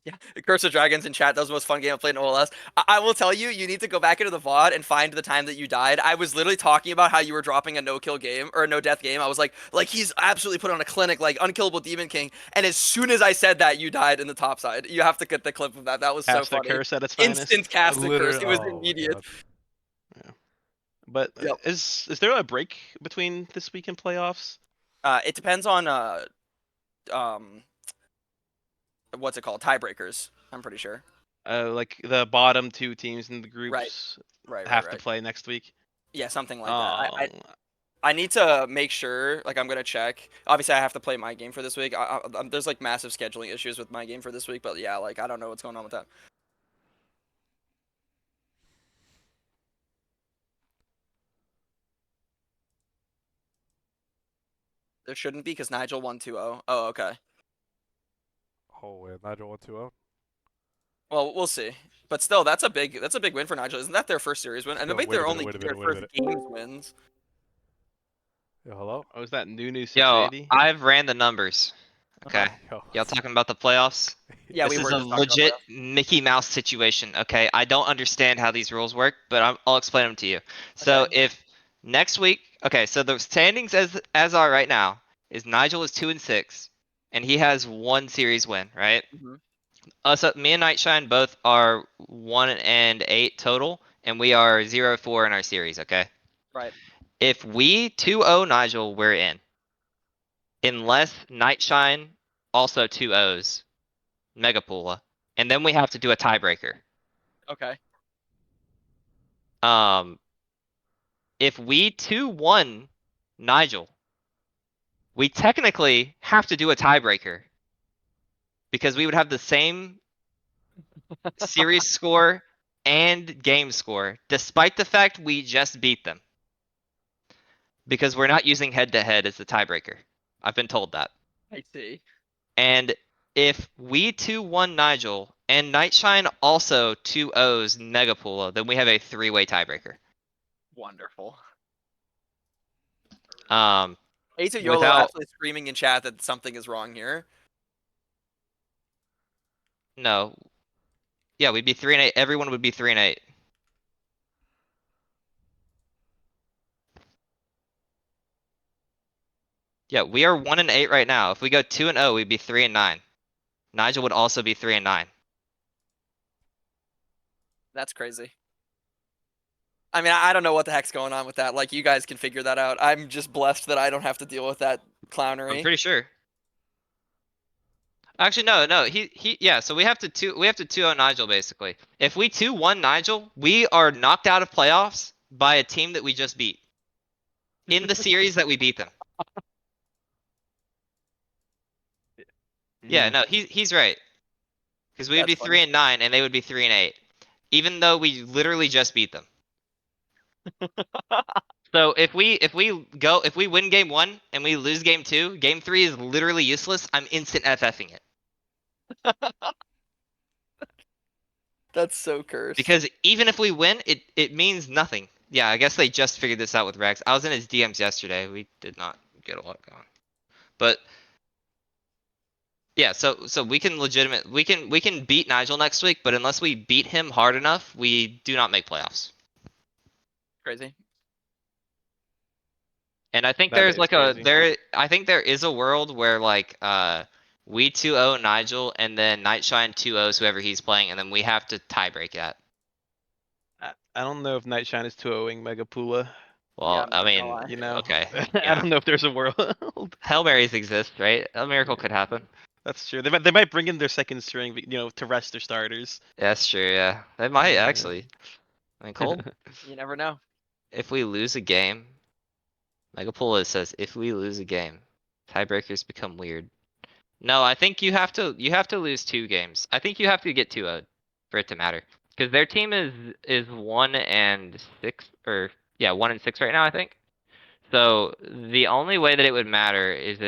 yeah, Curse of Dragons in chat. That was the most fun game I played in OLS. I will tell you, you need to go back into the VOD and find the time that you died. I was literally talking about how you were dropping a no-kill game or a no-death game. I was like he's absolutely put on a clinic, like unkillable Demon King. And as soon as I said that, you died in the top side. You have to get the clip of that. That was so Cast the funny. curse at its finest. Instant cast the curse. It was Oh my immediate. God. Yeah. But Yep. is there a break between this week and playoffs? It depends on what's it called? Tiebreakers. I'm pretty sure. Like the bottom 2 teams in the groups Right. have to play next week. Yeah, something like that. I Oh, I need to make sure, like, I'm gonna check. Obviously, I have to play my game for this week. There's like massive scheduling issues with my game for this week, but yeah, like, I don't know what's going on with that. There shouldn't be because Nigel won 2-0. Oh, okay. Oh, yeah, Nigel 1-2-0. Well, we'll see. But still, that's a big win for Nigel. Isn't that their first series win? And it Yo, might wait a their minute, only wait a their minute, wait a first minute. games wins. Yo, hello? oh, is that Nunu Yo, 680? I've ran the numbers. Okay. Yo, Y'all talking about the playoffs? Yeah, This we is were a just talking about legit playoffs. Mickey Mouse situation. Okay. I don't understand how these rules work, but I'll explain them to you. So Okay. if next week, okay, so the standings as are right now is Nigel is 2-6, and he has 1 series win, right? Hmm. Us, me and Nightshine both are 1-8 total, and we are 0-4 in our series. Okay. Right. If we 2-0 Nigel, we're in. Unless Nightshine also 2-0s Megapoola, and then we have to do a tiebreaker. Okay. Um, if we 2-1 Nigel, we technically have to do a tiebreaker because we would have the same series score and game score, despite the fact we just beat them. Because we're not using head to head as the tiebreaker. I've been told that. I see. And if we 2-1 Nigel and Nightshine also 2-0s Megapoola, then we have a 3-way tiebreaker. Wonderful. Um, Ace Yolo without absolutely screaming in chat that something is wrong here. no, yeah, we'd be 3-8. Everyone would be 3-8. Yeah, we are 1-8 right now. If we go 2-0, we'd be 3-9. Nigel would also be 3-9. That's crazy. I mean, I don't know what the heck's going on with that. Like, you guys can figure that out. I'm just blessed that I don't have to deal with that I'm clownery. pretty sure. Actually, no. Yeah. So we have to 2-0 Nigel basically. If we 2-1 Nigel, we are knocked out of playoffs by a team that we just beat in the series that we beat them. Yeah, no, he's right. Because we would be That's funny. 3-9 and they would be 3-8, even though we literally just beat them. So if we win game 1 and we lose game 2, game 3 is literally useless. I'm instant FFing it. That's so cursed. Because even if we win, it means nothing. Yeah, I guess they just figured this out with Rex. I was in his DMs yesterday. We did not get a lot going. But yeah, so we can we can beat Nigel next week, but unless we beat him hard enough, we do not make playoffs. Crazy. And I think That there's is like crazy. I think there is a world where like we 2-0 Nigel and then Nightshine 2-0s whoever he's playing, and then we have to tiebreak that. I don't know if Nightshine is 2-0ing Megapoola. Well, I'm I not gonna mean, lie. You know, okay, I yeah. don't know if there's a world. Hail Marys exist, right? A miracle could happen. That's true. They might bring in their second string, to rest their starters. That's true, yeah. They might Uh, actually. I mean, Cold, You never know. if we lose a game, Megapola says if we lose a game, tiebreakers become weird. No, I think you have to lose 2 games. I think you have to get 2-0 for it to matter. Because their team is 1-6 or yeah, 1-6 right now, I think. So the only way that it would matter is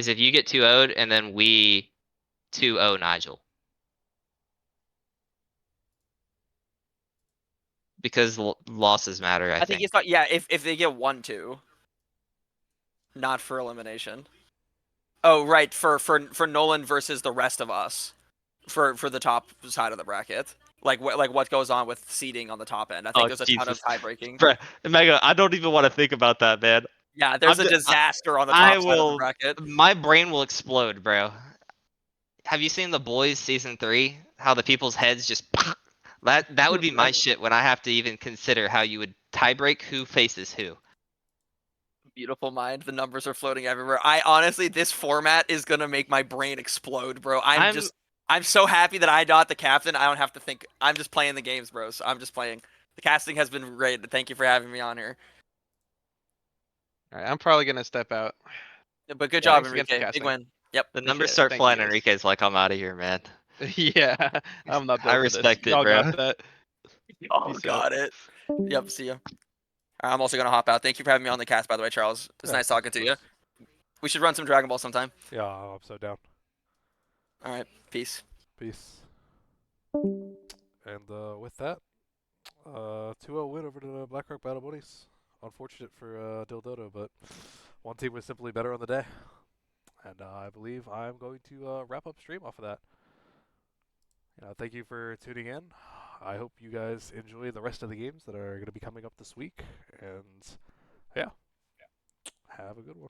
if you get 2-0'd and then we 2-0 Nigel. Because losses matter, I I think think. it's not. Yeah, if they get 1-2, not for elimination. Oh, right. For Nolan versus the rest of us, for the top side of the bracket. Like what goes on with seeding on the top end. I think Oh there's a ton of Jesus, tie breaking. Bruh, Mega! I don't even want to think about that, man. Yeah, there's a disaster on the I top side of the will. bracket. My brain will explode, bro. Have you seen The Boys season 3? How the people's heads just that would be my shit when I have to even consider how you would tiebreak who faces who. Beautiful mind. The numbers are floating everywhere. I honestly, this format is gonna make my brain explode, bro. I'm I'm just I'm so happy that I not the captain. I don't have to think. I'm just playing the games, bros. I'm just playing. The casting has been great. Thank you for having me on here. All right, I'm probably gonna step out. But good Yeah, job, thanks again for Enrique. Big casting. win. Yep. The Appreciate numbers it. start Thank flying. you. Enrique's like, I'm out of here, man. Yeah, I'm not I built for this. respect it, Y'all got bro. that. Oh, Peace out. got it. Yep. See ya. I'm also gonna hop out. Thank you for having me on the cast, by the way, Charles. It's Yeah, nice talking to you. course. We should run some Dragon Ball sometime. Yeah, I'm so down. All right. Peace. Peace. And with that, 2-0 win over to the Blackrock Battle Bunnies. Unfortunate for Dilldoudou, but one team was simply better on the day. And I believe I'm going to wrap up stream off of that. Thank you for tuning in. I hope you guys enjoy the rest of the games that are going to be coming up this week. And yeah, have a good one.